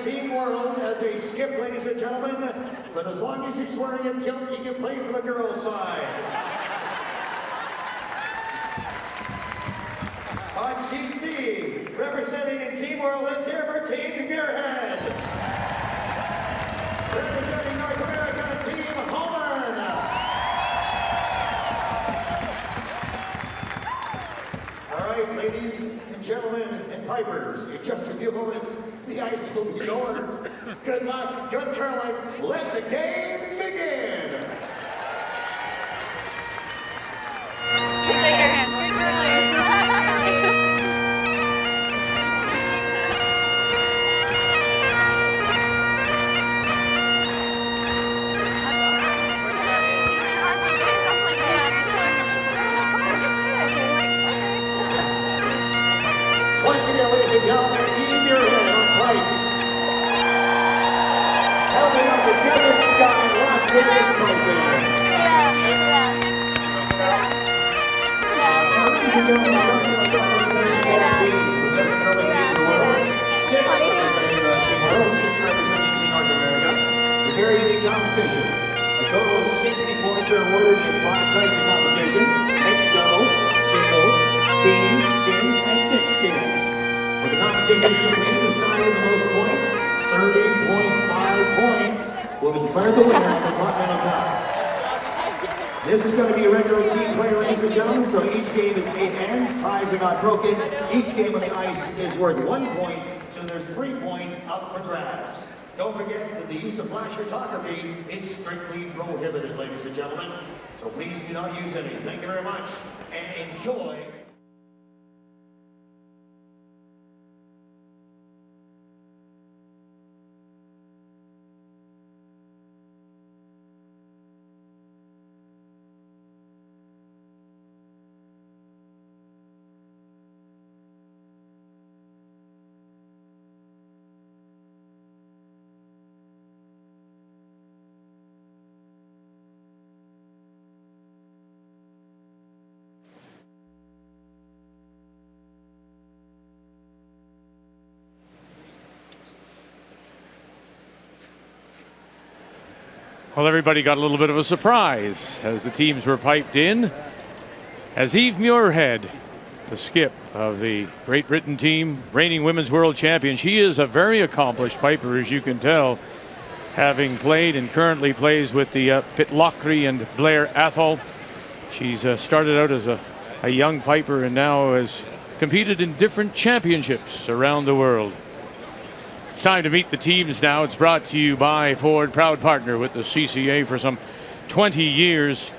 Team World as a skip, ladies and gentlemen. But as long as he's wearing a kilt, he can play for the girls' side. On sheet C, representing in Team World, let's hear for Team Muirhead. Representing North America, Team Holman. All right, ladies and gentlemen and pipers, in just a few moments, the ice will be yours. Good luck, good curling. Let the games begin. Shake your hand. Good curling. Once again, ladies and gentlemen, Eve Muirhead on pipes. Helping up the Desert Sky Las Vegas program. Now, ladies and gentlemen, nothing like representing all teams. The best curling teams in the world. 6 representing Team World, 6 representing Team North America. A very unique competition. A total of 60 points are awarded in 5 types of competition. Mixed doubles, singles, teams, skins, and dick skins. When the competition is complete, deciding the most points, 30.5 points, will be declared the winner of the Continental Cup. This is going to be a regular team play, ladies and gentlemen, so each game is 8 hands, ties are not broken. Each game on the ice is worth 1 point, so there's 3 points up for grabs. Don't forget that the use of flash photography is strictly prohibited, ladies and gentlemen, so please do not use any. Thank you very much, and enjoy. Well, everybody got a little bit of a surprise as the teams were piped in. As Eve Muirhead, the skip of the Great Britain team, reigning women's world champion, she is a very accomplished piper, as you can tell, having played and currently plays with the Pitlochry and Blair Athol. She's started out as a young piper and now has competed in different championships around the world. It's time to meet the teams now. It's brought to you by Ford, proud partner with the CCA for some 20 years.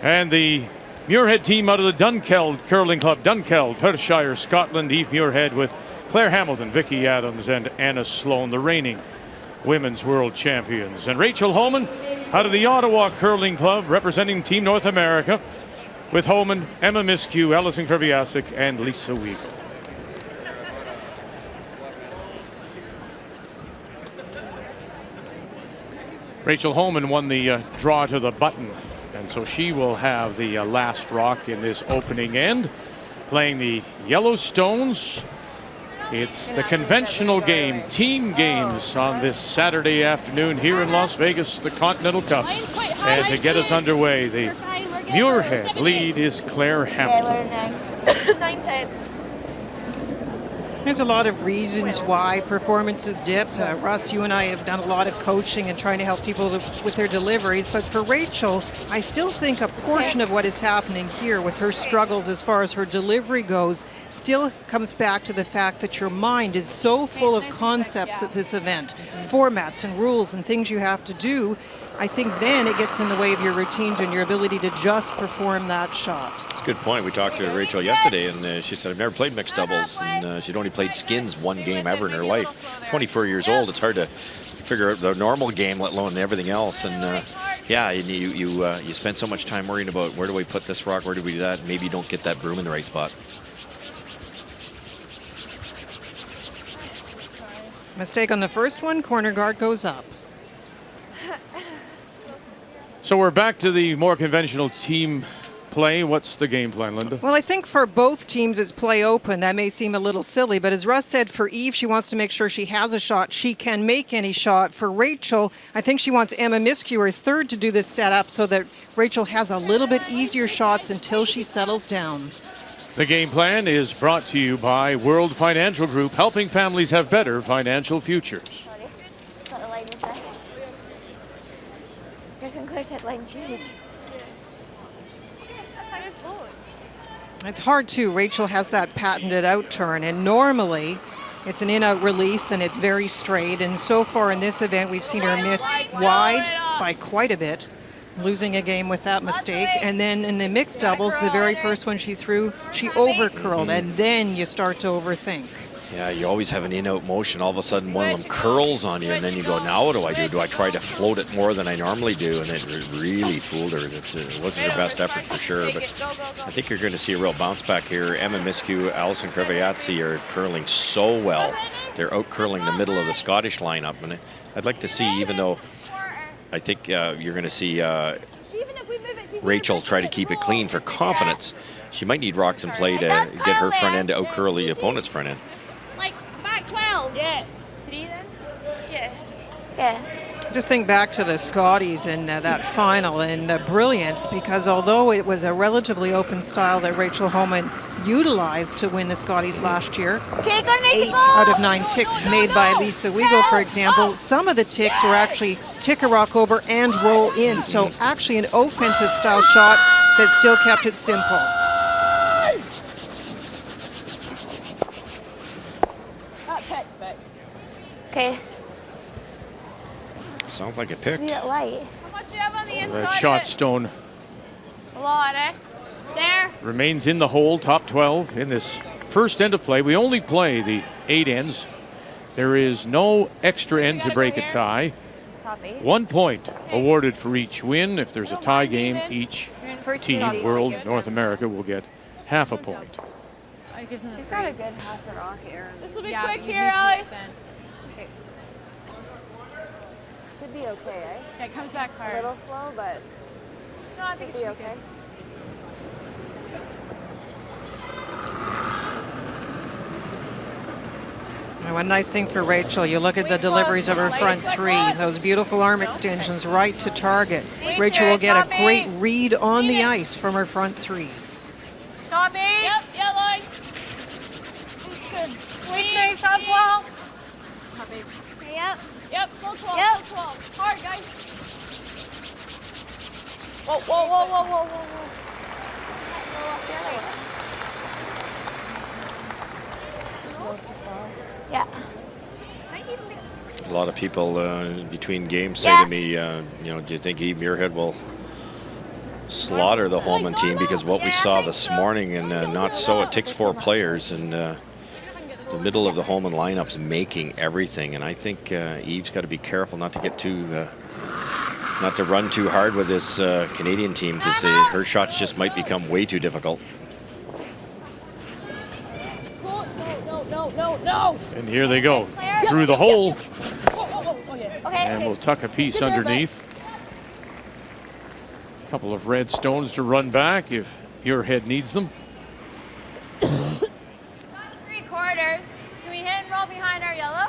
And the Muirhead team out of the Dunkeld Curling Club, Dunkeld, Perthshire, Scotland. Eve Muirhead with Claire Hamilton, Vicky Adams, and Anna Sloan, the reigning women's world champions. And Rachel Holman out of the Ottawa Curling Club, representing Team North America, with Holman, Emma Miskew, Alison Kraviasik, and Lisa Weigel. Rachel Holman won the draw to the button, and so she will have the last rock in this opening end, playing the Yellowstones. It's the conventional game, team games on this Saturday afternoon here in Las Vegas, the Continental Cup. And to get us underway, the Muirhead lead is Claire Hamilton. 9-10. There's a lot of reasons why performances dip. Russ, you and I have done a lot of coaching and trying to help people with their deliveries. But for Rachel, I still think a portion of what is happening here with her struggles as far as her delivery goes still comes back to the fact that your mind is so full of concepts at this event, formats and rules and things you have to do. I think then it gets in the way of your routines and your ability to just perform that shot. That's a good point. We talked to Rachel yesterday, and she said, I've never played mixed doubles, and she'd only played skins 1 game ever in her life. 24 years old, it's hard to figure out the normal game, let alone everything else. And yeah, you spend so much time worrying about where do we put this rock, where do we do that, maybe you don't get that broom in the right spot. Mistake on the first one, corner guard goes up. So we're back to the more conventional team play. What's the game plan, Linda? Well, I think for both teams it's play open. That may seem a little silly, but as Russ said, for Eve, she wants to make sure she has a shot. She can make any shot. For Rachel, I think she wants Emma Miskew, her third, to do this setup so that Rachel has a little bit easier shots until she settles down. The game plan is brought to you by World Financial Group, helping families have better financial futures. Sorry. Thought the line was there. Here's when Claire said line change. That's how you float. It's hard too. Rachel has that patented out turn, and normally it's an in-out release and it's very straight. And so far in this event, we've seen her miss wide by quite a bit, losing a game with that mistake. And then in the mixed doubles, the very first one she threw, she over-curled, and then you start to overthink. Yeah, you always have an in-out motion. All of a sudden, one of them curls on you, and then you go, now what do I do? Do I try to float it more than I normally do? And it really fooled her. It wasn't her best effort for sure, but I think you're going to see a real bounce back here. Emma Miskew, Alison Creviazzi are curling so well. They're out-curling the middle of the Scottish lineup, and I'd like to see, even though I think you're going to see Rachel try to keep it clean for confidence, she might need rocks in play to get her front end to out-curl the opponent's front end. Like back 12. Yeah. 3 then? Yeah. Yeah. Just think back to the Scotties and that final and the brilliance, because although it was a relatively open style that Rachel Homan utilized to win the Scotties last year, Okay, go 8 out of 9 ticks made by Lisa Wego, for example, some of the ticks were actually tick a rock over and roll in. So actually an offensive style shot that still kept it simple. Okay. Sounds like a pick. See it light. How much do you have on the inside? That shot stone A lot, eh? There. remains in the hole, top 12 in this first end of play. We only play the 8 ends. There is no extra end to break a tie. Stop 8. 1 point awarded for each win. If there's a tie game, each team, World, North America, will get half a point. She's got a good half a rock here. This will be quick here, Allie. Should be okay, eh? Yeah, it comes back A hard. little slow, but No, I think should be okay. And one nice thing for Rachel, you look at the deliveries of her front three, those beautiful arm extensions right to target. Rachel will get a great read on the ice from her front three. Top 8. Yep, yeah, line. Wait, stay, top 12. Yep. Yep, full 12, Yep. full 12. Hard, guys. Whoa, whoa, whoa, whoa, whoa, whoa, whoa. Yeah. A lot of people between games say Yeah. to me, you know, do you think Eve Muirhead will slaughter the Holman team? Because what we saw this morning, and not so, it takes 4 players, and the middle of the Holman lineup's making everything. And I think Eve's got to be careful not to get too, not to run too hard with this Canadian team, because her shots just might become way too difficult. Cool. No. And here they go through the hole, Whoa, whoa, whoa. Okay. Okay. and we'll tuck a piece underneath. A couple of red stones to run back if your head needs them. 3/4. Can we hit and roll behind our yellow?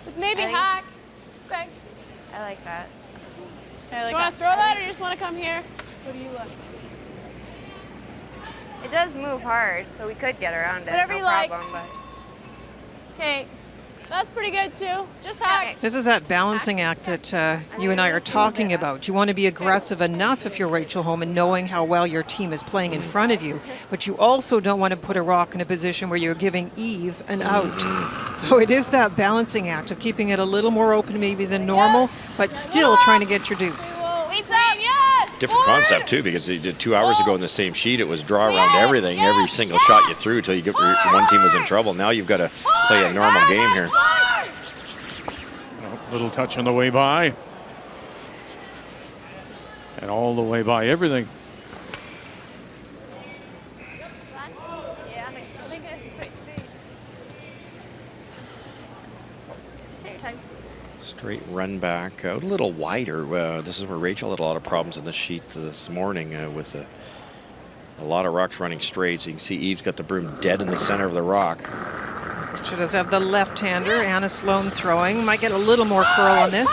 With maybe hack. Okay. I like that. Do you want to throw that, or you just want to come here? What do you want? It does move hard, so we could get around it. Whatever no you like. problem, but Okay. That's pretty good too. Just hack. Okay. This is that balancing act that you and I are talking about. You want to be aggressive enough if you're Rachel Homan, knowing how well your team is playing in front of you, but you also don't want to put a rock in a position where you're giving Eve an out. So it is that balancing act of keeping it a little more open maybe than normal, but still trying to get your deuce. Sweep up, yes! Different concept too, because they did 2 hours ago in the same sheet, it was draw around everything, every single shot you threw until you get one team was in trouble. Now you've got to play a normal game here. Little touch on the way by. And all the way by everything. Yeah, I think it's pretty speed. Take your time. Straight run back, out a little wider. This is where Rachel had a lot of problems in the sheet this morning with a lot of rocks running straight. So you can see Eve's got the broom dead in the center of the rock. She does have the left-hander. Anna Sloan throwing. Might get a little more curl on this.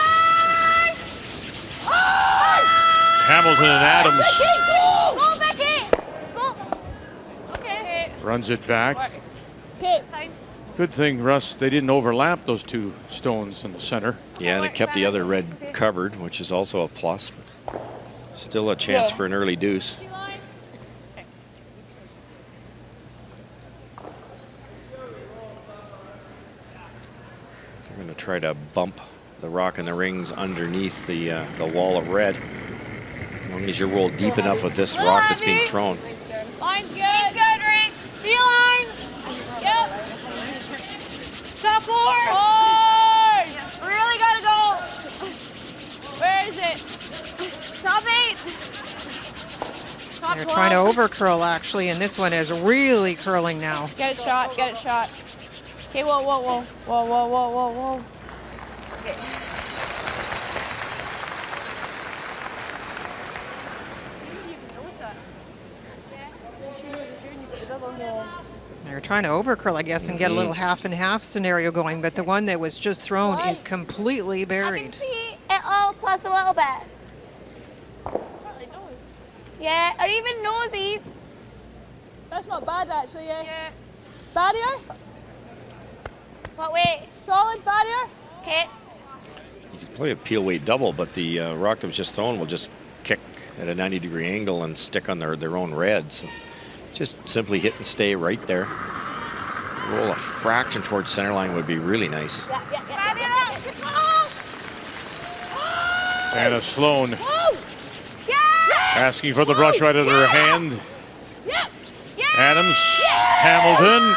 Hamilton and Adams Go, Becky! Go! Okay. runs it back. Okay, it's fine. Good thing, Russ, they didn't overlap those two stones in the center. Yeah, and it kept the other red covered, which is also a plus. Still a chance for an early deuce. They're going to try to bump the rock in the rings underneath the wall of red. As long as you roll deep enough with this rock that's being thrown. Line's good. Keep good, Rick. See line. Yep. Stop forward. Forward. Really gotta go. Where is it? Top 8. Top They're 12. trying to over curl actually, and this one is really curling now. Get it shot. Get it shot. Okay, whoa, whoa, whoa. Whoa, whoa, whoa, whoa, whoa. Okay. They're trying to over curl, I guess, and get a little half and half scenario going, but the one that was just thrown is completely I can buried. see it all plus a little bit. Yeah, or even nosy. That's not bad, actually, yeah. Barrier? What way? Solid barrier? Okay. You can play a peel weight double, but the rock that was just thrown will just kick at a 90-degree angle and stick on their own red. So just simply hit and stay right there. Roll a fraction towards center line would be really nice. Anna Sloan Yeah! asking for the brush right out of her hand. Yeah! Adams, Hamilton,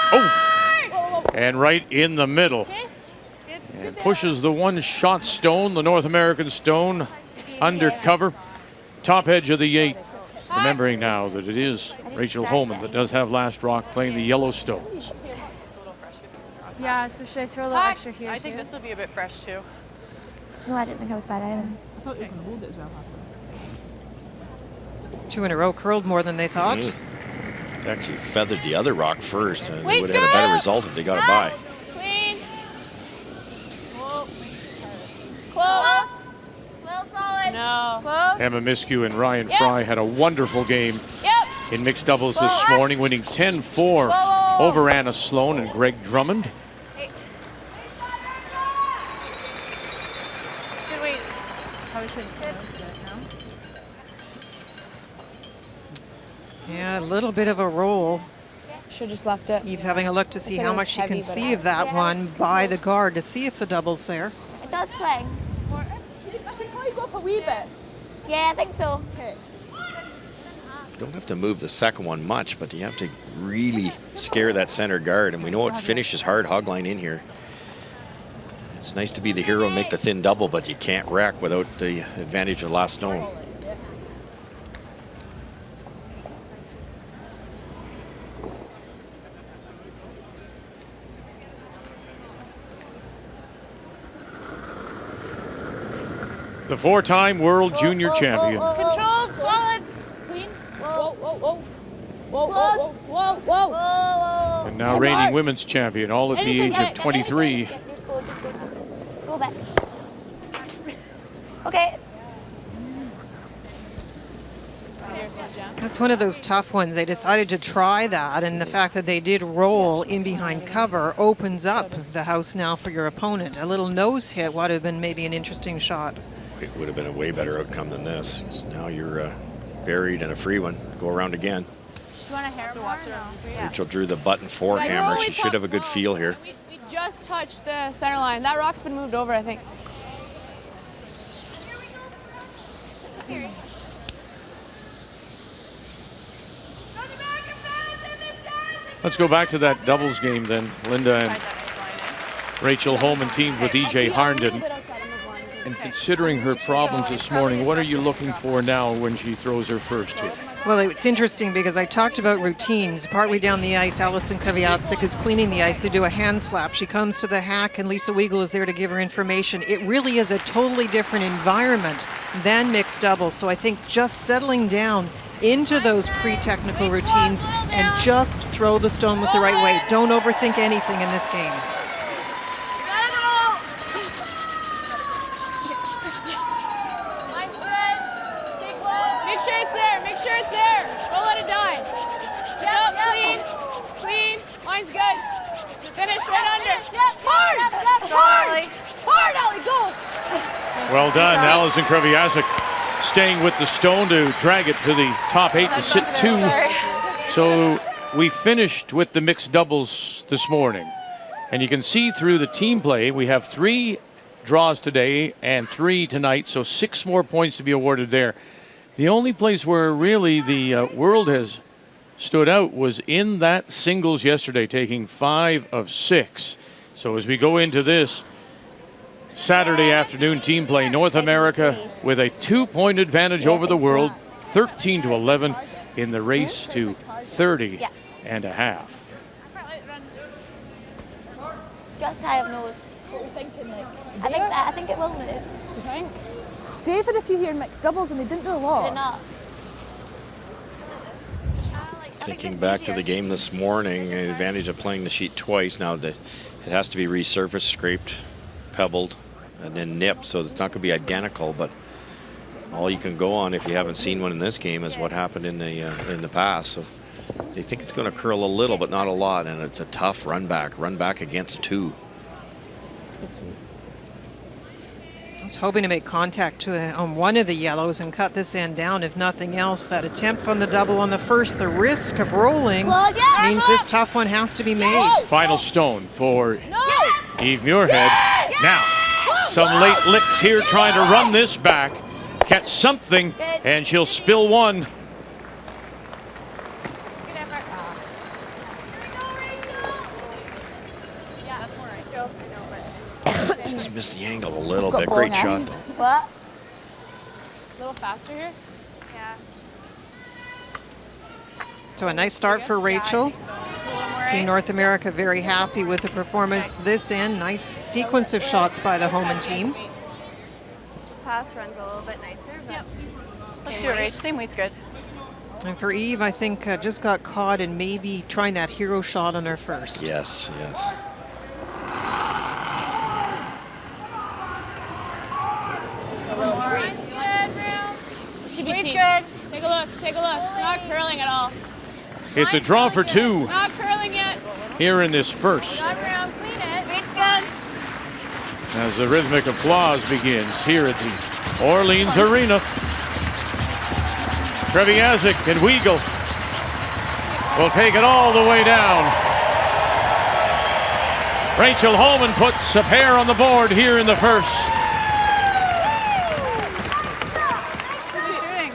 and right in the middle. And pushes the one-shot stone, the North American stone, undercover, top edge of the 8. Remembering now that it is Rachel Holman that does have last rock playing the yellow stones. Yeah, so should I throw a little extra here? I think this will be a bit fresh too. No, I didn't think I was bad either. I thought you were going to hold it as well. 2 in a row curled more than they thought. Actually feathered the other rock first, and Wait, they would have had a better girl! result if they got it by. Clean. Close. Little solid. No. Close. Emma Miskew and Ryan Yep. Fry had a wonderful game Yep. in mixed doubles this Whoa. morning, winning 10-4 Whoa. over Anna Sloan and Greg Drummond. Good wait. Probably shouldn't close it, no? Yeah, a little bit of a roll. Should just left it. Eve's having a look to see said it how was much she heavy, can but see I- of that Yeah. one by the guard to see if the double's there. It does swing. I can probably go up a wee bit. Yeah, I think so. Don't have to move the second one much, but you have to really scare that center guard, and we know it finishes hard hog line in here. It's nice to be the hero and make the thin double, but you can't rack without the advantage of the last stone. The 4-time world junior champion. Controlled, solids. Clean. Whoa. Whoa, whoa, whoa. Whoa, whoa, whoa, whoa. And now reigning women's champion, all at the age of 23. Just go. Go back. Okay. That's one of those tough ones. They decided to try that, and the fact that they did roll in behind cover opens up the house now for your opponent. A little nose hit would have been maybe an interesting shot. It would have been a way better outcome than this. 'Cause now you're buried in a free one. Go around again. Do you want a hair more? Rachel drew the button 4 hammer. She should have a good feel here. We just touched the center line. That rock's been moved over, I think. Let's go back to that doubles game then. Linda and Rachel Holman teamed with E.J. Harnden. And considering her problems this morning, what are you looking for now when she throws her first hit? Well, it's interesting because I talked about routines. Partway down the ice, Alison Kowiaczyk is cleaning the ice to do a hand slap. She comes to the hack, and Lisa Weigel is there to give her information. It really is a totally different environment than mixed doubles. So I think just settling down into those pre-technical routines and just throw the stone with the right way. Don't overthink anything in this game. Make sure it's there. Make sure it's there. Don't let it die. Yep, clean. Clean. Line's good. Finish right under. Hard. Hard. Hard, Ellie. Go. Well done, Alison Kowiaczyk staying with the stone to drag it to the top 8 to sit 2. So we finished with the mixed doubles this morning. And you can see through the team play, we have 3 draws today and 3 tonight, so 6 more points to be awarded there. The only place where really the world has stood out was in that singles yesterday, taking 5 of 6. So as we go into this Saturday afternoon team play, North America with a 2-point advantage over the world, 13-11 in the race to 30 and a half. Just high of nose. I think it will move. You think? Dave had a few here in mixed doubles and they didn't do a lot. Did not. Thinking back to the game this morning, the advantage of playing the sheet twice. Now it has to be resurfaced, scraped, pebbled, and then nipped, so it's not going to be identical. But all you can go on if you haven't seen one in this game is what happened in the past. So they think it's going to curl a little, but not a lot, and it's a tough run back against 2. It's good sweep. I was hoping to make contact on one of the yellows and cut this end down, if nothing else. That attempt on the double on the first, the risk of rolling means this tough one has to be made. Final stone for Eve Muirhead. Now, some late licks here trying to run this back, catch something, and she'll spill one. Just missed the angle a little bit. Great shot. What? A little faster here. Yeah. So a nice start for Rachel. Team North America very happy with the performance this end. Nice sequence of shots by the Homan team. This pass runs a little bit nicer, but Let's do it, Rach. Same weight's good. And for Eve, I think just got caught in maybe trying that hero shot on her first. Yes. Should be good. Take a look. Take a look. It's not curling at all. It's a draw for 2 Not curling yet. here in this first. Clean it. Weight's good. As the rhythmic applause begins here at the Orleans Arena. Kowiaczyk and Weigel will take it all the way down. Rachel Homan puts a pair on the board here in the first. What's he doing?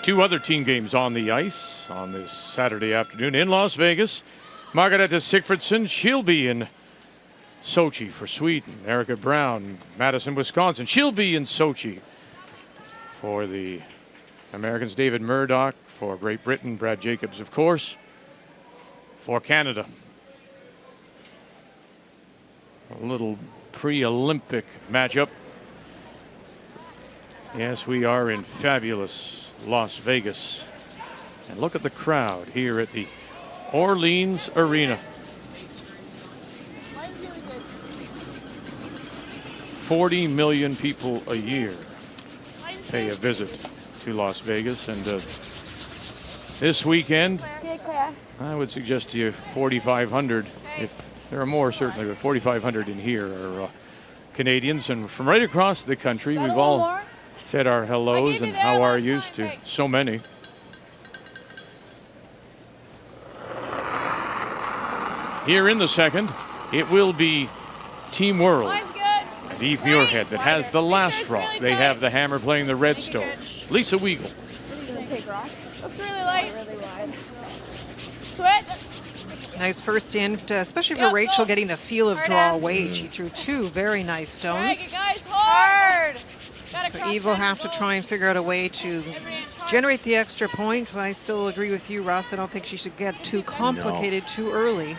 2 other team games on the ice on this Saturday afternoon in Las Vegas. Margareta Sigfridsson, she'll be in Sochi for Sweden. Erica Brown, Madison, Wisconsin, she'll be in Sochi for the Americans. David Murdoch for Great Britain. Brad Jacobs, of course, for Canada. A little pre-Olympic matchup. Yes, we are in fabulous Las Vegas. And look at the crowd here at the Orleans Arena. 40 million people a year pay a visit to Las Vegas, and this weekend I would suggest to you 4,500, if there are more certainly, but 4,500 in here are Canadians, and from right across the country. We've all said our hellos and how are yous to so many. Here in the second, it will be Team World and Eve Muirhead that has the last rock. They have the hammer playing the Redstone. Lisa Weagle. Looks really light. Switch. Nice first in, especially for Rachel getting the feel of draw away. She threw 2 very nice stones. Guys, hard. So Eve will have to try and figure out a way to generate the extra point. I still agree with you, Russ. I don't think she should get too complicated too early.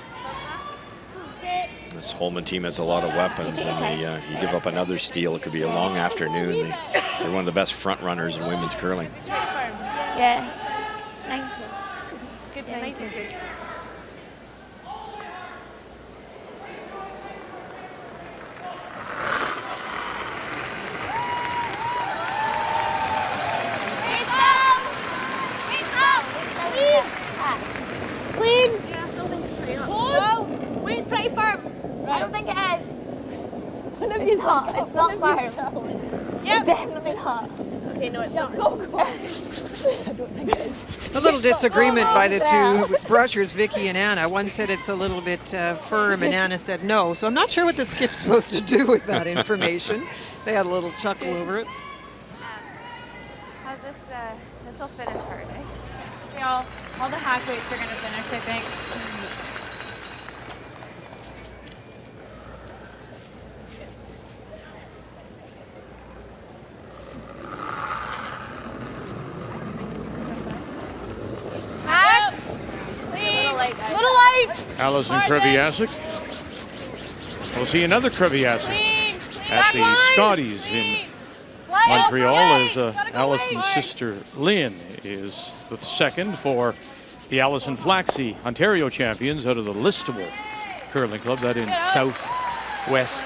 This Holman team has a lot of weapons, and you give up another steal, it could be a long afternoon. They're one of the best front runners in women's curling. Yeah. Nice. Good night is good. Clean. Yeah, I still think it's pretty hot. Close. Wait, it's pretty firm. I don't think it is. It's not. It's not firm. Yep. It's definitely hot. Okay, no, it's not. Go. I don't think it is. A little disagreement by the two brushers, Vicky and Anna. One said it's a little bit firm, and Anna said no. So I'm not sure what the skip's supposed to do with that information. They had a little chuckle over it. How's this? This will finish hard, eh? Yeah, all the hack weights are going to finish, I think. Hack. Little light. Allison Kreviasik. We'll see another Kreviasik Clean. at the Scotties in Montreal, as Allison's sister Lynn is the second for the Allison Flaxey Ontario champions out of the Listowel Curling Club, that in southwest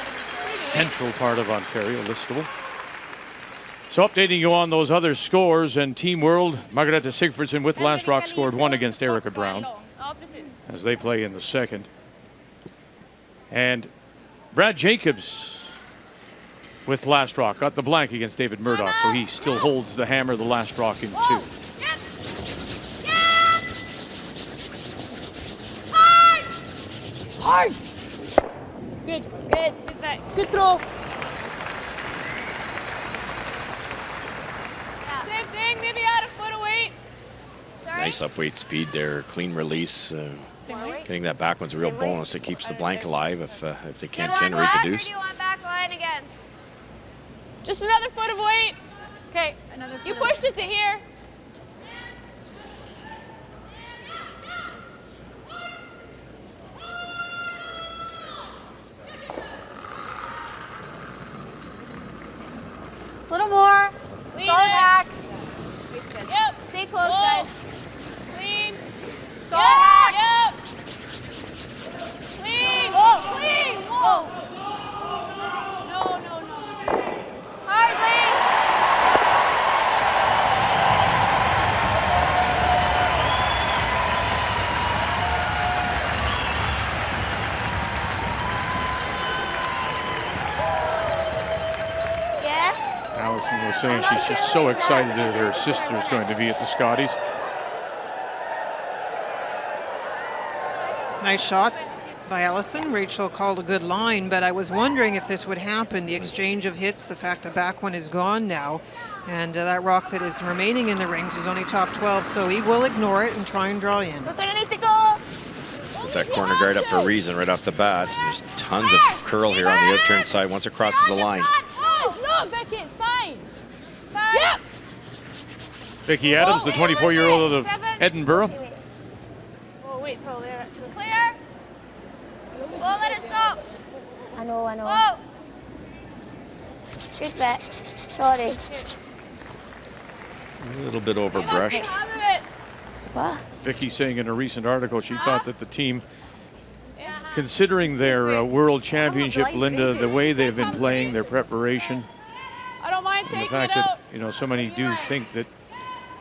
central part of Ontario, Listowel. So updating you on those other scores, and Team World, Margareta Sigfridsson with last rock scored 1 against Erica Brown as they play in the second. And Brad Jacobs with last rock got the blank against David Murdoch, so he still holds the hammer, the last rock, in 2. Hard. Good. Good throw. Same thing, maybe add a foot of weight. Nice up-weight speed there, clean release. Getting that back one's a real bonus. It keeps the blank alive if they can't generate the deuce. Back line again. Just another foot of weight. Okay, another. You pushed it to here. A little more. Clean Solid it. hack. Yep. Stay close, Whoa. guys. Clean. Solid hack. Yep. Clean. Whoa. Clean. Whoa. No. Hard, Lee. Yeah. Allison was saying she's just so excited that her sister is going to be at the Scotties. Nice shot. by Allison. Rachel called a good line, but I was wondering if this would happen. The exchange of hits, the fact the back one is gone now, and that rock that is remaining in the rings is only top 12, so he will ignore it and try and draw in. We're gonna need to go. Put that corner guard up for a reason right off the bat. And there's tons of curl here on the outturn side once it crosses the line. Oh, it's not, Vicky. It's fine. Yep. Vicky Adams, the 24-year-old of Edinburgh. Oh, wait till they're actually clear. Won't let it stop. I know. Whoa. Good bet. Sorry. A little bit overbrushed. What? Vicky saying in a recent article she thought that the team, considering their World Championship, Linda, the way they've been playing, their preparation, I don't mind and the taking fact it out. that so many do think that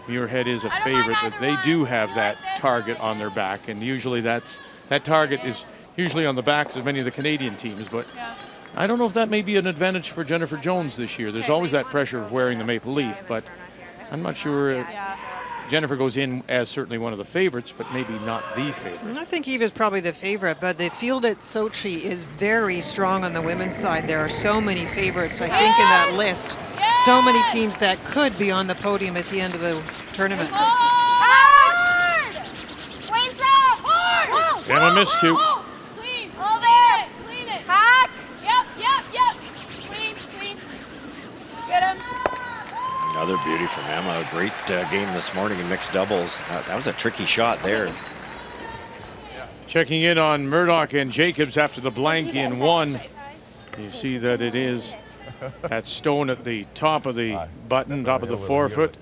Muirhead is a favorite, that they do have that target on their back, and usually that target is usually on the backs of many of the Canadian teams. But I don't know if that may be an advantage for Jennifer Jones this year. There's always that pressure of wearing the maple leaf, but I'm not sure. Jennifer goes in as certainly one of the favorites, but maybe not the favorite. I think Eve is probably the favorite, but the field at Sochi is very strong on the women's side. There are so many favorites, I think, in that list. So many teams that could be on the podium at the end of the tournament. Hard! Wait up! Hard! Emma Miscue. Clean. Hold it! Clean it. Hack! Yep. Clean. Get him. Another beauty from Emma. A great game this morning in mixed doubles. That was a tricky shot there. Checking in on Murdoch and Jacobs after the blank in one. You see that it is that stone at the top of the button, top of the forefoot,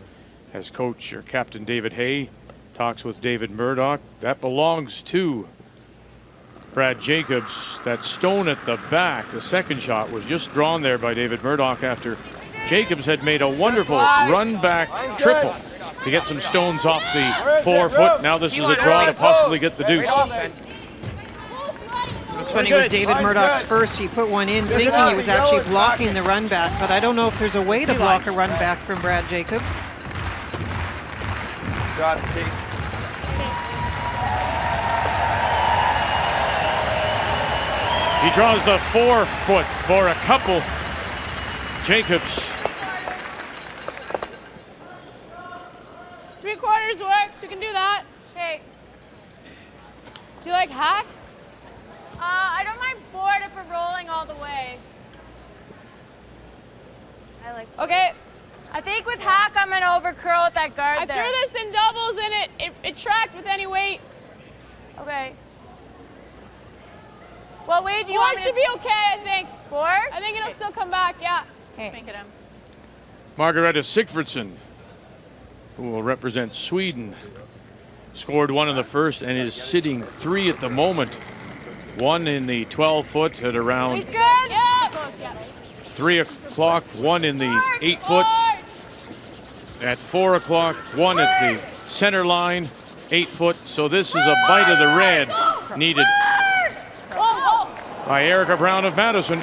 as coach or captain David Hay talks with David Murdoch. That belongs to Brad Jacobs. That stone at the back, the second shot, was just drawn there by David Murdoch after Jacobs had made a wonderful run back triple to get some stones off the forefoot. Now this is a draw to possibly get the deuce. It's funny with David Murdoch's first, he put one in thinking he was actually blocking the run back, but I don't know if there's a way to block a run back from Brad Jacobs. He draws the forefoot for a couple. Jacobs. 3/4 works. We can do that. Okay. Do you like hack? I don't mind board if we're rolling all the way. I like. Okay. I think with hack, I'm gonna over curl with that guard I there. threw this in doubles and it tracked with any weight. Okay. What way do you Board want me should to be okay, I think. board? I think it'll still come back, yeah. Make it him. Margareta Sigfridsson, who will represent Sweden, scored one in the first and is sitting 3 at the moment. One in the 12-foot at around He's good. Yeah. 3 o'clock, one in the 8-foot at 4 o'clock, one at the center line, 8-foot. So this is a bite of the red needed by Erica Brown of Madison.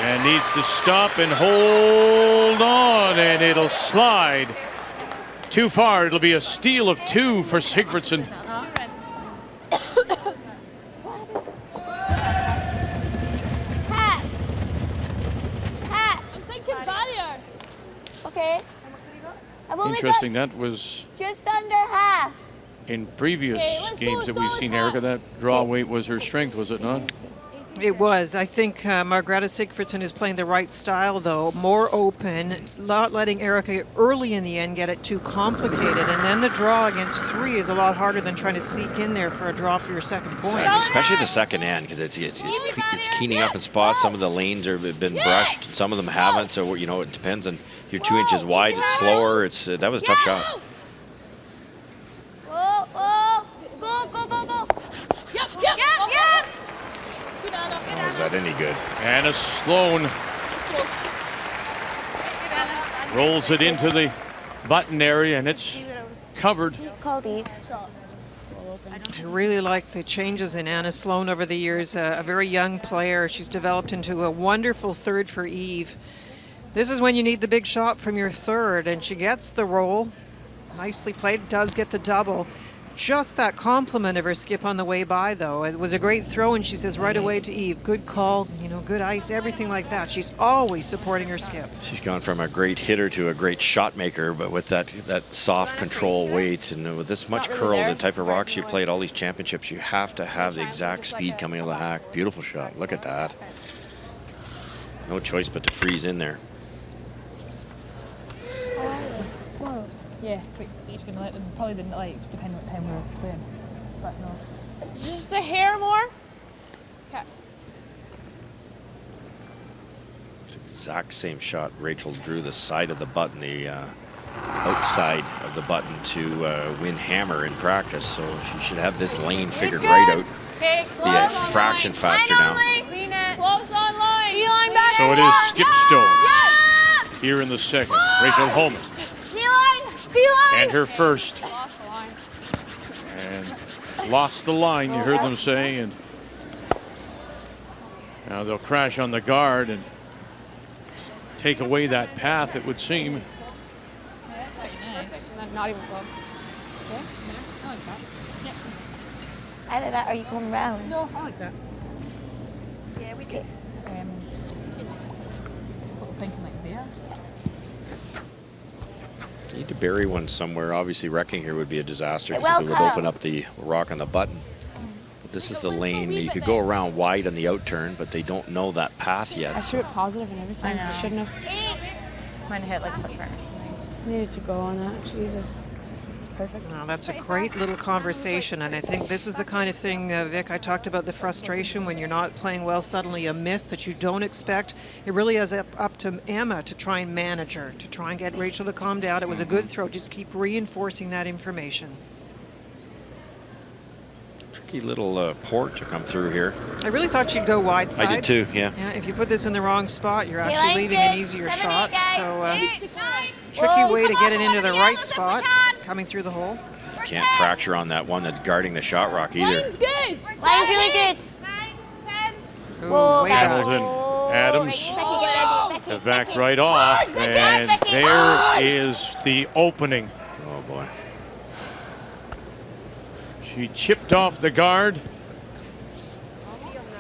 And needs to stop and hold on, and it'll slide too far. It'll be a steal of 2 for Sigfridsson. I'm thinking barrier. Okay. I've only Interesting, that was got just under half. in previous Okay, let's go games that we've solid seen, half. Erica. That draw weight was her strength, was it not? It was. I think Margareta Sigfridsson is playing the right style, though. More open, not letting Erica early in the end get it too complicated. And then the draw against 3 is a lot harder than trying to sneak in there for a draw for your second point. Especially the second end, because it's cleaning up in spots. Some of the lanes have been brushed, some of them haven't. So it depends on. You're 2 inches wide. It's slower. That was a tough shot. Whoa, whoa. Go. Yep. Good, Anna. Oh, is that any good? Anna Sloan rolls it into the button area, and it's covered. Call Eve. I really like the changes in Anna Sloan over the years. A very young player. She's developed into a wonderful third for Eve. This is when you need the big shot from your third, and she gets the roll. Nicely played, does get the double. just that compliment of her skip on the way by, though. It was a great throw, and she says right away to Eve, good call, you know, good ice, everything like that. She's always supporting her skip. She's gone from a great hitter to a great shot maker, but with that soft control weight and with this much curl, the type of rocks you play at all these championships, you have to have the exact speed coming out of the hack. Beautiful shot. Look at that. No choice but to freeze in there. Yeah, but each gonna let them. Probably didn't like depend what time we were playing, but no. Just a hair more. Okay. It's the exact same shot. Rachel drew the side of the button, the outside of the button to win hammer in practice, so she should have this lane figured right out. Okay, Be a fraction faster now. Clean it. Close on line. T-line better. So it is Skip Stone here in the second. Rachel Holman. And her first. And lost the line, you heard them say. And now they'll crash on the guard and take away that path, it would seem. Yeah, that's pretty nice. Not even close. Okay, I like that. Yep. Either that or you come round. No, I like that. Yeah, we did. What was thinking like there? Need to bury one somewhere. Obviously, wrecking here would be a disaster Well, because it would open up the rock on the button. But this is the lane. You could go around wide on the out turn, but they don't know that path yet. I threw it positive and everything. I know. I shouldn't have. Mine hit like foot firm or something. Needed to go on that. Jesus. It's perfect. Now, that's a great little conversation, and I think this is the kind of thing, Vic, I talked about the frustration when you're not playing well, suddenly a miss that you don't expect. It really is up to Emma to try and manage her, to try and get Rachel to calm down. It was a good throw. Just keep reinforcing that information. Tricky little port to come through here. I really thought she'd go wide side. I did too, yeah. Yeah, if you put this in the wrong spot, you're Hey, actually line's leaving good. an easier 7, 8, shot. guys. So, 8, 9. tricky way to Come get on, it into the come on, right yeah, spot, let's have coming through the hole. You can't fracture on that one that's guarding the shot rock either. Line's good. Line's really good. 9, 10. Ooh, Whoa, way back. back. Hamilton, Oh, Adams. Becky, get ready. Becky, The back Becky. right off, Good job, and Becky. there is the opening. Oh boy. She chipped off the guard.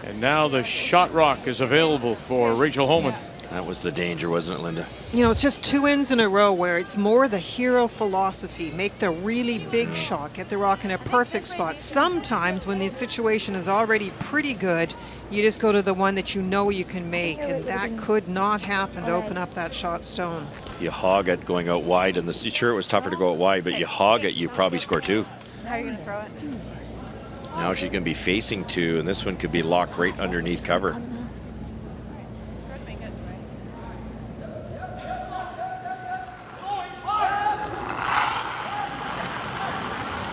And now the shot rock is available for Rachel Holman. That was the danger, wasn't it, Linda? You know, it's just 2 ends in a row where it's more the hero philosophy. Make the really big shot, get the rock in a perfect spot. Sometimes when the situation is already pretty good, you just go to the one that you know you can make, and that could not happen to open up that shot stone. You hog it going out wide, and sure it was tougher to go out wide, but you hog it, you probably score two. How are you going to throw it? Now she's going to be facing two, and this one could be locked right underneath cover.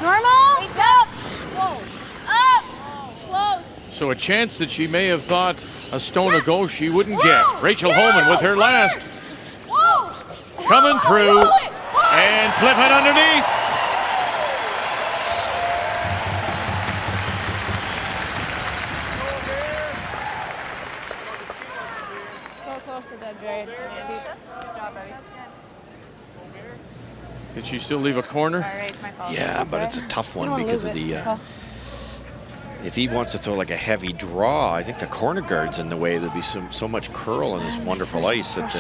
Normal? Up. Up. Close. So a chance that she may have thought a stone ago she wouldn't get. Rachel Holman with her last. Coming through and flip it underneath. So close to dead bury. Good job, buddy. Did she still leave a corner? Sorry, it's my fault. Yeah, That's but all it's a right. tough Didn't one wanna because lose of it. the. Call. If he wants to throw like a heavy draw, I think the corner guard's in the way. There'll be so much curl on this wonderful ice that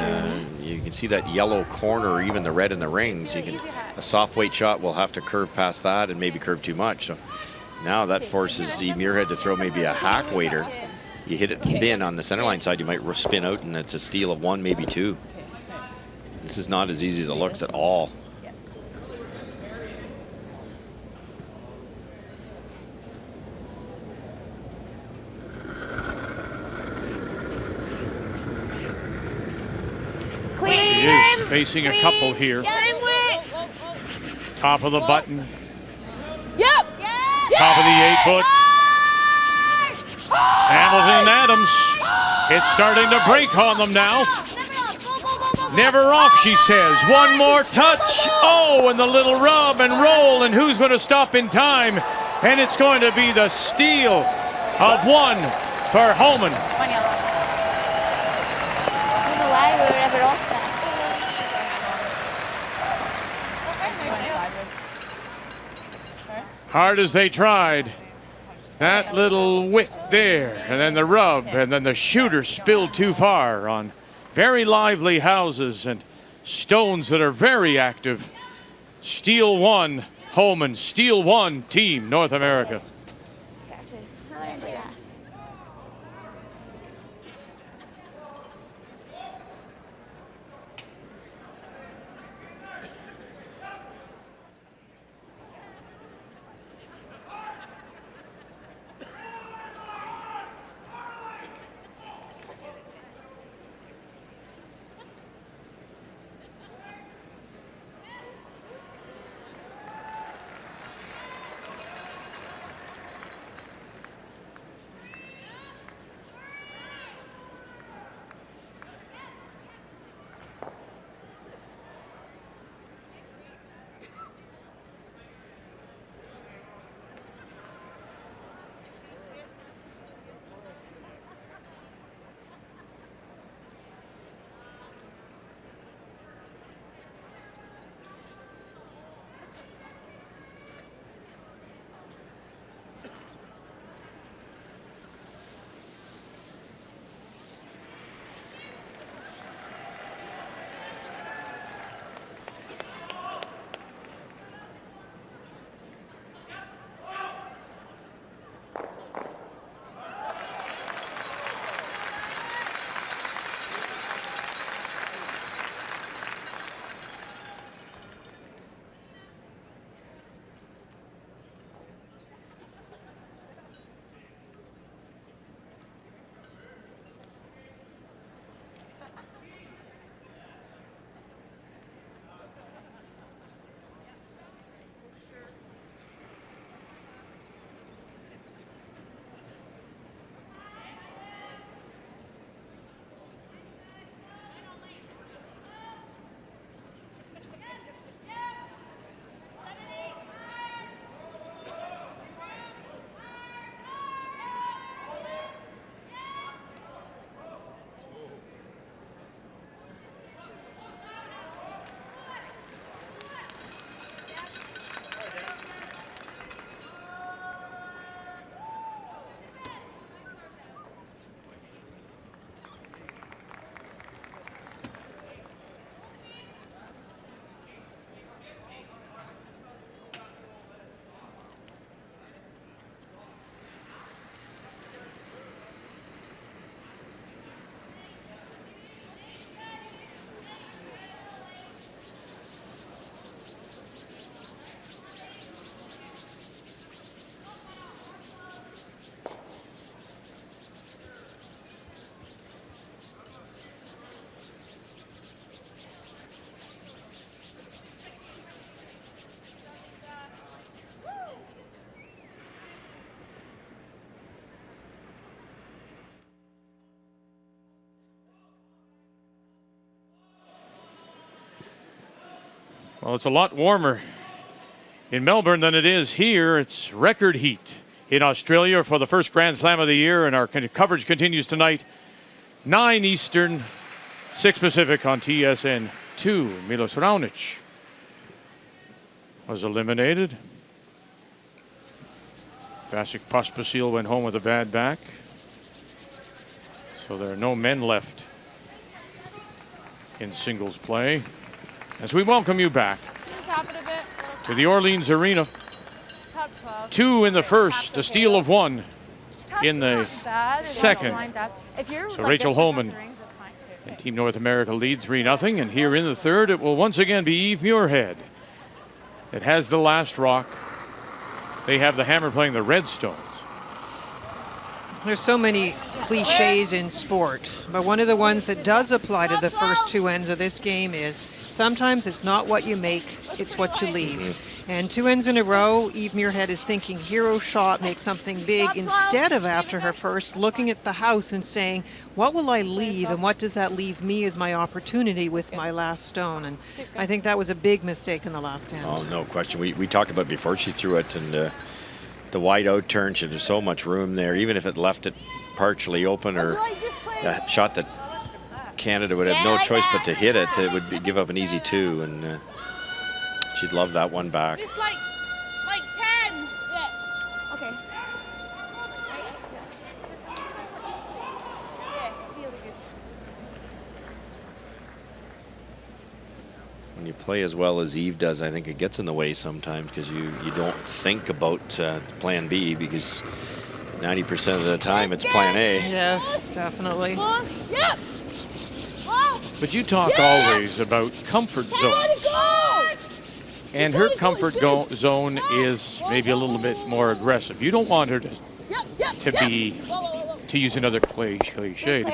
you can see that yellow corner or even the red in the rings. A soft weight shot will have to curve past that and maybe curve too much. So now that forces Eve Muirhead to throw maybe a hack waiter. You hit it thin on the center line side, you might spin out, and it's a steal of one, maybe two. This is not as easy as it looks at all. She is facing a couple here. Top of the button. Yep. Top of the 8-foot. Hamilton and Adams. It's starting to break on them now. Never off, she says. One more touch. Oh, and the little rub and roll, and who's going to stop in time? And it's going to be the steal of one for Holman. One yellow. I don't know why we were ever off that. Hard as they tried. That little wick there, and then the rub, and then the shooter spilled too far on very lively houses and stones that are very active. Steel 1, Holman. Steel 1, Team North America. Well, it's a lot warmer in Melbourne than it is here. It's record heat in Australia for the first Grand Slam of the year, and our coverage continues tonight. 9 Eastern, 6 Pacific on TSN 2. Milos Raonic was eliminated. Vasek Pospisil went home with a bad back. So there are no men left in singles play. As we welcome you back to the Orleans Arena. 2 in the first, a steal of 1 in the second. So Rachel Holman and Team North America leads 3-0. And here in the third, it will once again be Eve Muirhead that has the last rock. They have the hammer playing the red stones. There's so many cliches in sport, but one of the ones that does apply to the first 2 ends of this game is sometimes it's not what you make, it's what you leave. And 2 ends in a row, Eve Muirhead is thinking hero shot, make something big, instead of after her first looking at the house and saying, what will I leave and what does that leave me as my opportunity with my last stone? And I think that was a big mistake in the last end. Oh, no question. We talked about before she threw it, and the wide out turn, there's so much room there, even if it left it partially open, or a shot that Canada would have no choice but to hit it, it would give up an easy 2, and she'd love that one back. Just like 10. you play as well as Eve does, I think it gets in the way sometimes because you don't think about plan B because 90% of the time it's plan A. Yes, definitely. Yep. But you talk always about comfort zones. And her comfort zone is maybe a little bit more aggressive. You don't want her to be, to use another cliche,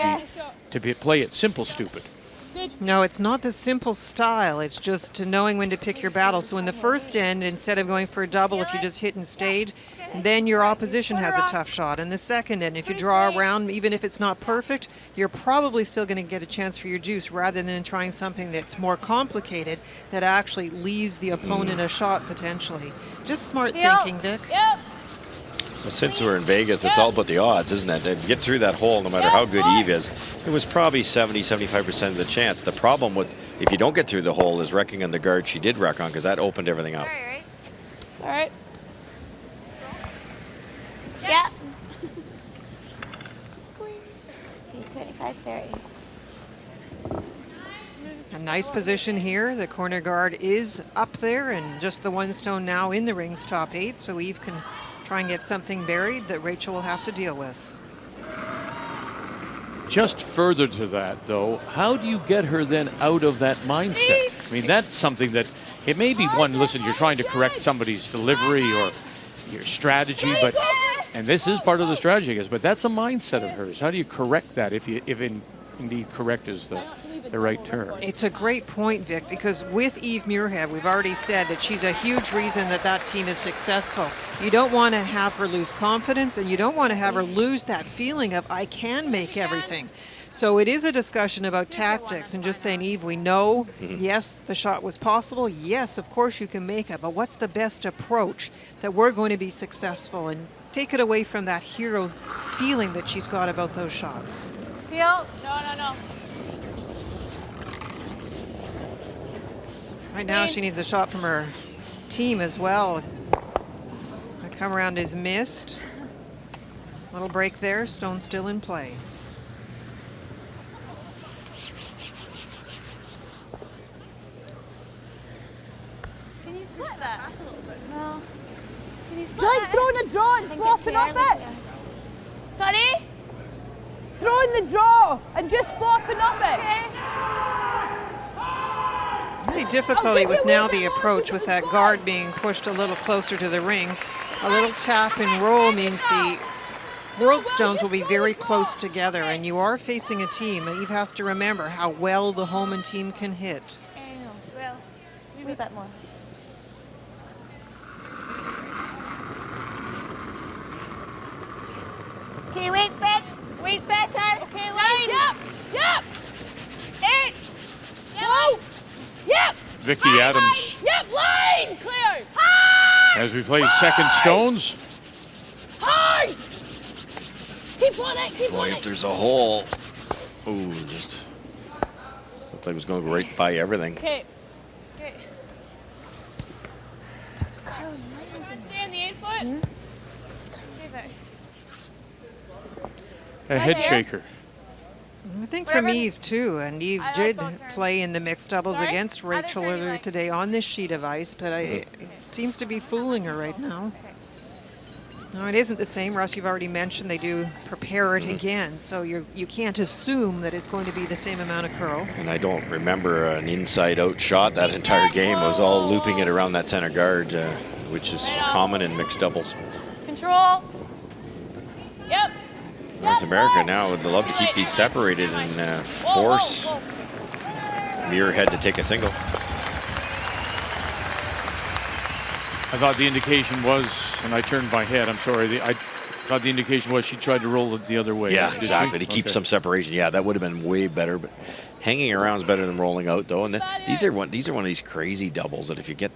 to play it simple stupid. No, it's not the simple style. It's just knowing when to pick your battle. So in the first end, instead of going for a double, if you just hit and stayed, then your opposition has a tough shot. In the second end, if you draw around, even if it's not perfect, you're probably still going to get a chance for your juice rather than trying something that's more complicated that actually leaves the opponent a shot potentially. Just smart thinking, Vic. Well, since we're in Vegas, it's all about the odds, isn't it? To get through that hole, no matter how good Eve is, it was probably 70-75% of the chance. The problem with if you don't get through the hole is wrecking on the guard she did wreck on because that opened everything up. All right. Yep. 25-30. A nice position here. The corner guard is up there and just the one stone now in the ring's top 8, so Eve can try and get something buried that Rachel will have to deal with. Just further to that, though, how do you get her then out of that mindset? I mean, that's something that it may be one, listen, you're trying to correct somebody's delivery or your strategy, but, and this is part of the strategy, I guess, but that's a mindset of hers. How do you correct that if indeed correct is the right term? It's a great point, Vic, because with Eve Muirhead, we've already said that she's a huge reason that team is successful. You don't want to have her lose confidence, and you don't want to have her lose that feeling of, I can make everything. So it is a discussion about tactics and just saying, Eve, we know, yes, the shot was possible. Yes, of course you can make it, but what's the best approach that we're going to be successful and take it away from that hero feeling that she's got about those shots. No. Right now she needs a shot from her team as well. The come around is missed. Little break there, stone still in play. Can you split that? No. Can you split Do you like that? throwing a draw and I think flopping it's off it? Sorry? Throwing the draw and just flopping off it. Really difficulty with now the approach with that guard being pushed a little closer to the rings. A little tap and roll means the world stones will be very close together, and you are facing a team. Eve has to remember how well the home and team can hit. I know. Well, a wee bit more. Okay, weight's better. Weight's better. Okay, line. Yep. 8. Go. Yep. Vicky Adams, Yep. Line. Clear. as we play second stones. Hard. Keep on it. Keep Boy, on if it. there's a hole, ooh, just looked like it was going to go right by everything. Okay. That's curling miles in Stay in the 8 foot. A head shaker. I think from Eve too, and Eve I like did both turns. play in the mixed doubles Sorry? against Other Rachel turn you earlier like. today on this sheet of ice, but it seems to be fooling her right now. No, it isn't the same. Russ, you've already mentioned they do prepare it again, so you can't assume that it's going to be the same amount of curl. And I don't remember an inside-out shot that entire game. It was all looping it around that center guard, which is common in mixed doubles. Control. Yep. North America now would love to keep these separated and force Muirhead to take a single. I thought the indication was, and I turned my head, I'm sorry, I thought the indication was she tried to roll it the other way. Yeah, Did exactly. she? To keep Okay. some separation. Yeah, that would have been way better. But hanging around is better than rolling out, though. And these are one of these crazy doubles that if you get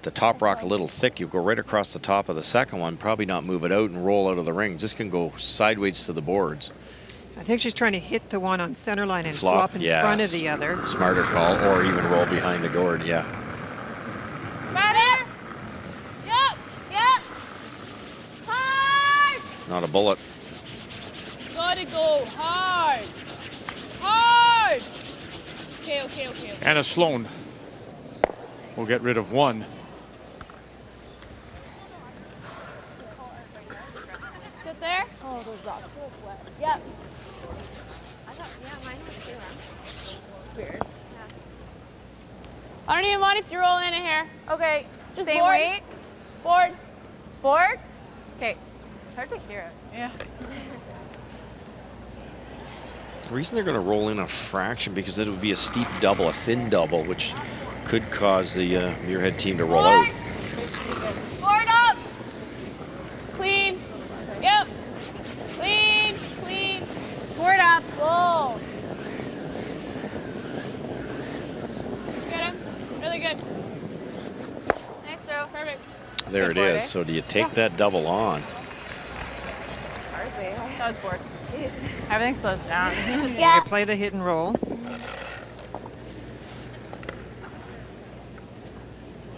the top rock a little thick, you go right across the top of the second one, probably not move it out and roll out of the ring. Just can go sideways to the boards. I think she's trying to hit the one on center line and Flop, flop in yeah, front of the other. Smarter call, or even roll behind the gourd. Yeah. Better. Yep. Hard. Not a bullet. Gotta go hard. Hard. Okay. Anna Sloan. will get rid of one. Sit there. Oh, those rocks look wet. Yep. Yeah, mine was too. It's weird. I don't even mind if you roll in here. Okay, Just same board. weight. Board. Board? Okay. It's hard to hear it. Yeah. The reason they're going to roll in a fraction because it would be a steep double, a thin double, which could cause the Muirhead team to roll out. Board up. Clean. Yep. Clean. Clean. Board up. Roll. Get him. Really good. Nice throw. Perfect. There good it board, is. eh? So do you take that double on? Hardly. That was board. Jeez. Everything slows down. You play the hit and roll.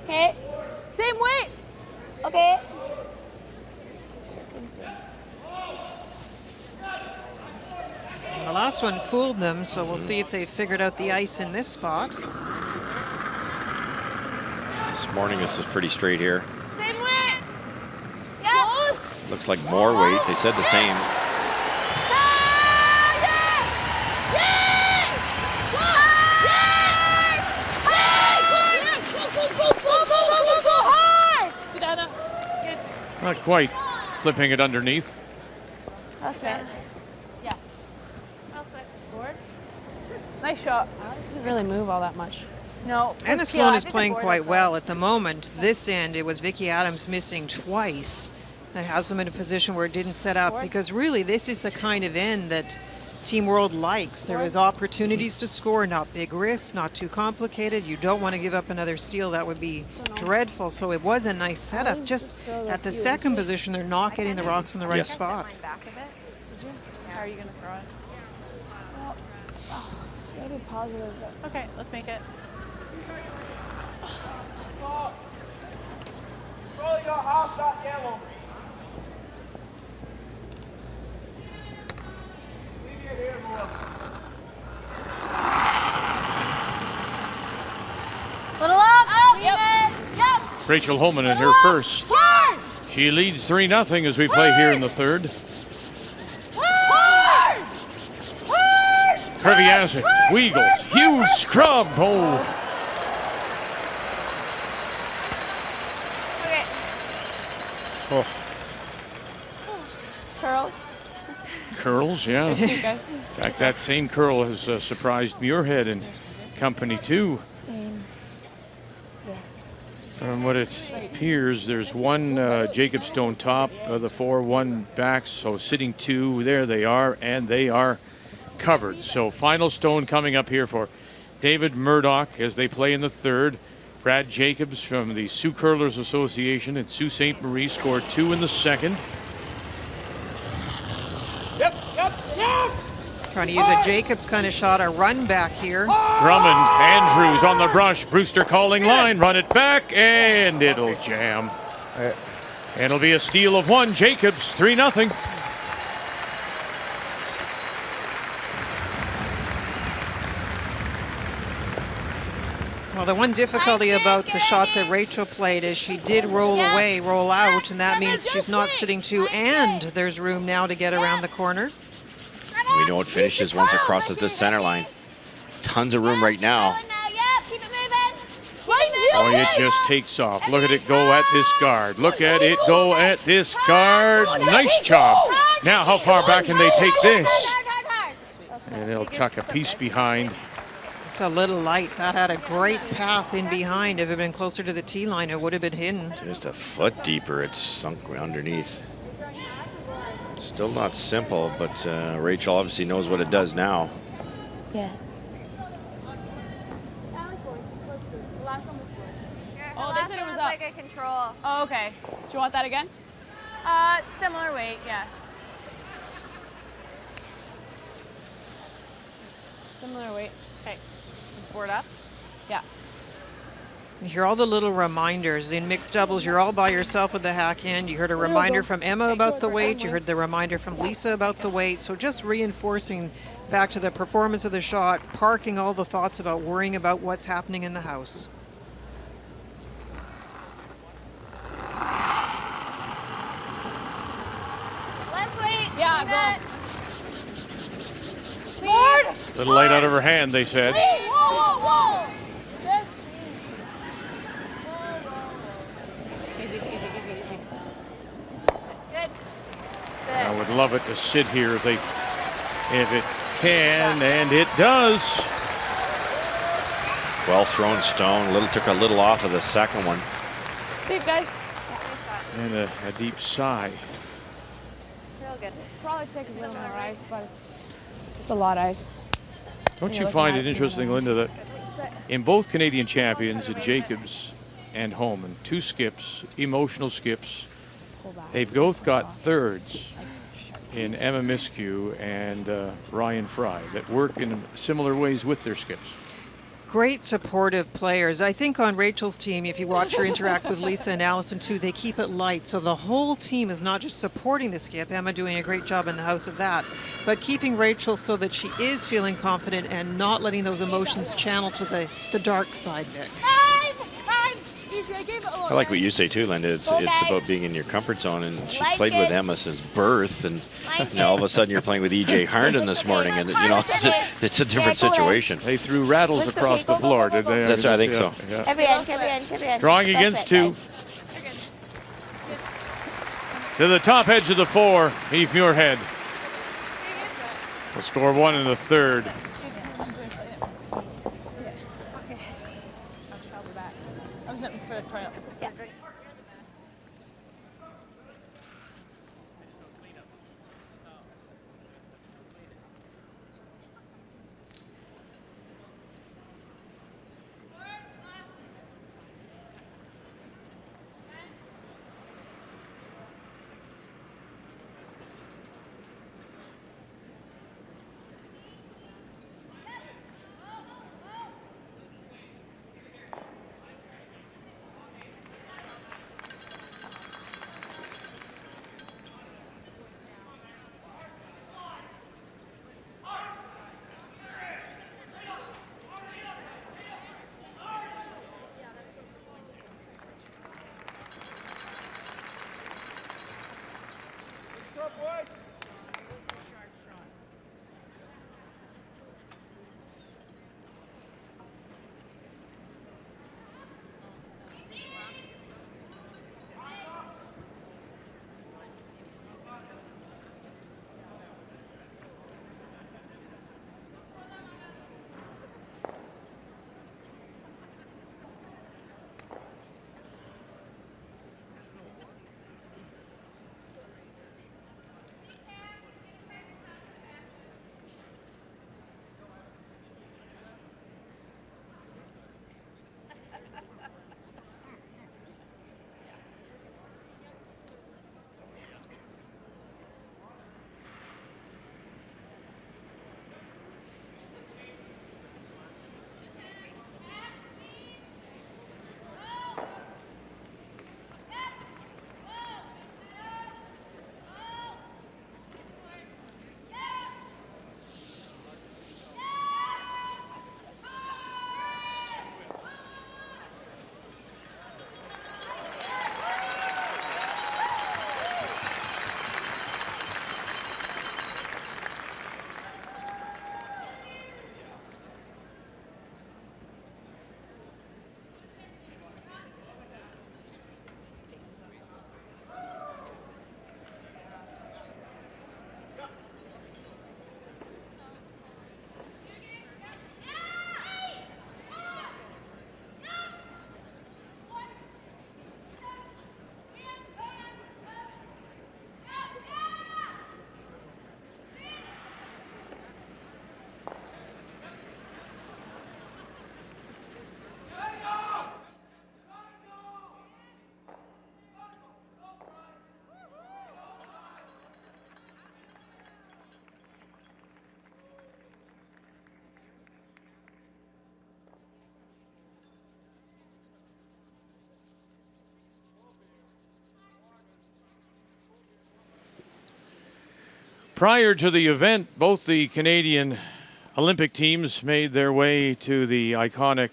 Okay. Same weight. Okay. The last one fooled them, so we'll see if they figured out the ice in this spot. This morning, this is pretty straight here. Same weight. Yeah. Looks like more weight. They said the same. Not quite flipping it underneath. That's it. Yeah. Board. Nice shot. Alex didn't really move all that much. No. Anna with Sloan Keelan, is I think playing the board quite up well at the moment. This end, it was Vicky Adams missing twice. That has them in a position where it didn't set up because really this is the kind of end that Team World likes. There is opportunities to score, not big risks, not too complicated. You don't want to give up another steal. That would be dreadful. So it was a nice setup. Always Just just throw the at the few second inches. position, they're not getting the rocks in the right Yes. spot. Mine back of it. Did you? How are you gonna throw it? Gotta be positive, but Okay, let's make it. Little up. Oh, yep. Yep. Rachel Holman in her first. She leads 3-0 as we play here in the third. Kreviazek, Weagles, huge scrub. Oh, Okay. oh, Curls. curls, yeah. See you guys. In fact, that same curl has surprised Muirhead and company too. From what it appears, there's one Jacob Stone top of the 4, one back, so sitting 2, there they are, and they are covered. So final stone coming up here for David Murdoch as they play in the third. Brad Jacobs from the Sioux Curlers Association and Sault Ste. Marie scored 2 in the second. Trying to use a Jacobs kind of shot, a run back here. Drummond, Andrews on the brush. Brewster calling line, run it back, and it'll jam. And it'll be a steal of 1. Jacobs, 3-0. Well, the one difficulty about the shot that Rachel played is she did roll away, roll out, and that means she's not sitting 2, and there's room now to get around the corner. We know it finishes once it crosses this center line. Tons of room right now. Oh, it just takes off. Look at it go at this guard. Look at it go at this guard. Nice job. Now, how far back can they take this? And they'll tuck a piece behind. Just a little light. That had a great path in behind. If it had been closer to the tee line, it would have been hidden. Just a foot deeper, it's sunk underneath. Still not simple, but Rachel obviously knows what it does now. yeah. Oh, they said it was up. Like a control. Oh, okay. Do you want that again? Similar weight, yeah. Similar weight. Okay. Board up. Yeah. You hear all the little reminders. In mixed doubles, you're all by yourself with the hack end. You heard a reminder from Emma about the weight. You heard the reminder from Lisa about the weight. So just reinforcing back to the performance of the shot, parking all the thoughts about worrying about what's happening in the house. that, go. Little light out of her hand, they said. Whoa, whoa, whoa. Good. I would love it to sit here if it can, and it does. Well thrown stone. Took a little off of the second one. Safe, guys. And a deep sigh. Real good. Probably take a little more ice, but it's a lot of ice. Don't You're you find looking it at it from interesting, another- Linda, that in both Canadian champions, in Jacobs and Homan, two skips, emotional skips, Pull back. they've both got thirds in Emma Miskew and Ryan Fry that work in similar ways with their skips. Great supportive players. I think on Rachel's team, if you watch her interact with Lisa and Allison too, they keep it light. So the whole team is not just supporting the skip, Emma doing a great job in the house of that, but keeping Rachel so that she is feeling confident and not letting those emotions channel to the dark side, Vic. Easy, I gave it a little. I like what you say too, Linda. It's about being in your comfort zone, and she Like played with it. Emma since birth, and Like now all of it. a sudden you're playing with EJ Harnden this morning, and it's a different situation. They threw rattles That's across okay. the Go, go, floor, go, did go, they? go. That's I think so. Yeah. Champion, champion. Drawing That's against it, two. guys. To the top edge of the four, Eve Muirhead will score one in the third. I'm sitting for the toilet. Yeah. Prior to the event, both the Canadian Olympic teams made their way to the iconic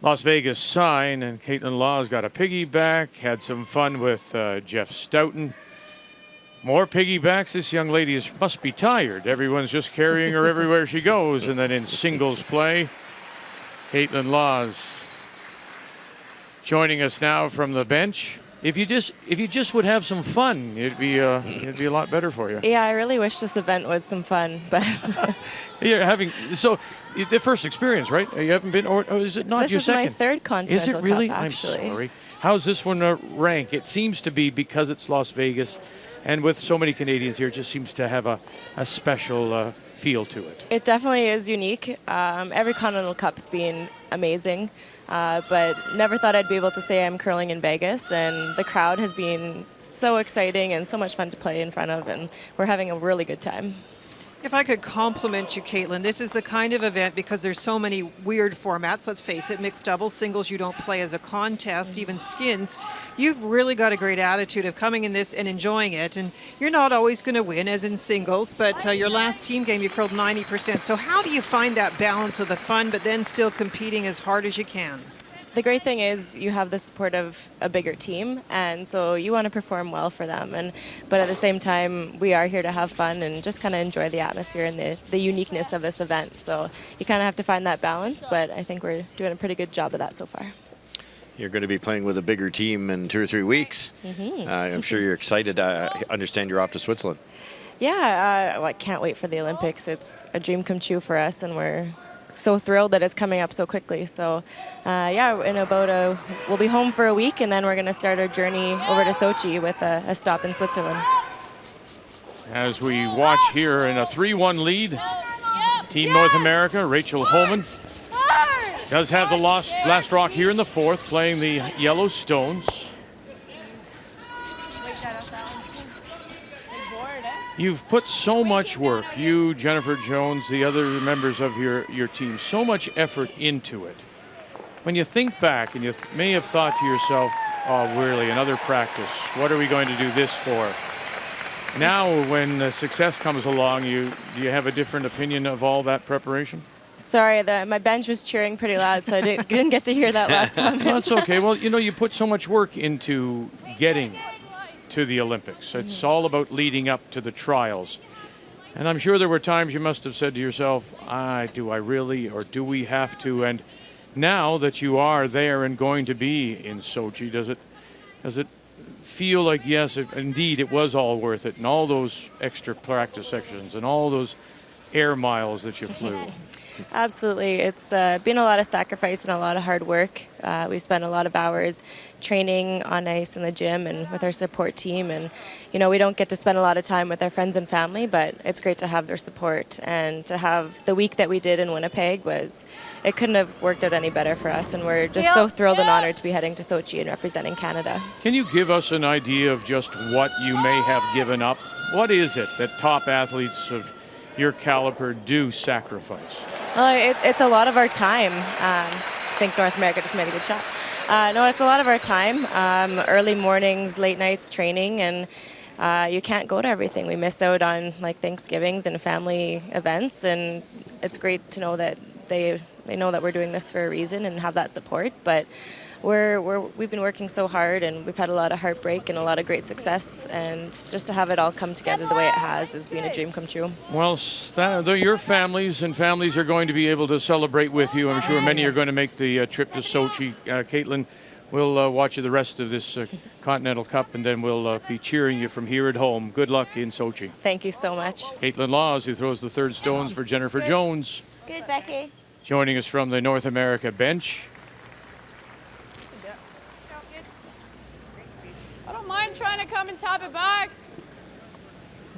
Las Vegas sign, and Caitlin Laws got a piggyback, had some fun with Jeff Stoughton. More piggybacks. This young lady must be tired. Everyone's just carrying her everywhere she goes. And then in singles play, Caitlin Laws joining us now from the bench. If you just would have some fun, it'd be a lot better for you. Yeah, I really wish this event was some fun, but You're having the first experience, right? You haven't been, or is it not this your is second? my third Continental Is it really? Cup, actually. I'm sorry. How's this one rank? It seems to be, because it's Las Vegas, and with so many Canadians here, it just seems to have a special feel to it. It definitely is unique. Every Continental Cup's been amazing, but never thought I'd be able to say I'm curling in Vegas, and the crowd has been so exciting and so much fun to play in front of, and we're having a really good time. If I could compliment you, Caitlin, this is the kind of event, because there's so many weird formats, let's face it, mixed doubles, singles you don't play as a contest, even skins. You've really got a great attitude of coming in this and enjoying it, and you're not always going to win, as in singles, but your last team game you curled 90%. So how do you find that balance of the fun, but then still competing as hard as you can? The great thing is you have the support of a bigger team, and so you want to perform well for them. But at the same time, we are here to have fun and just kind of enjoy the atmosphere and the uniqueness of this event. So you kind of have to find that balance, but I think we're doing a pretty good job of that so far. You're going to be playing with a bigger team in 2 or 3 weeks. I'm sure you're excited. I understand you're off to Switzerland. Yeah, I can't wait for the Olympics. It's a dream come true for us, and we're so thrilled that it's coming up so quickly. So in we'll be home for a week, and then we're going to start our journey over to Sochi with a stop in Switzerland. As we watch here in a 3-1 lead, Team North America, Rachel Holman does have the last rock here in the fourth, playing the Yellow Stones. You've put so much work, you, Jennifer Jones, the other members of your team, so much effort into it. When you think back, and you may have thought to yourself, oh, really, another practice, what are we going to do this for? Now, when success comes along, do you have a different opinion of all that preparation? Sorry, my bench was cheering pretty loud, so I didn't get to hear that last comment. No, that's okay. Well, you put so much work into getting to the Olympics. It's all about leading up to the trials. And I'm sure there were times you must have said to yourself, do I really, or do we have to? And now that you are there and going to be in Sochi, does it feel like, yes, indeed, it was all worth it, and all those extra practice sections and all those air miles that you flew? Absolutely. It's been a lot of sacrifice and a lot of hard work. We've spent a lot of hours training on ice in the gym and with our support team. And, we don't get to spend a lot of time with our friends and family, but it's great to have their support. And to have the week that we did in Winnipeg it couldn't have worked out any better for us. And we're just so thrilled and honored to be heading to Sochi and representing Canada. Can you give us an idea of just what you may have given up? What is it that top athletes of your caliber do sacrifice? Well, it's a lot of our time. I think North America just made a good shot. No, it's a lot of our time. Early mornings, late nights training, and you can't go to everything. We miss out on Thanksgivings and family events, and it's great to know that they know that we're doing this for a reason and have that support. But we've been working so hard, and we've had a lot of heartbreak and a lot of great success, and just to have it all come together the way it has been a dream come true. Well, your families are going to be able to celebrate with you. I'm sure many are going to make the trip to Sochi. Caitlin, we'll watch you the rest of this Continental Cup, and then we'll be cheering you from here at home. Good luck in Sochi. Thank you so much. Caitlin Laws, who throws the third stones for Jennifer Jones. Good, Becky. Joining us from the North America bench. I don't mind trying to come and tap it back.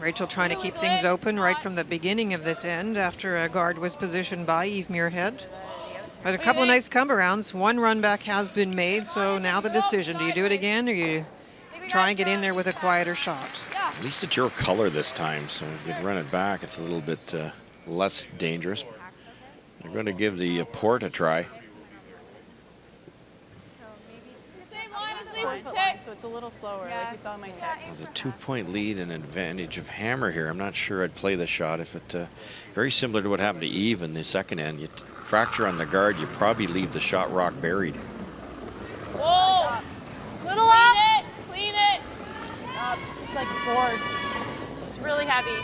Rachel trying to keep things open right from the beginning of this end after a guard was positioned by Eve Muirhead. But a couple of nice come-arounds. One run back has been made, so now the decision. Do you do it again, or you try and get in there with a quieter shot? At least it's your color this time, so if you can run it back, it's a little bit less dangerous. They're going to give the port a try. So it's a little slower, like we saw in my tech. The 2-point lead and advantage of Hammer here. I'm not sure I'd play the shot if it. Very similar to what happened to Eve in the second end. You fracture on the guard, you probably leave the shot rock buried. Whoa! Little up! Clean it! Clean it! It's like bored. Really heavy.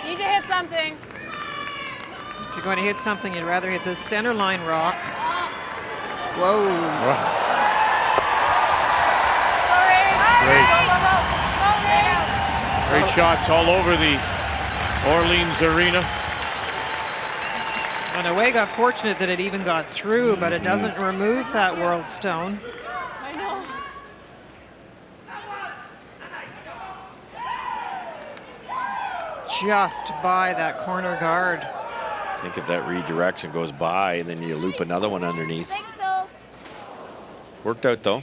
Need to hit something. If you're going to hit something, you'd rather hit the center line rock. Whoa. Great shots all over the Orleans arena. And away got fortunate that it even got through, but it doesn't remove that world stone. I know. Just by that corner guard. I think if that redirects and goes by, and then you loop another one underneath. I think so. Worked out though.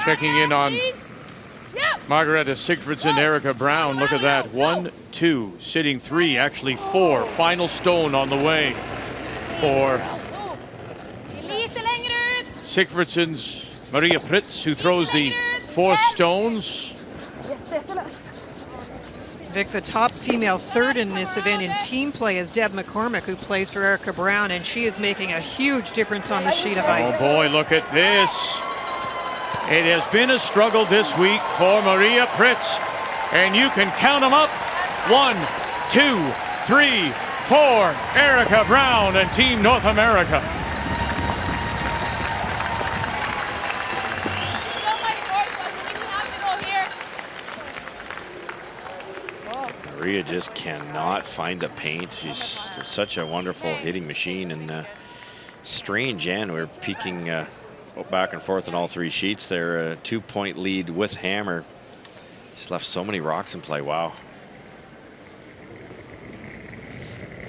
Checking in on Yep. Margareta Sigfridsson, Erica Brown. Look at that. 1, 2, sitting 3, actually 4. Final stone on the way for Lite längre ut. Sigfridsson's Maria Pritz, who throws the 4th stones. Vic, the top female third in this event in team play is Deb McCormick, who plays for Erica Brown, and she is making a huge difference on the sheet of ice. Oh boy, look at this. It has been a struggle this week for Maria Pritz, and you can count them up. 1, 2, 3, 4. Erica Brown and Team North America. Maria just cannot find the paint. She's such a wonderful hitting machine, and strange, and we're peeking back and forth on all 3 sheets there. A 2-point lead with hammer. Just left so many rocks in play. Wow.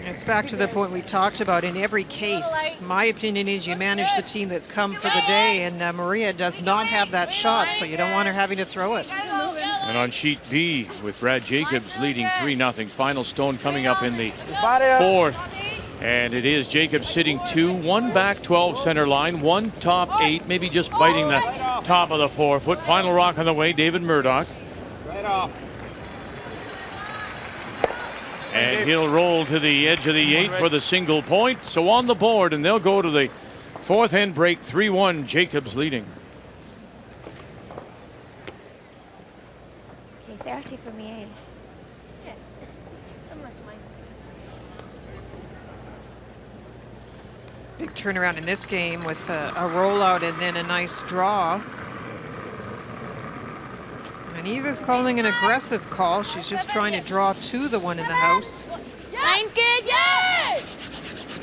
It's back to the point we talked about. In every case, my opinion is you manage the team that's come for the day, and Maria does not have that shot, so you don't want her having to throw it. And on sheet B, with Brad Jacobs leading 3-0. Final stone coming up in the 4th. And it is Jacobs sitting 2, 1 back 12 center line, 1 top 8, maybe just biting the top of the 4-foot. Final rock on the way, David Murdoch. Right off. And he'll roll to the edge of the 8 for the single point. So on the board, and they'll go to the 4th end break, 3-1, Jacobs leading. Okay, 30 for me, eh? Yeah. Similar to mine. Big turnaround in this game with a rollout and then a nice draw. And Eva's calling an aggressive call. She's just trying to draw to the one in the house. Line kid, yes!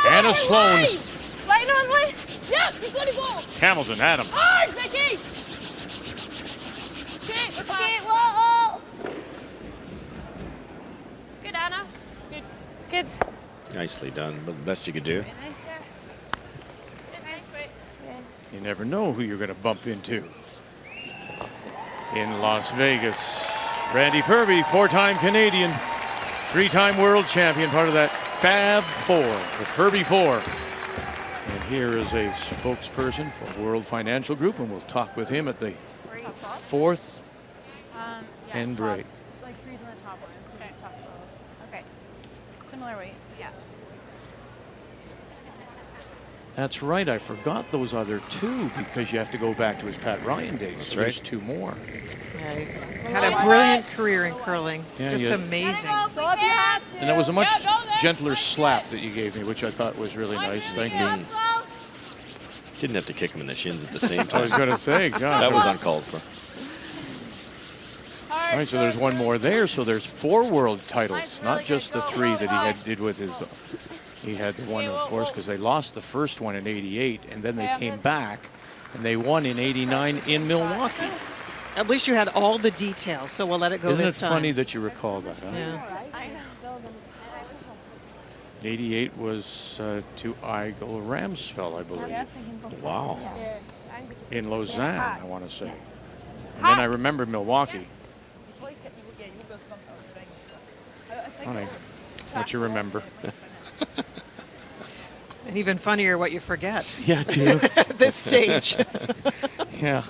Anna Sloan. Line on, line. Yep, you gotta go. Hamilton, Adam. Hard, Vicky! Okay, we're fine. Whoa. Good, Anna. Good. Good. Nicely done. The best you could do. Nice. Nice. You never know who you're going to bump into in Las Vegas. Randy Ferbey, 4-time Canadian, 3-time world champion, part of that Fab 4, the Ferbey 4. And here is a spokesperson for World Financial Group, and we'll talk with him at the 4th end break. Like freeze on the top one, so just top low. Okay. Similar weight. Yeah. That's right, I forgot those other 2 because you have to go back to his Pat Ryan days. That's so right. There's 2 more. Yeah, he's had a brilliant career in curling. Yeah, Just yeah. amazing. Go if you have to. And that was a much Yeah, go there. gentler slap that you gave me, which I thought was really nice. Thank you. Didn't have to kick him in the shins at the same I was time. going to say, God. That was uncalled for. All right, so there's one more there. So there's 4 world titles, not just the 3 that he did with his. He had the one, of course, because they lost the first one in '88, and then they came back and they won in '89 in Milwaukee. At least you had all the details, so we'll let it go Isn't this it time. funny that you recall that? Huh? Yeah. '88 was to Igor Ramsfeld, I believe, Wow. in Lausanne, I want to say. And then I remember Milwaukee. Funny what you remember. And even funnier what you forget Yeah, too. at this stage. Yeah.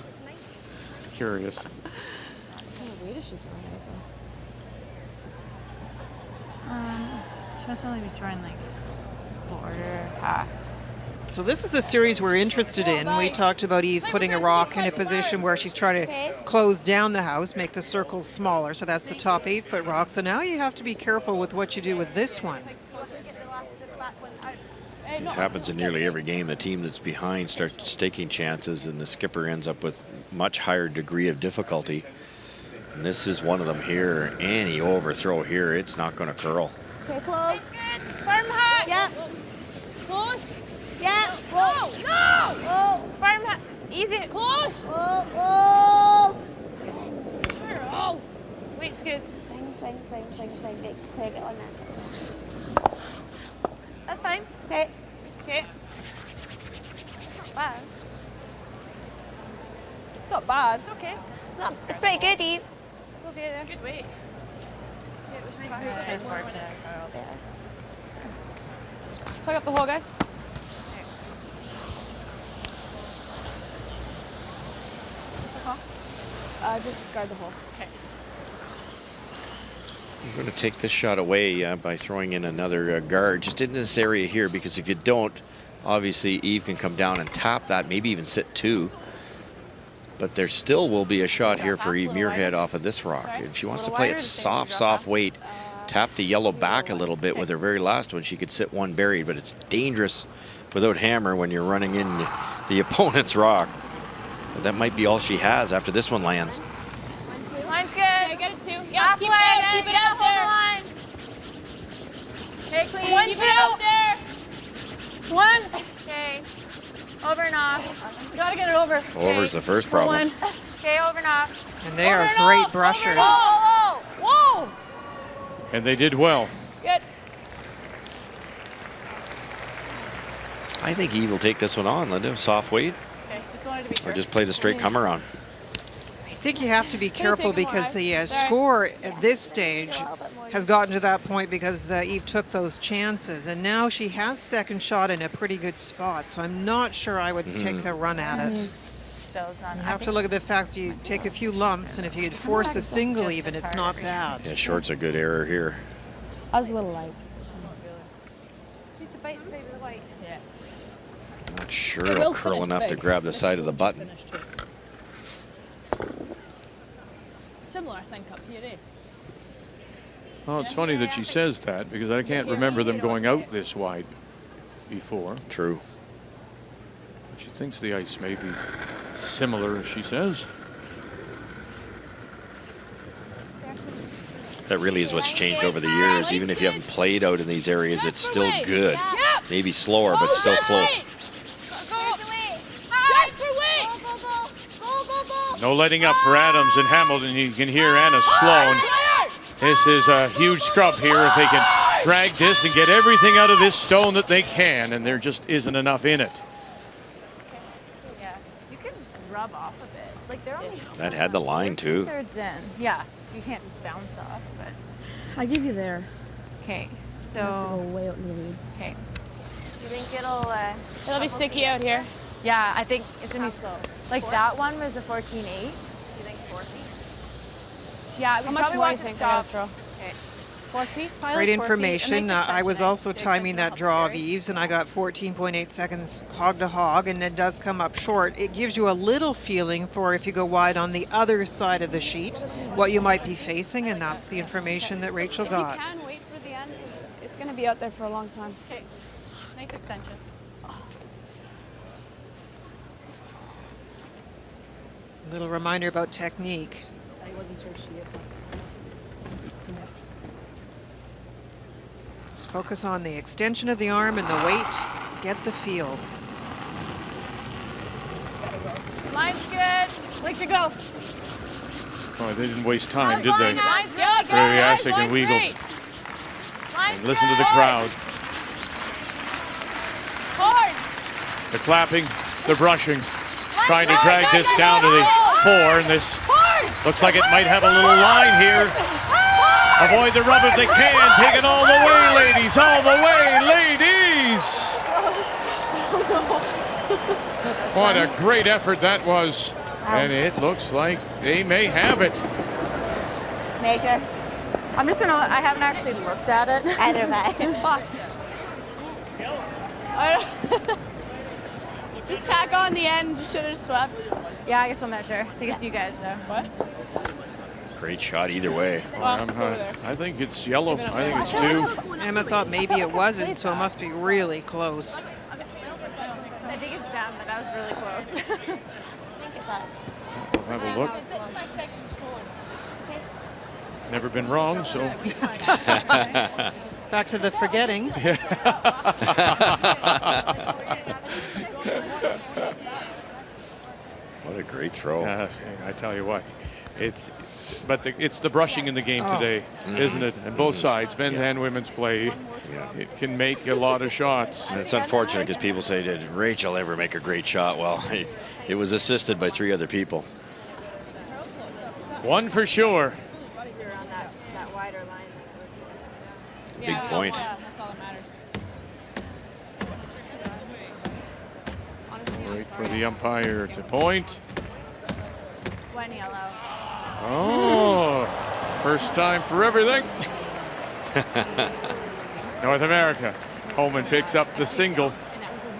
It's curious. She must only be throwing like border, half. So this is the series we're interested in. We talked about Eve putting a rock in a position where she's trying to close down the house, make the circles smaller. So that's the top 8-foot rock. So now you have to be careful with what you do with this one. It happens in nearly every game. The team that's behind starts taking chances, and the skipper ends up with much higher degree of difficulty. And this is one of them here. Any overthrow here, it's not going to curl. Okay, close. Firm hat. Yeah. Close. Yeah. No. No. Oh. Firm hat. Easy. Close. Oh. Oh. Oh. Weight's good. Swing. Big. Okay, get on there. That's fine. Okay. Okay. It's not bad. It's not bad. It's okay. It's pretty good, Eve. It's okay there. Good weight. Yeah, it was nice. Plug up the hole, guys. Just guard the hole. Okay. I'm going to take this shot away by throwing in another guard just in this area here, because if you don't, obviously Eve can come down and tap that, maybe even sit 2. But there still will be a shot here for Eve Muirhead off of this rock. If she wants to play it soft weight, tap the yellow back a little bit with her very last one, she could sit 1 buried, but it's dangerous without hammer when you're running in the opponent's rock. But that might be all she has after this one lands. Line's good. Yeah, get it 2. Yeah, keep it out there. Okay, clean. One, keep it out there. 1. Okay. Over and off. You gotta get it over. Over's the first problem. Okay, over and off. And they are great brushers. Whoa! Whoa! And they did well. It's good. I think Eve will take this one on. Let him soft weight, Okay, just wanted to be sure. or just play the straight come around. I think you have to be careful take 'em because away. the Sorry. score at this stage has gotten to that point because Eve took those chances. And now she has second shot in a pretty good spot. So I'm not sure I would take a run at it. Still is not. You have to look at the fact that you take a few lumps, and if you could force a single even, it's not bad. Yeah, short's a good error here. I was a little light. Need to bite inside of the white. Yeah. Not sure it'll curl enough to grab the side of the button. Similar, I think, up here, eh? Well, it's funny that she says that because I can't remember them going out this wide before. True. She thinks the ice may be similar, as she says. That really is what's changed over the years. Even if you haven't played out in these areas, it's still good. Maybe slower, but still close. No letting up for Adams and Hamilton. You can hear Anna Sloan. This is a huge scrub here if they can drag this and get everything out of this stone that they can, and there just isn't enough in it. Yeah, you can rub off a bit. Like they're only. That had the line too. 2/3 in. Yeah, you can't bounce off, but. I give you there. Okay, You have to go so. way out in the weeds. Okay. You think it'll? It'll be sticky out here. Yeah, I think it's gonna be slow. Like that one was a 14.8. You think 4 feet? Yeah, we How much probably more do want you to think I stop. gotta throw? 4 feet? Great Probably 4 feet. A information. nice I was extension. also The timing extension that draw of will help Eve's, and I got 14.8 seconds hog to hog, and it does come up short. It gives you a little feeling for if you go wide on the other side of the sheet, what you might be facing, and that's the information that Rachel If you got. can, wait for the end, because it's going to be out there for a long time. Okay, nice extension. Little reminder about technique. I wasn't sure she had. Just focus on the extension of the arm and the weight. Get the feel. Line's good. Way to go. Oh, they didn't waste time, did they? Line's good. Very Guys, Asik and line's Weagle. great. Line's And listen to the good. crowd. Hard. The clapping, the brushing, trying to drag this down to the 4, and this looks like it might have a little line here. Avoid the rub if they can. Take it all the way, ladies. All the way, ladies. What a great effort that was. And it looks like they may have it. Measure. I'm just gonna. I haven't actually looked at it. Either way. Just tack on the end. Should have swept. Yeah, I guess we'll measure. I think it's you guys though. What? Great shot either way. I think it's yellow. I think it's 2. Emma thought maybe it wasn't, so it must be really close. I think it's them, but that was really close. We'll have a look. Never been wrong, so. Back to the forgetting. What a great throw. I tell you what, it's the brushing in the game today, isn't it? And both sides, men's and women's play, it can make a lot of shots. And it's unfortunate because people say, did Rachel ever make a great shot? Well, it was assisted by 3 other people. One for sure. Big point. That's all that matters. Wait for the umpire to point. One yellow. Oh, first time for everything. North America. Holman picks up the single.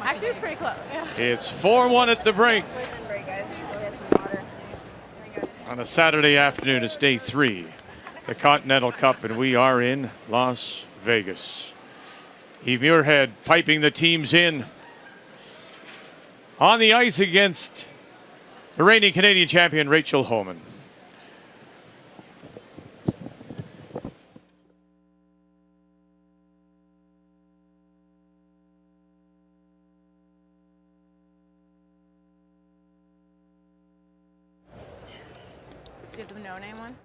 Actually, it was pretty close. It's 4-1 at the break. On a Saturday afternoon, it's day 3, the Continental Cup, and we are in Las Vegas. Eve Muirhead piping the teams in on the ice against the reigning Canadian champion, Rachel Homan. Do you have the no-name one?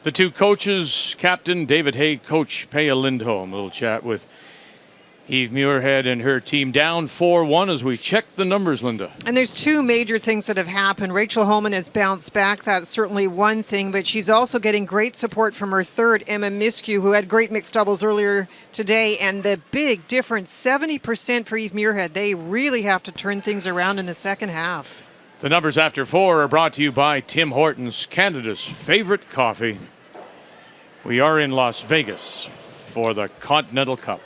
The two coaches, Captain David Hay, Coach Paya Lindholm. A little chat with Eve Muirhead and her team, down 4-1 as we check the numbers, Linda. And there's two major things that have happened. Rachel Holman has bounced back. That's certainly one thing, but she's also getting great support from her third, Emma Miskew, who had great mixed doubles earlier today. And the big difference, 70% for Eve Muirhead. They really have to turn things around in the second half. The numbers after 4 are brought to you by Tim Hortons, Canada's favorite coffee. We are in Las Vegas for the Continental Cup.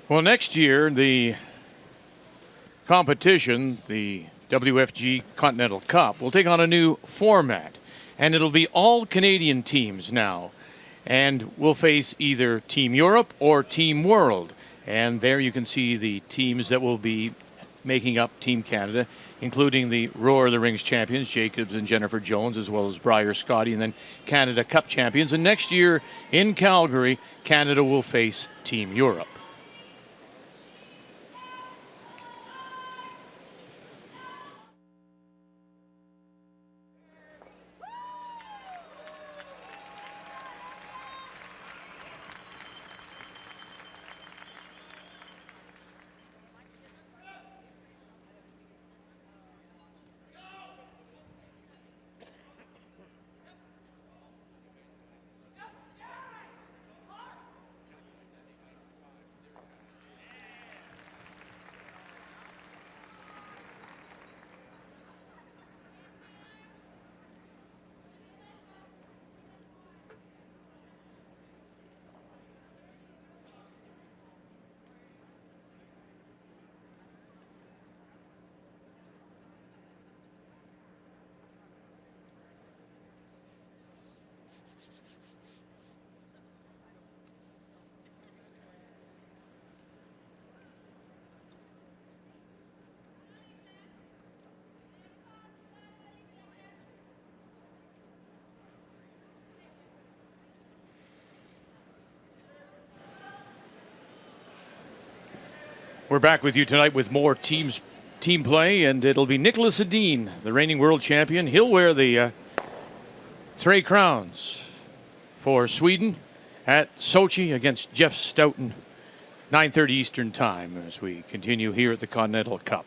Well, next year, the competition, the WFG Continental Cup, will take on a new format. And it'll be all Canadian teams now. And we'll face either Team Europe or Team World. And there you can see the teams that will be making up Team Canada, including the Roar of the Rings champions, Jacobs and Jennifer Jones, as well as Briar Scotty, and then Canada Cup champions. And next year in Calgary, Canada will face Team Europe. We're back with you tonight with more team play, and it'll be Nicholas Edin, the reigning world champion. He'll wear the 3 crowns for Sweden at Sochi against Jeff Stoughton, 9:30 Eastern Time, as we continue here at the Continental Cup.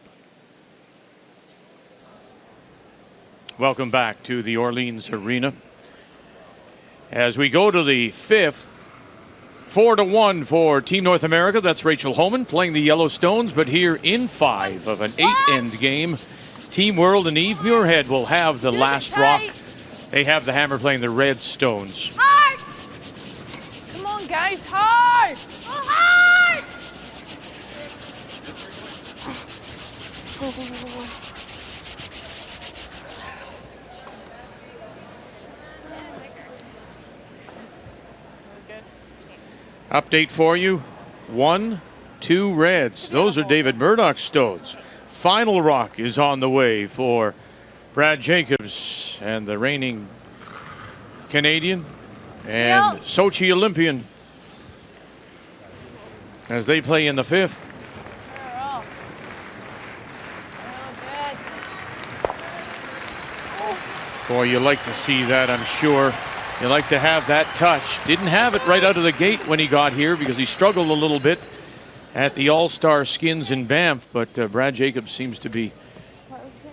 Welcome back to the Orleans Arena. As we go to the 5th, 4-1 for Team North America. That's Rachel Homan playing the Yellowstones. But here in 5 of an 8-end game, Team World and Eve Muirhead will have the last rock. They have the hammer playing the Redstones. Hard! Come on, guys, hard! Go hard! Go, go, go, go. Update for you. 1, 2 Reds. Those are David Murdoch's stones. Final rock is on the way for Brad Jacobs and the reigning Canadian and Sochi Olympian as they play in the 5th. Boy, you like to see that, I'm sure. You like to have that touch. Didn't have it right out of the gate when he got here because he struggled a little bit at the All-Star Skins in Banff, but Brad Jacobs seems to be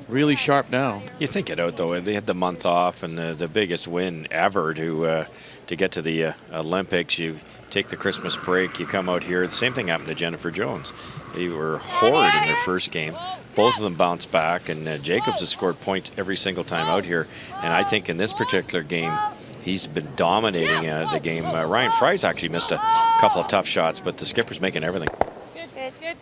really sharp now. You think it out, though. They had the month off and the biggest win ever to get to the Olympics. You take the Christmas break, you come out here. The same thing happened to Jennifer Jones. They were horrid in their first game. Both of them bounced back, and Jacobs has scored points every single time out here. And I think in this particular game, he's been dominating the game. Ryan Fry's actually missed a couple of tough shots, but the skipper's making everything. Good, good, good.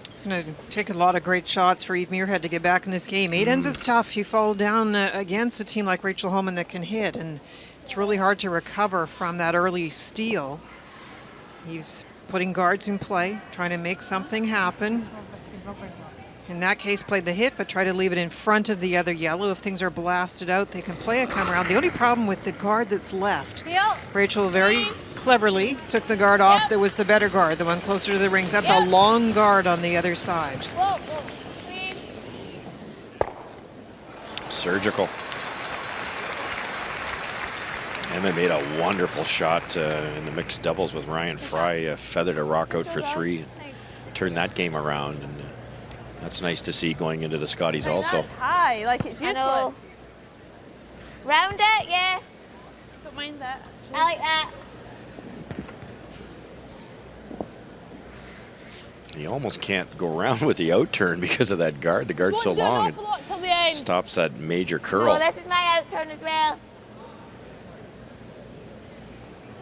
It's going to take a lot of great shots for Eve Muirhead to get back in this game. 8 ends is tough. You fall down against a team like Rachel Homan that can hit, and it's really hard to recover from that early steal. He's putting guards in play, trying to make something happen. In that case, played the hit, but try to leave it in front of the other yellow. If things are blasted out, they can play a come around. The only problem with the guard that's left, Rachel very cleverly took the guard off that was the better guard, the one closer to the rings. That's a long guard on the other side. Surgical. Emma made a wonderful shot in the mixed doubles with Ryan Fry. Feathered a rock out for 3. Turned that game around. And that's nice to see going into the Scotties also. That's high, like it's useless. Round it, yeah. Don't mind that. I like that. You almost can't go around with the outturn because of that guard. The guard's so long, it stops that major curl. Oh, this is my outturn as well.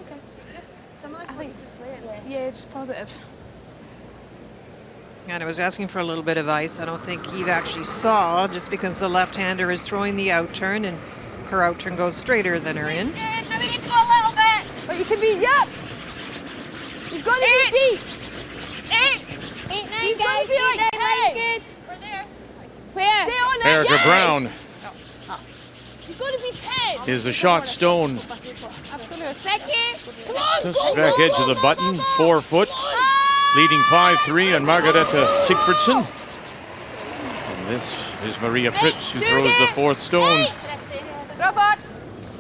Okay, just similar to what you played. Yeah, just positive. And I was asking for a little bit of ice. I don't think Eve actually saw, just because the left-hander is throwing the outturn, and her outturn goes straighter than her in. Maybe need to go a little bit. But you can be, yep. You've got to be deep. 8, 9, You've got guys. to be like, 8, 9, hey. good. We're there. Where? Stay on that, Erica yes. Brown You've got to be 10. is the shot stone. Absolutely. Becky. Come on, Just go, back go, edge go, of the go, button, go, 4 foot. Leading 5-3 on Margareta Sigfridsson. And this is Maria Pritz, who throws the 4th stone.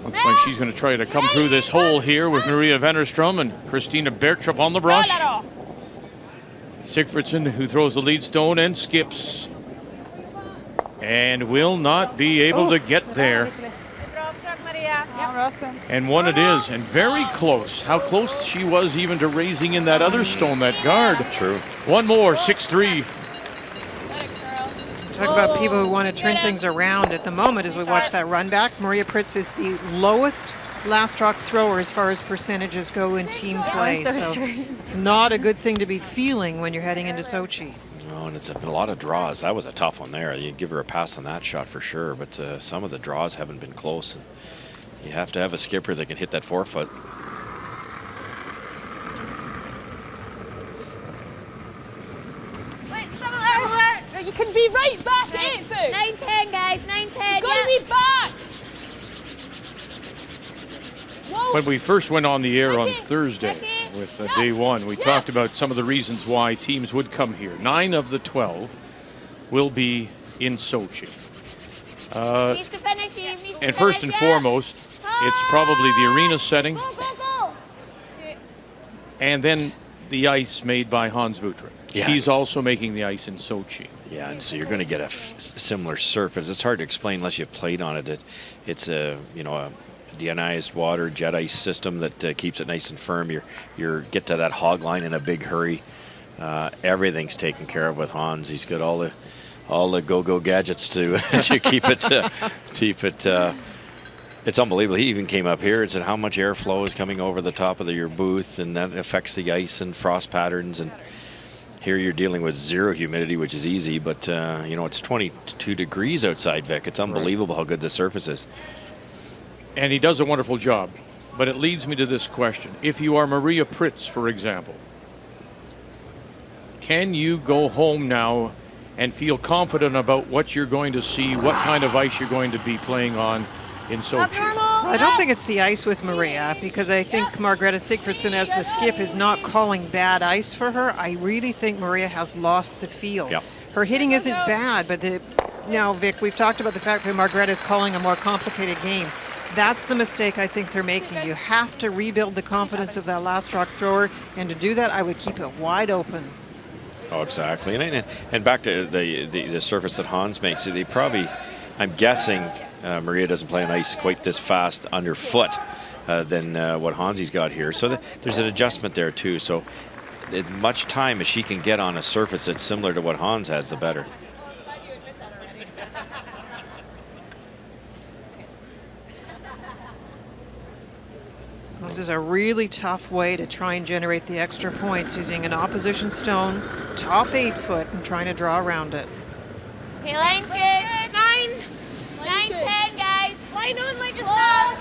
Looks like she's going to try to come through this hole here with Maria Vennerstrom and Christina Bertrup on the brush. Sigfridsson, who throws the lead stone and skips, and will not be able to get there. And one it is, and very close. How close she was even to raising in that other stone, that guard. True. One more, 6-3. Talk about people who want to turn things around at the moment as we watch that run back. Maria Pritz is the lowest last rock thrower as far as percentages go in team play. So it's not a good thing to be feeling when you're heading into Sochi. Oh, and it's a lot of draws. That was a tough one there. You give her a pass on that shot for sure, but some of the draws haven't been close. And you have to have a skipper that can hit that 4 foot. You can be right back at 8 foot. 9-10, guys. 9-10. You've got to be back. Whoa. When we first went on the air on Thursday, Becky. with day one. We talked about some of the reasons why teams would come here. 9 of the 12 will be in Sochi. And first and foremost, it's probably the arena setting. And then the ice made by Hans Vutric. Yeah. He's also making the ice in Sochi. Yeah, and so you're going to get a similar surface. It's hard to explain unless you've played on it. It's a deionized water jet ice system that keeps it nice and firm. You get to that hog line in a big hurry. Everything's taken care of with Hans. He's got all the go-go gadgets to keep it. It's unbelievable. He even came up here and said how much airflow is coming over the top of your booth, and that affects the ice and frost patterns. And here you're dealing with zero humidity, which is easy, but it's 22 degrees outside, Vic. It's unbelievable how good the surface is. And he does a wonderful job. But it leads me to this question. If you are Maria Pritz, for example, can you go home now and feel confident about what you're going to see, what kind of ice you're going to be playing on in Sochi? I don't think it's the ice with Maria, because I think Margrethe Sigfridsson as the skip is not calling bad ice for her. I really think Maria has lost the feel. Yep. Her hitting isn't bad, but now, Vic, we've talked about the fact that Margrethe is calling a more complicated game. That's the mistake I think they're making. You have to rebuild the confidence of that last rock thrower, and to do that, I would keep it wide open. Oh, exactly. And back to the surface that Hans makes, they probably, I'm guessing, Maria doesn't play on ice quite this fast underfoot than what Hansi's got here. So there's an adjustment there too. So as much time as she can get on a surface that's similar to what Hans has, the better. This is a really tough way to try and generate the extra points, using an opposition stone, top 8 foot, and trying to draw around it. Okay, line's good. 9, 10, guys. Line only just now.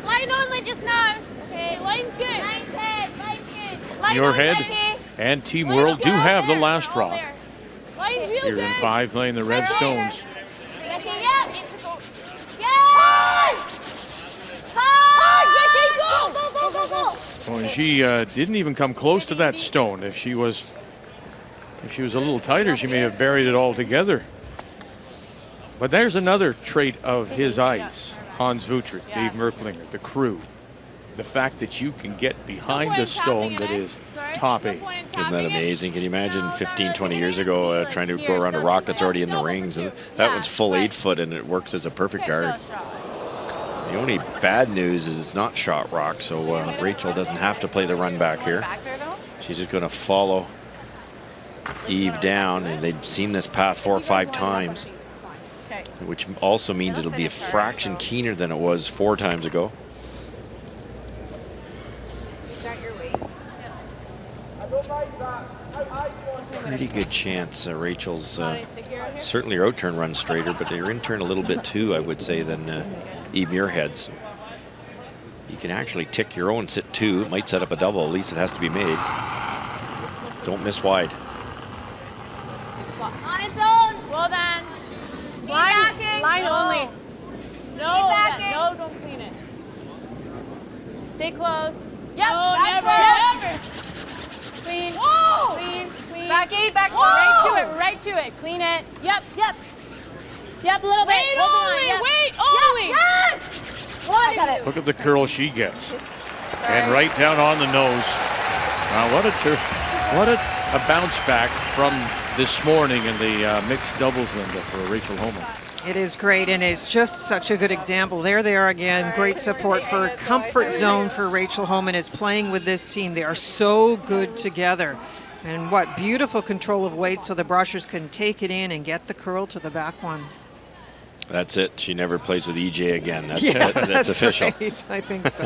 Line only just now. Okay, line's good. 9, 10, line's good. Line Muirhead only. and Team World do have the last rock. Line's real Here good. in 5 playing the red stones. Becky, yep. Yes! Hard! Becky, go! Go, go, go, go! Oh, and she didn't even come close to that stone. If she was a little tighter, she may have buried it all together. But there's another trait of his ice. Hans Vutric, Dave Merklinger, the crew. The fact that you can get behind a stone that is top 8. Isn't that amazing? Can you imagine 15, 20 years ago trying to go around a rock that's already in the rings? And that one's full 8 foot, and it works as a perfect guard. The only bad news is it's not shot rock, so Rachel doesn't have to play the run back here. She's just going to follow Eve down, and they've seen this path 4 or 5 times, which also means it'll be a fraction keener than it was 4 times ago. Pretty good chance Rachel's certainly her out turn runs straighter, but her in turn a little bit too, I would say, than Eve Muirhead's. You can actually tick your own sit 2. It might set up a double. At least it has to be made. Don't miss wide. On its own. Well done. Line only. No, don't clean it. Stay close. Yep, No, never. Clean. Whoa! Clean. Back 8, back Right to it. Clean it. Yep, a little bit. Wait Hold only, on, yep. wait only. Yes! Look at the curl she gets. And right down on the nose. Wow, what a bounce back from this morning in the mixed doubles, Linda, for Rachel Homan. It is great, and it's just such a good example. There they are again. Great support for comfort zone for Rachel Homan is playing with this team. They are so good together. And what beautiful control of weight so the brushers can take it in and get the curl to the back one. That's it. She never plays with EJ again. That's Yeah, it. That's official. Right. I think so.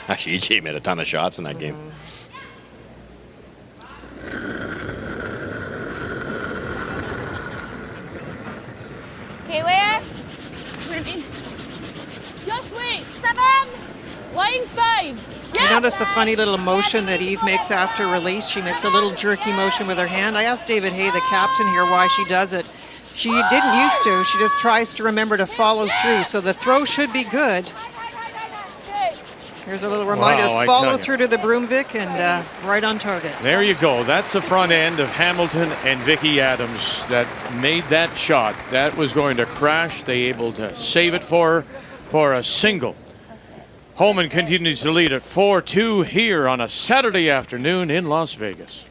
Actually, EJ made a ton of shots in that game. Okay, where? Just wait. 7. Line's 5. You notice the funny little motion that Eve makes after release? She makes a little jerky motion with her hand. I asked David Hay, the captain here, why she does it. She didn't used to. She just tries to remember to follow through. So the throw should be good. Okay. Here's a little reminder, Wow, I follow tell you. through to the Broomvik and right on target. There you go. That's the front end of Hamilton and Vicky Adams that made that shot. That was going to crash. They able to save it for a single. Holman continues to lead at 4-2 here on a Saturday afternoon in Las Vegas.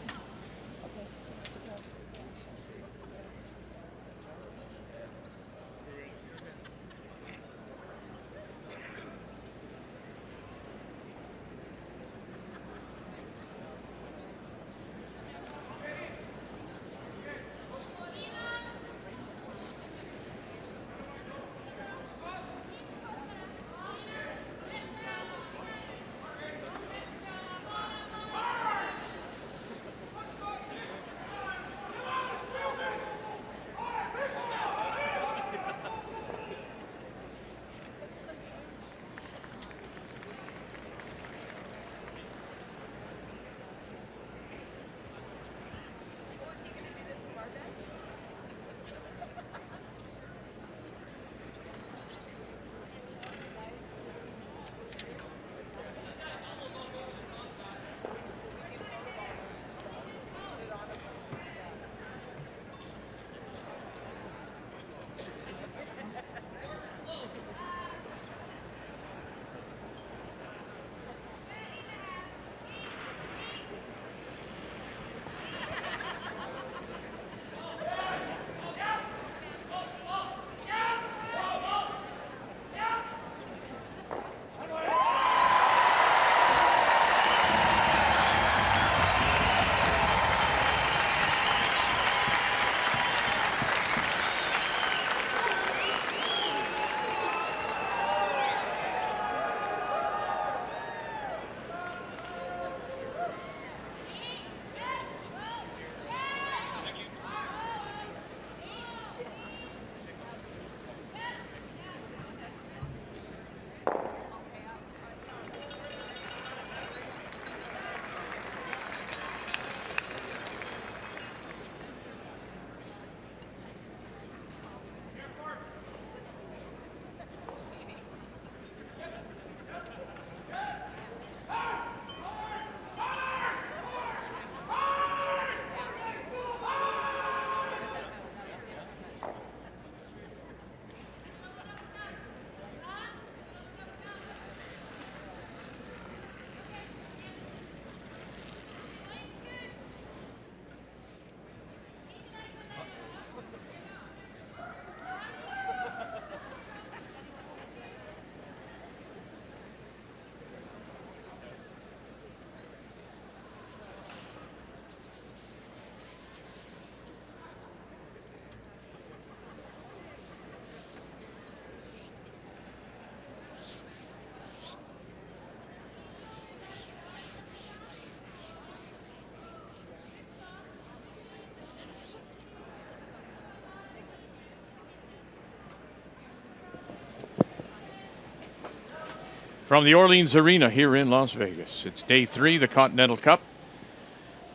From the Orleans Arena here in Las Vegas, it's day 3, the Continental Cup.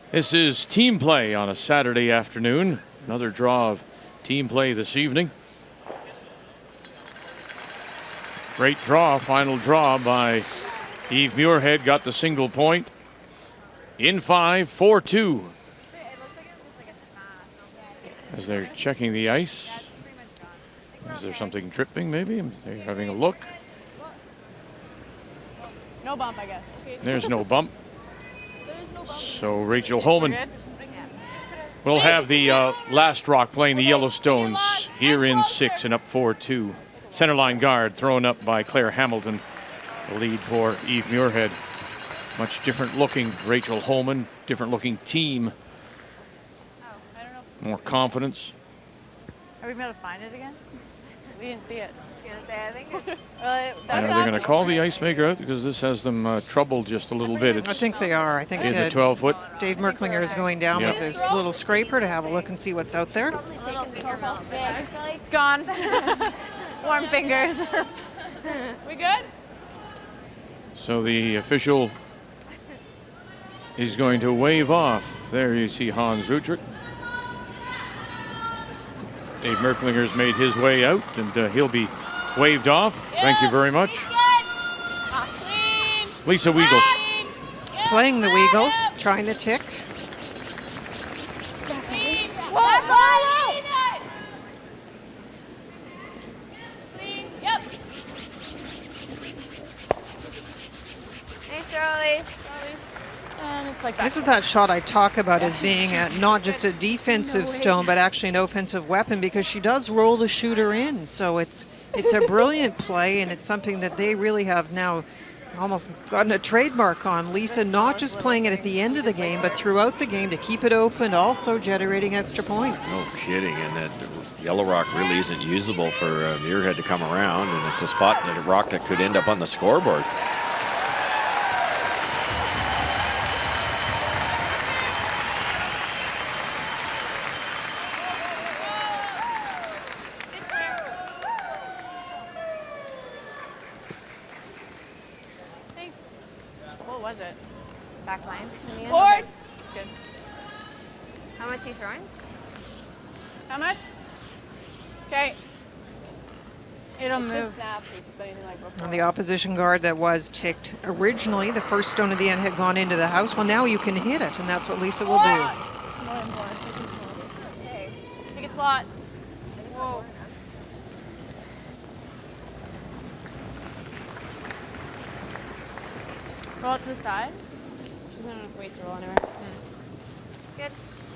This is team play on a Saturday afternoon. Another draw of team play this evening. Great draw, final draw by Eve Muirhead, got the single point. In 5, 4-2. As they're checking the ice. Is there something dripping maybe? They're having a look. No bump, I guess. There's no bump. So Rachel Holman will have the last rock playing the Yellowstones here in 6 and up 4-2. Centerline guard thrown up by Claire Hamilton. The lead for Eve Muirhead. Much different looking Rachel Holman, different looking team. More confidence. Are we able to find it again? We didn't see it. I think They're going to call the ice maker out because this has them troubled just a little bit. It's I think they are. I think in the 12-foot. Dave Merklinger is going down with his little scraper to have a look and see what's out there. it's gone. Warm fingers. We good? So the official is going to wave off. There you see Hans Rutrick. Dave Merklinger's made his way out, and he'll be waved off. Thank you very much. Clean. Lisa Weagle. Playing the Weagle, trying the tick. Yep. Nice, Charlie. And it's like that. This is that shot I talk about as being not just a defensive stone, but actually an offensive weapon, because she does roll the shooter in. So it's a brilliant play, and it's something that they really have now almost gotten a trademark on. Lisa not just playing it at the end of the game, but throughout the game to keep it open, also generating extra points. No kidding, and that Yellow Rock really isn't usable for Muirhead to come around, and it's a spot that a rock that could end up on the scoreboard. What was it? Back line. Board. Good. How much he's throwing? How much? Okay. It'll move. And the opposition guard that was ticked originally, the first stone at the end had gone into the house. Well, now you can hit it, and that's what Lisa will do. It's more and more. Okay. I think it's lots. Whoa. Roll it to the side. She doesn't have weight to roll anywhere. Good.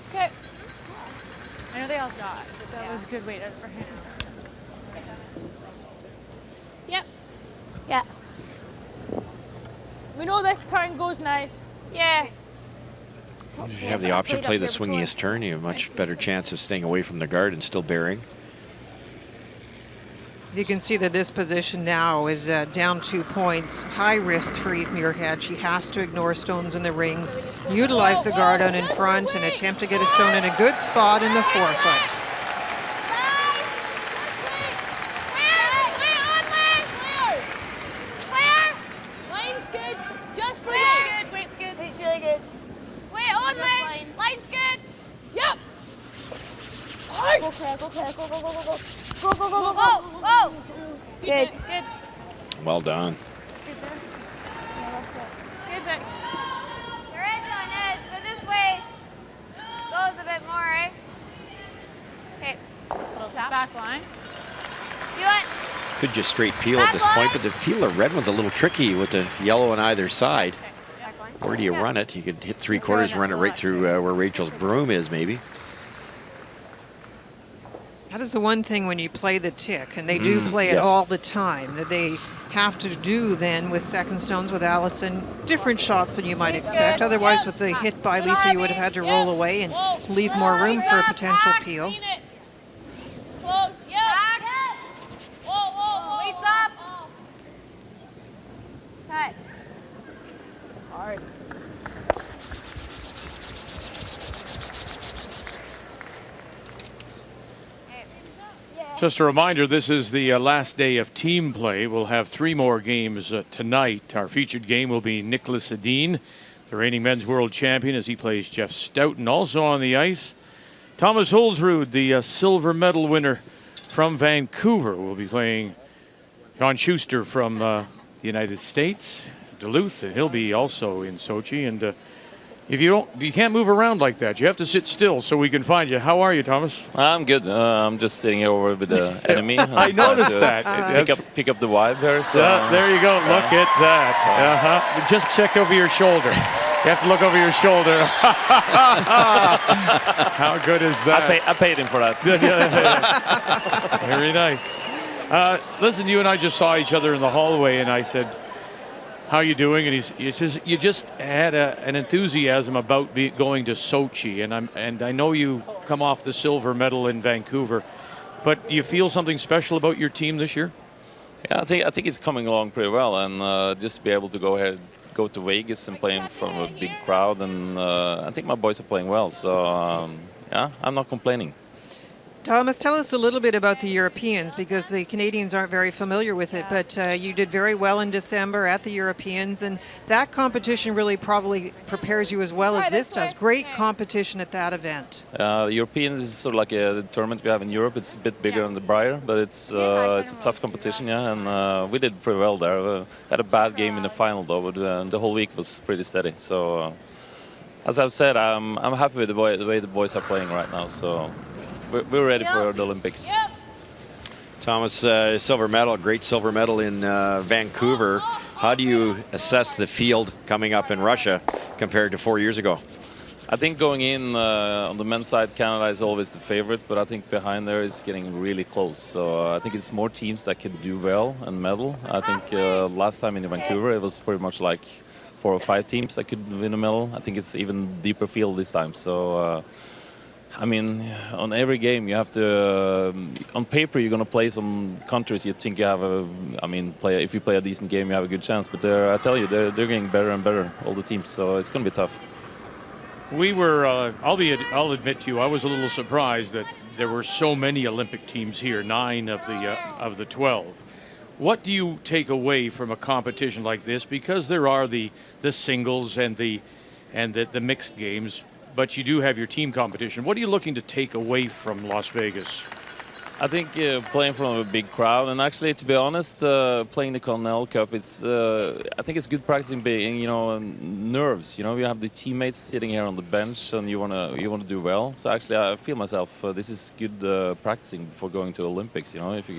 Okay. I know they all dodge, but that was a good weight for him. Yep. Yeah. We know this turn goes nice. Yeah. If you have the option to play the swingiest turn, you have a much better chance of staying away from the guard and still bearing. You can see that this position now is down 2 points. High risk for Eve Muirhead. She has to ignore stones in the rings, utilize the guard out in front, and attempt to get a stone in a good spot in the 4-foot. Line's good. Just for Good. Weight's good. Weight's really good. Wait, on line. Line's good. Yep. Go, Claire, go, Claire, go, go, go, go, go. Go, go, go, go, go. Whoa. Good. Good. Well done. Good Vic. Your edge on edge, but this way goes a bit more, right? Okay. Little tap. Back line. You want? Could just straight peel at this point, but the peel of red one's a little tricky with the yellow on either side. Back line. Where do you run it? You could hit 3/4, run it right through where Rachel's broom is, maybe. That is the one thing when you play the tick, and they do play it yes. all the time, that they have to do then with second stones with Allison, different shots than you might expect. Otherwise, with the hit by Lisa, you would have had to roll away and leave more room for a potential peel. Clean it. Close. Yep. Whoa. Weights up. Cut. Hard. Just a reminder, this is the last day of team play. We'll have 3 more games tonight. Our featured game will be Nicholas Edin, the reigning men's world champion, as he plays Jeff Stoughton. Also on the ice, Thomas Holsrud, the silver medal winner from Vancouver, will be playing John Schuster from the United States, Duluth, and he'll be also in Sochi. And if you can't move around like that. You have to sit still so we can find you. How are you, Thomas? I'm good. I'm just sitting here over with the enemy. I noticed that. Pick up the vibe here. So there you go. Look at that. Just check over your shoulder. You have to look over your shoulder. How good is that? I paid him for that. Very nice. Listen, you and I just saw each other in the hallway, and I said, "How you doing?" And he says, "You just had an enthusiasm about going to Sochi, and I know you come off the silver medal in Vancouver, but do you feel something special about your team this year?" Yeah, I think it's coming along pretty well, and just to be able to go to Vegas and play in front of a big crowd, and I think my boys are playing well. So yeah, I'm not complaining. Thomas, tell us a little bit about the Europeans, because the Canadians aren't very familiar with it, but you did very well in December at the Europeans, and that competition really probably prepares you as well as this does. Great competition at that event. Europeans is sort of like a tournament we have in Europe. It's a bit bigger than the Briar, but it's a tough competition, yeah, and we did pretty well there. Had a bad game in the final though, but the whole week was pretty steady. So, as I've said, I'm happy with the way the boys are playing right now. So. We're ready for the Olympics. Thomas, silver medal, great silver medal in Vancouver. How do you assess the field coming up in Russia compared to 4 years ago? I think going in on the men's side, Canada is always the favorite, but I think behind there is getting really close. So I think it's more teams that can do well and medal. I think last time in Vancouver it was pretty much like 4 or 5 teams that could win a medal. I think it's even deeper field this time. So. I mean, on every game you have to. On paper, you're going to play some countries you think you have if you play a decent game, you have a good chance. But I tell you, they're getting better and better, all the teams. So it's going to be tough. We were. I'll admit to you, I was a little surprised that there were so many Olympic teams here, 9 of the 12. What do you take away from a competition like this? Because there are the singles and the mixed games. But you do have your team competition. What are you looking to take away from Las Vegas? I think playing from a big crowd, and actually, to be honest, playing the Continental Cup, it's I think it's good practicing being, nerves. You have the teammates sitting here on the bench, and you wanna do well. So actually, I feel myself this is good practicing before going to the Olympics. If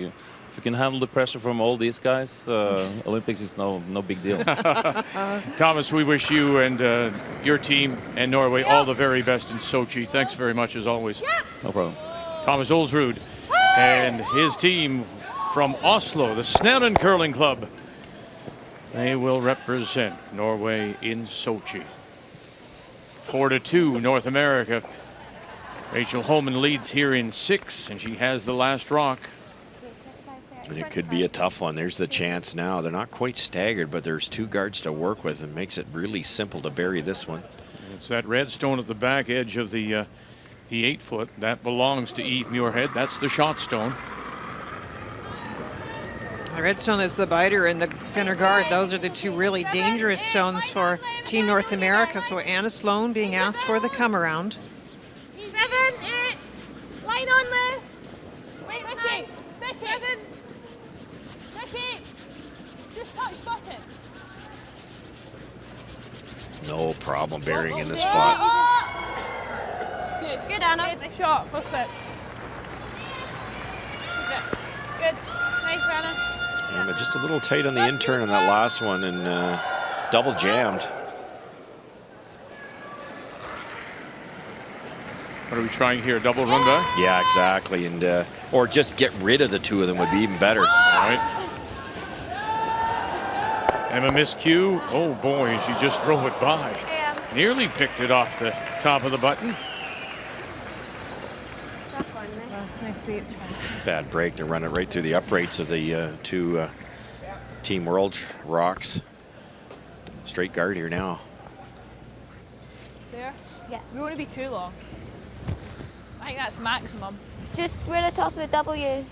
you can handle the pressure from all these guys, Olympics is no big deal. Thomas, we wish you and your team and Norway all the very best in Sochi. Thanks very much as always. No problem. Thomas Olsrud and his team from Oslo, the Snellen Curling Club. They will represent Norway in Sochi. 4-2 North America. Rachel Homan leads here in 6, and she has the last rock. And it could be a tough one. There's the chance now. They're not quite staggered, but there's 2 guards to work with, and makes it really simple to bury this one. It's that red stone at the back edge of the 8-foot. That belongs to Eve Muirhead. That's the shot stone. The red stone is the biter and the center guard. Those are the 2 really dangerous stones for Team North America. So Anna Sloan being asked for the come around. 7, 8, line on there. Wait, 7. Vicky, just touch button. No problem burying in the spot. Good, Anna. Good shot. Push it. Good. Nice, Anna. Yeah, but just a little tight on the intern on that last one, and double jammed. What are we trying here? Double run back? Yeah, exactly. And or just get rid of the 2 of them would be even better. All right. Emma miscue. Oh boy, she just drove it by. Nearly picked it off the top of the button. Nice sweep. Bad break to run it right through the uprights of the 2 Team World rocks. Straight guard here now. There? Yeah. We don't want to be too long. I think that's maximum. Just we're the top of the W.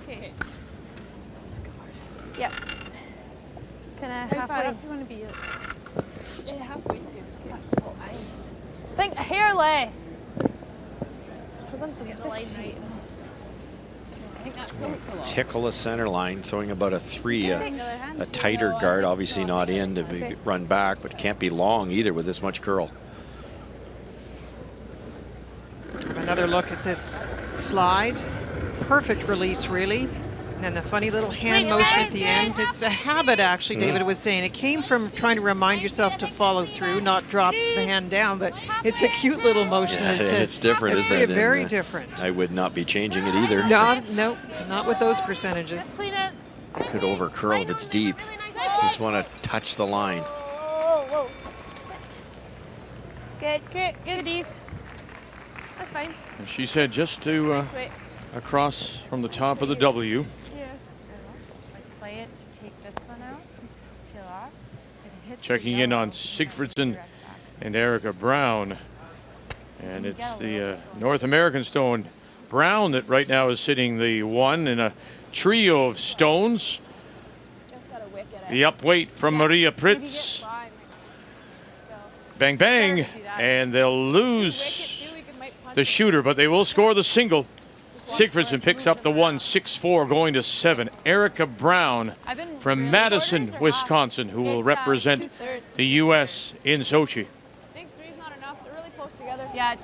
Okay. Yep. Kind of How far halfway. up do you want to be? Yeah, halfway is good. That's the whole ice. Think a hair less. Struggling to get the line right. I think that still looks a lot. Tickle the center line, throwing about a 3, a tighter guard, obviously not in to run back, but can't be long either with this much curl. Another look at this slide. Perfect release, really. And the funny little hand motion at the end. It's a habit, actually, David was saying. It came from trying to remind yourself to follow through, not drop the hand down, but it's a cute little motion. Yeah, it's different, isn't it? Very different. I would not be changing it either. No, not with those percentages. It could over curl if it's deep. Just want to touch the line. Whoa. Good, Eve. That's fine. And she said just to across from the top of the W. Yeah. Play it. to take this one out. Just peel off. If it hits the Checking in yellow, on Sigfridsson and Erica Brown. And it's the North American stone Brown that right now is sitting the 1 in a trio of stones. Just gotta wick it. The up weight from Maria Pritz. Bang, bang. And they'll lose the shooter, but they will score the single. Sigfridsson picks up the 1, 6-4, going to 7. Erica Brown from Madison, Wisconsin, who will represent the U.S. in Sochi. I think 3's not enough. They're really close together. Yeah.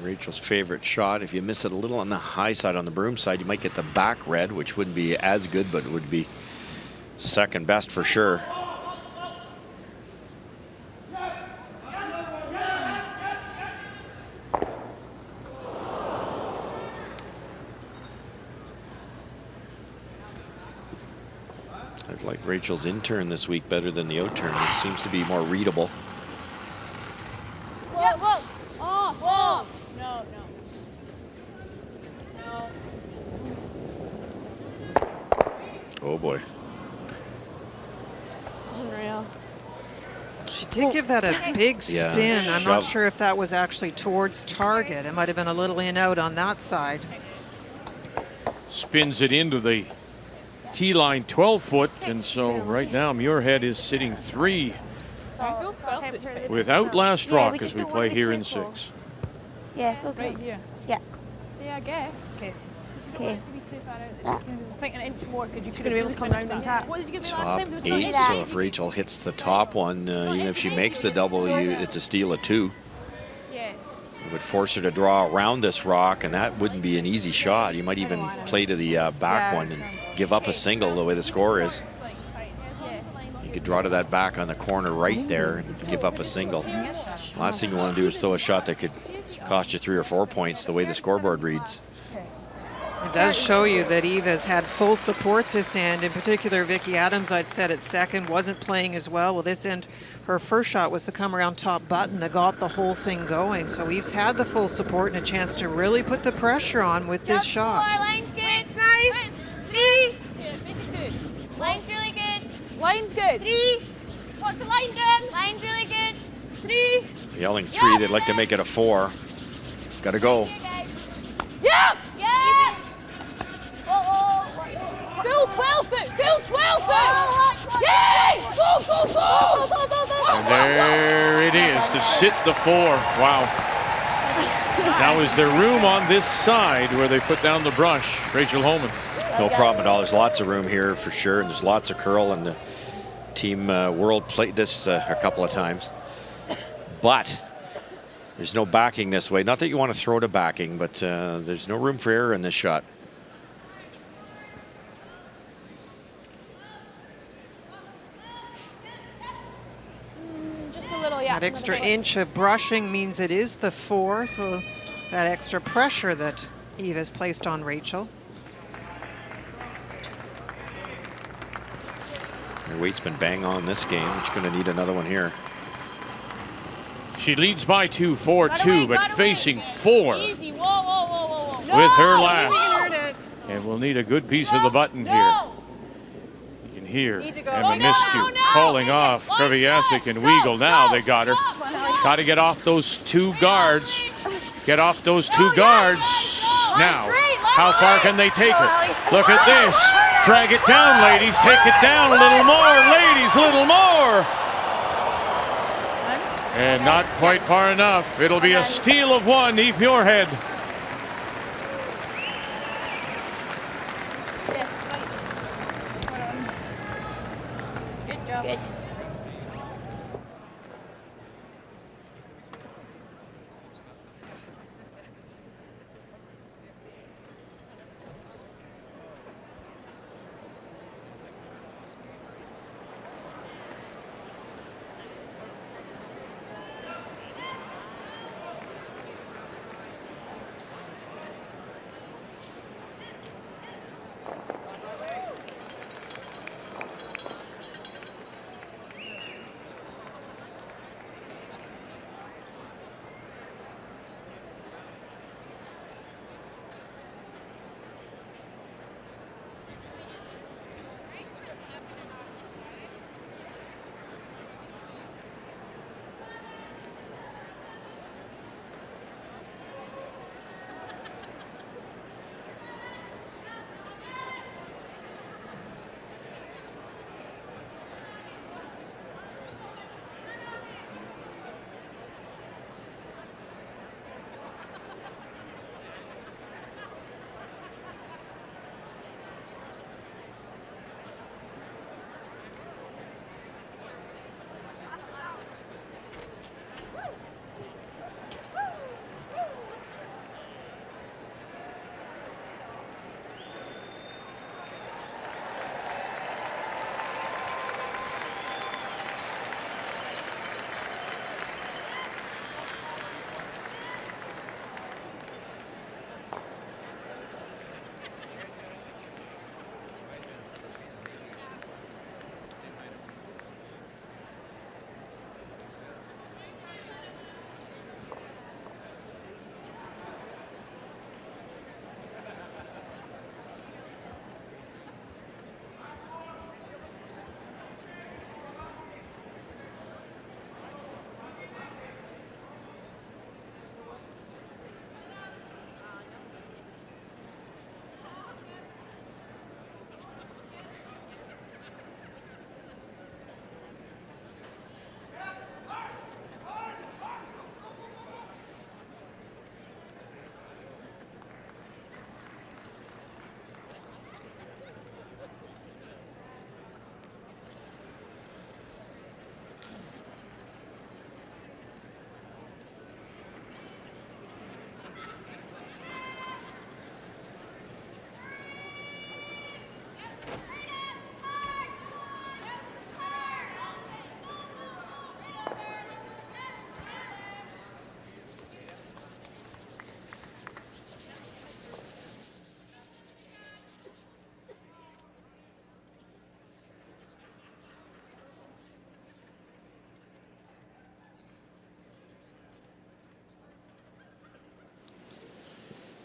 Rachel's favorite shot. If you miss it a little on the high side, on the broom side, you might get the back red, which wouldn't be as good, but it would be second best for sure. I like Rachel's in-turn this week better than the out-turn. It seems to be more readable. Yeah, whoa. Oh, whoa. No. Oh boy. Unreal. She did give that a big spin. I'm not shove. sure if that was actually towards target. It might have been a little in out on that side. Spins it into the tee line 12 foot, and so right now Muirhead is sitting 3 without last rock as we play here in 6. Yeah, Right here. Yeah. Yeah, I guess. Okay. Okay. I think an inch more because you could be able to come round and tap. What did you give me last Top time? There was 8, so if Rachel hits the top one, even if she makes the double, it's a steal of 2. Yeah. It would force her to draw around this rock, and that wouldn't be an easy shot. You might even play to the back one and give up a single the way the score is. You could draw to that back on the corner right there and give up a single. Last thing you want to do is throw a shot that could cost you 3 or 4 points the way the scoreboard reads. It does show you that Eve has had full support this end. In particular, Vicky Adams, I'd said at second, wasn't playing as well. Well, this end, her first shot was the come around top button that got the whole thing going. So Eve's had the full support and a chance to really put the pressure on with this shot. Line's good. It's nice. 3. Yeah, make it good. Line's really good. Line's good. 3. What's the line done? Line's really good. 3. Yelling 3, they'd like to make it a 4. Gotta go. Yeah! Yeah. Full 12 foot! Full 12 foot! Yay! Go, go, go! Go, go, go, go! And there it is to sit the 4. Wow. Now is there room on this side where they put down the brush? Rachel Homan. No problem at all. There's lots of room here for sure, and there's lots of curl, and the Team World played this a couple of times. But there's no backing this way. Not that you want to throw to backing, but there's no room for error in this shot. Just a little, yeah. That extra inch of brushing means it is the 4, so that extra pressure that Eve has placed on Rachel. Her weight's been bang on this game. She's going to need another one here. She leads by 2, 4-2, but facing 4 Easy. Whoa, whoa, whoa, whoa, whoa. with her last. And we'll need a good piece of the button here. You can hear Emma Miskew calling off Kreviasik and Weigel. Now they got her. Got to get off those 2 guards. Get off those 2 guards. Now, how far can they take her? Look at this. Drag it down, ladies. Take it down a little more, ladies, a little more. And not quite far enough. It'll be a steal of 1, Eve Muirhead. Good job. Good.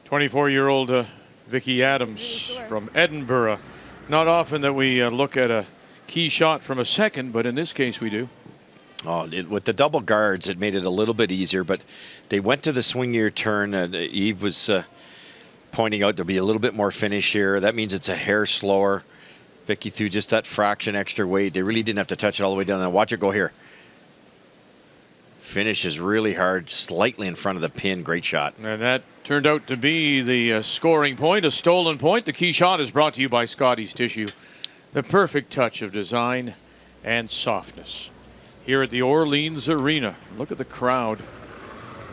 24-year-old Vicky Adams from Edinburgh. Not often that we look at a key shot from a second, but in this case we do. Oh, with the double guards, it made it a little bit easier, but they went to the swingier turn. Eve was pointing out there'll be a little bit more finish here. That means it's a hair slower. Vicky threw just that fraction extra weight. They really didn't have to touch it all the way down. Now watch it go here. Finishes really hard, slightly in front of the pin. Great shot. And that turned out to be the scoring point, a stolen point. The key shot is brought to you by Scotty's Tissue. The perfect touch of design and softness. Here at the Orleans Arena. Look at the crowd.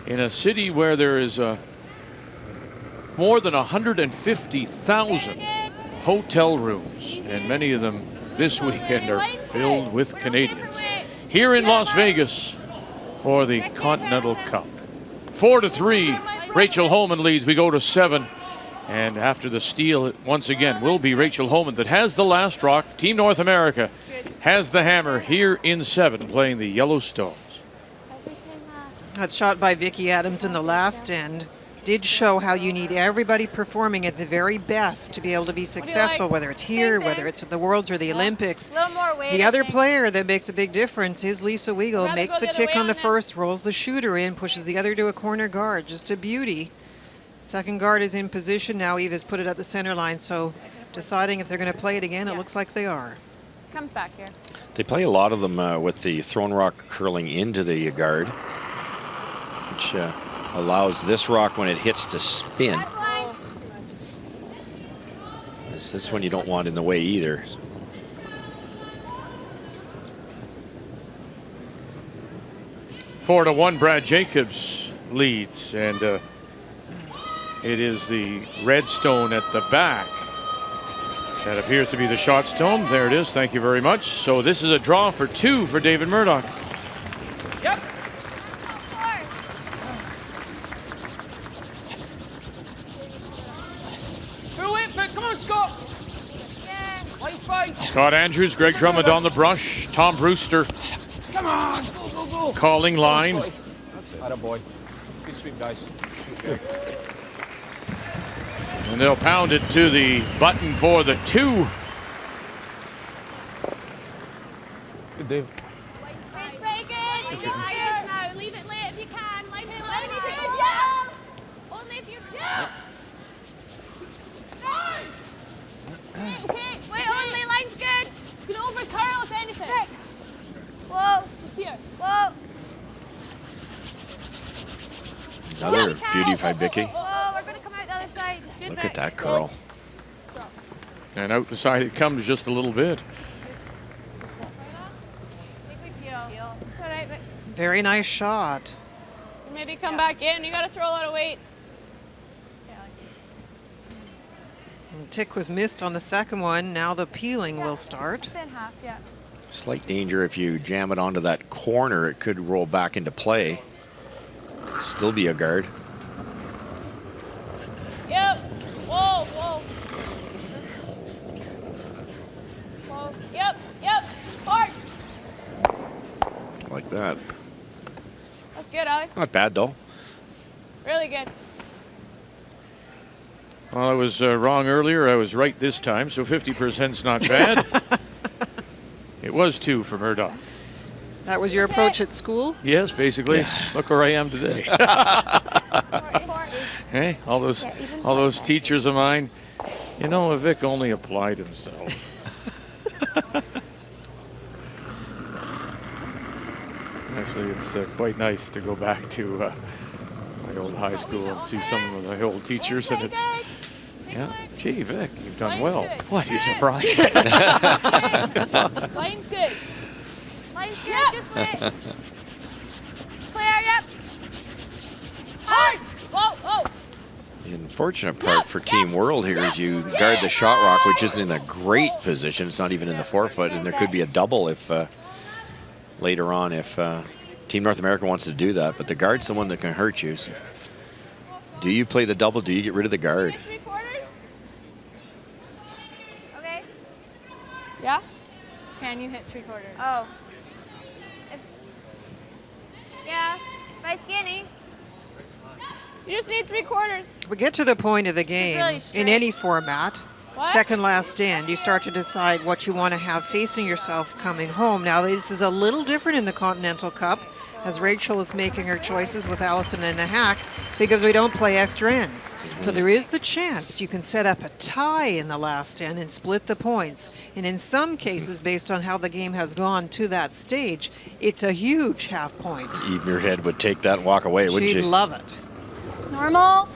In a city where there is more than 150,000 hotel rooms, and many of them this weekend are filled with Canadians. Here in Las Vegas for the Continental Cup. 4-3, Rachel Homan leads. We go to 7. And after the steal, it once again will be Rachel Homan that has the last rock. Team North America has the hammer here in 7, playing the Yellowstones. That shot by Vicky Adams in the last end did show how you need everybody performing at the very best to be able to be successful, whether it's here, whether it's at the Worlds or the Olympics. The other player that makes a big difference is Lisa Weigel. Makes the tick on the first, rolls the shooter in, pushes the other to a corner guard. Just a beauty. Second guard is in position now. Eve has put it at the center line, so deciding if they're going to play it again, it looks like they are. Comes back here. They play a lot of them with the thrown rock curling into the guard, which allows this rock, when it hits, to spin. This one you don't want in the way either. Four to 1, Brad Jacobs leads, and it is the red stone at the back that appears to be the shot stone. There it is. Thank you very much. So this is a draw for 2 for David Murdoch. Yep. Through it, but come on, Scott. Nice fight. Scott Andrews, Greg Drummond on the brush, Tom Brewster. Come on, go, go, go. Calling line. Atta boy. Good sweep, guys. Good. And they'll pound it to the button for the 2. Good, Dave. It's pretty good. It's iron now. Leave it late if you can. Leave it late. Yeah. Only if you can. Okay. Wait, only line's good. You can over curl if anything. 6. Whoa. Just here. Whoa. Another beauty by Vicky. Whoa, we're going to come out the other side. Good Look Vic. at that curl. And out the side it comes just a little bit. It's all right, Vic. Very nice shot. Maybe come back in. You got to throw a lot of weight. And tick was missed on the second one. Now the peeling will start. Thin half, yeah. Slight danger if you jam it onto that corner, it could roll back into play. Still be a guard. Yep. Whoa, whoa. Whoa. Yep, yep. Hard. Like that. That's good, Ali. Not bad though. Really good. Well, I was wrong earlier. I was right this time, so 50%'s not bad. It was 2 for Murdoch. That was your approach at school? Yes, basically. Look where I am today. Hey, all those teachers of mine. You know, Vic only applied himself. Actually, it's quite nice to go back to my old high school and see some of my old teachers, and it's, yeah, gee, Vic, you've done well. What, are you surprised? Line's good. Line's good, just wait. Clear, yep. Hard. Whoa, whoa. The unfortunate part for Team World here is you guard the shot rock, which isn't in a great position. It's not even in the forefoot, and there could be a double if later on if Team North America wants to do that. But the guard's the one that can hurt you. So do you play the double? Do you get rid of the guard? Okay. Yeah? Can you hit 3/4? Oh. Yeah. By skinny. You just need 3/4. We get to the point of the game really in straight. any format. What? Second last stand, you start to decide what you want to have facing yourself coming home. Now, this is a little different in the Continental Cup, as Rachel is making her choices with Allison and the hack, because we don't play extra ends. So there is the chance you can set up a tie in the last end and split the points. And in some cases, based on how the game has gone to that stage, it's a huge half point. Eve Muirhead would take that and walk away, wouldn't She'd she? love it. Normal.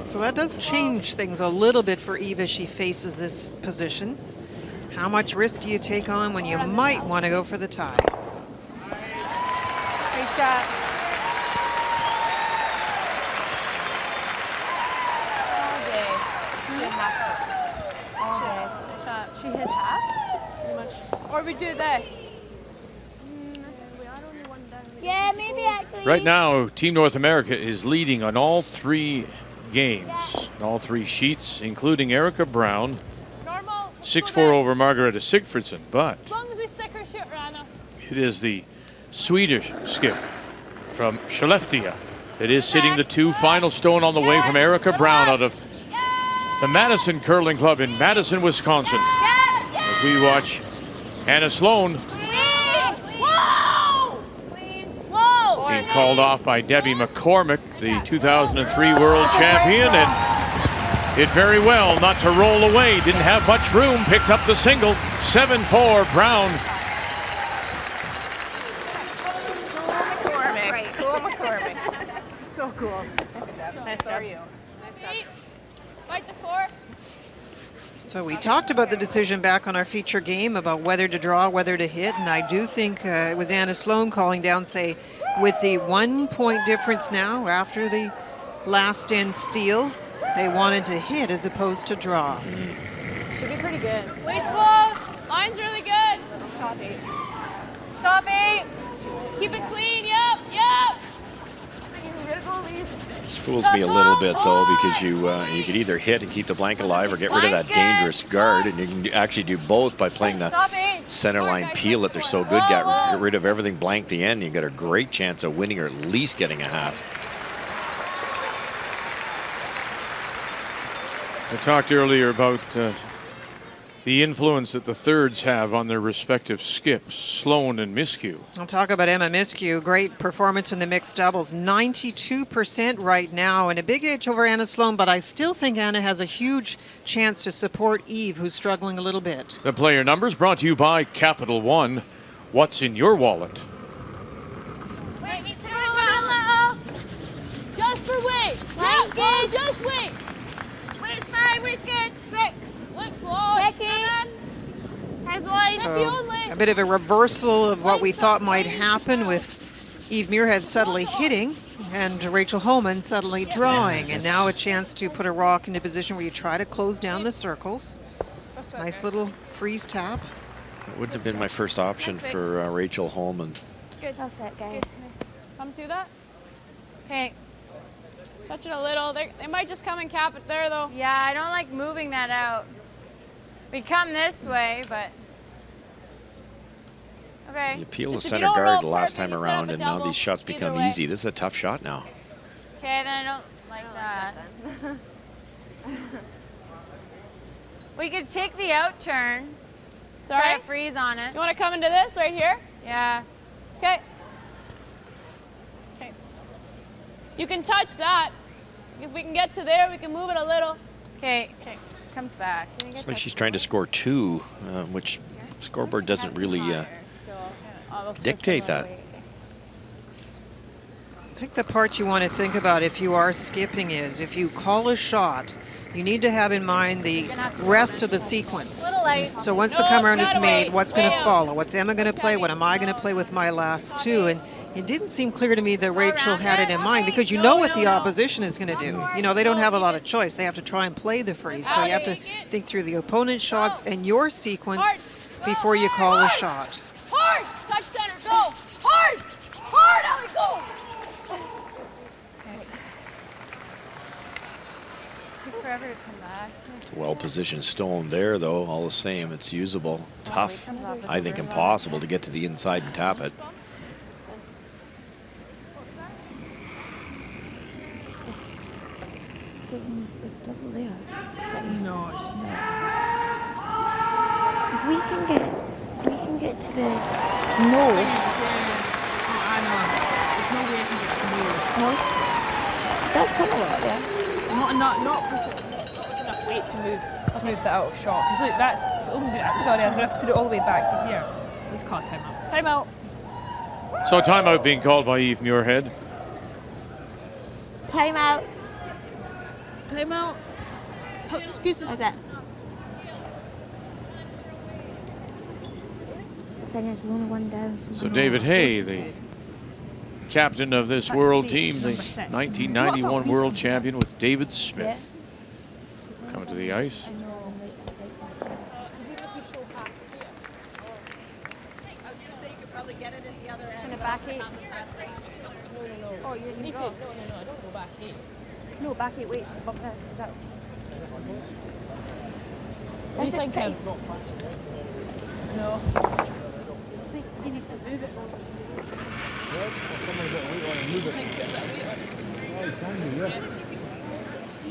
So that does change things a little bit for Eve as she faces this position. How much risk do you take on when you might want to go for the tie? Great shot. All day. She hit half. All day. Good shot. She hit half? Pretty much. Or we do this. Yeah, maybe actually. Right now, Team North America is leading on all 3 games, all 3 sheets, including Erica Brown, Normal. 6-4 over Margareta Sigfridsson. But As long as we stick her shit, Rana. it is the Swedish skip from Skellefteå that is sitting the 2 final stone on the way from Erica Brown out of the Madison Curling Club in Madison, Wisconsin. As we watch Anna Sloan being called off by Debbie McCormick, the 2003 world champion, and did very well not to roll away. Didn't have much room, picks up the single, 7-4 Brown. Cool McCormick. She's so cool. Nice job. Fight the 4. So we talked about the decision back on our feature game about whether to draw, whether to hit, and I do think it was Anna Sloan calling down, say, with the 1 point difference now after the last end steal, they wanted to hit as opposed to draw. Should be pretty good. Weight's low. Line's really good. Top 8. Top 8. Keep it clean. Yep. Yep. This fools me a little bit though, because you could either hit and keep the blanket alive or get rid of that dangerous guard, and you can actually do both by playing the center line peel that they're so good. Get rid of everything, blank the end. You got a great chance of winning or at least getting a half. I talked earlier about the influence that the thirds have on their respective skips, Sloan and Miskew. I'll talk about Emma Miskew. Great performance in the mixed doubles. 92% right now, and a big edge over Anna Sloan, but I still think Anna has a huge chance to support Eve, who's struggling a little bit. The player numbers brought to you by Capital One. What's in your wallet? Just for weight. Line's Yeah, good. just weight. Weight's fine. Weight's good. 6. Looks low. Becky. 7. Has line. So a bit of a reversal of what we thought might happen with Eve Muirhead subtly hitting and Rachel Homan suddenly drawing. And now a chance to put a rock into a position where you try to close down the circles. Nice little freeze tap. It wouldn't have been my first option for Rachel Holman. Good. That's it, guys. Come to that. Okay. Touch it a little. They might just come and cap it there, though. Yeah, I don't like moving that out. We come this way, but okay. You peel the Just if center you don't roll guard the last perfect, time you set up around, a and now double. these shots Either become way. easy. This is a tough shot now. Okay, then I don't like that. We could take the out turn. Try Sorry? to freeze on it. You want to come into this right here? Yeah. Okay. Okay. You can touch that. If we can get to there, we can move it a little. Okay. Okay. Comes back. It's like she's trying to score 2, which scoreboard doesn't really dictate that. I think the part you want to think about if you are skipping is if you call a shot, you need to have in mind the rest of the sequence. So once the come around is made, what's going to follow? What's Emma going to play? What am I going to play with my last 2? And It didn't seem clear to me that Rachel had it in mind, because you know what the opposition is going to do. You know, they don't have a lot of choice. They have to try and play the freeze. So you have to think through the opponent's shots and your sequence before you call a shot. Hard! Touch center, go! Hard! Hard, Ellie, go! Took forever to come back. Well-positioned stone there, though. All the same, it's usable. Tough. I think impossible to get to the inside and tap it. No, it's not. If we can get to the no. I know. There's no way I can get to No. That's kind of lot, yeah. Not with enough weight to move that out of shot. Because look, that's only sorry, I'm gonna have to put it all the way back to here. Let's call timeout. Timeout. So timeout being called by Eve Muirhead. Timeout. Timeout. Oh, excuse me. What's that? The thing is, we're only one down. So David Hay, the captain of this world team, the 1991 world champion with David Smith, coming to the ice. Back eight. Oh, you need to. No, I don't go back eight. No, back eight. Wait, bump this. Is that? What do you think, Kev? No. You need to move it.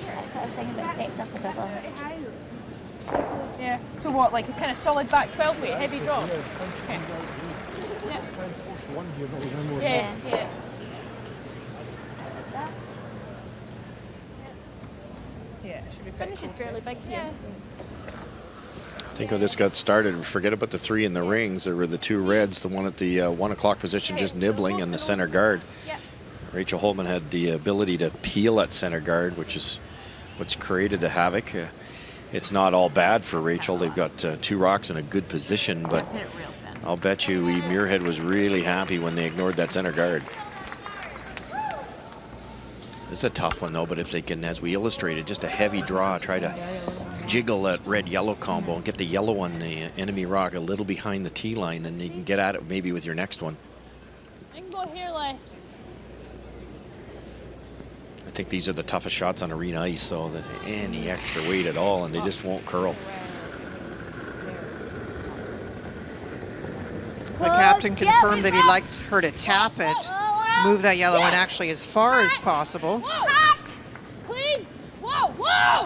That sort of thing that sets up a bubble. Yeah. So what, like a kind of solid back 12 weight, heavy drop? Okay. Yeah. Yeah. Yeah, it should be pretty Finish is fairly big here. I think when this got started, forget about the three in the rings. There were the two reds, the one at the 1 o'clock position just nibbling, and the center guard. Rachel Holman had the ability to peel at center guard, which is what's created the havoc. It's not all bad for Rachel. They've got two rocks in a good position, but I'll bet you Eve Muirhead was really happy when they ignored that center guard. It's a tough one, though, but if they can, as we illustrated, just a heavy draw, try to jiggle that red-yellow combo and get the yellow on the enemy rock a little behind the tee line, then you can get at it maybe with your next one. I can go here less. I think these are the toughest shots on arena ice, so that any extra weight at all, and they just won't curl. The captain confirmed that he'd like her to tap it, move that yellow one actually as far as possible. Whoa! Clean! Whoa! Whoa!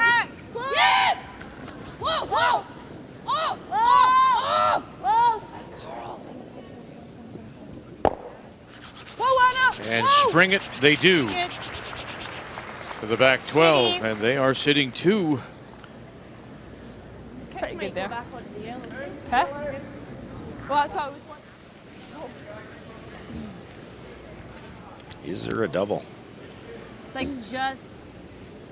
Yeah! Whoa! Whoa! Off! Off! Off! Whoa, Anna! And spring it, they do. To the back 12, and they are sitting 2. Pretty good there. Huh? Well, that's what I was wondering. Is there a double? It's like just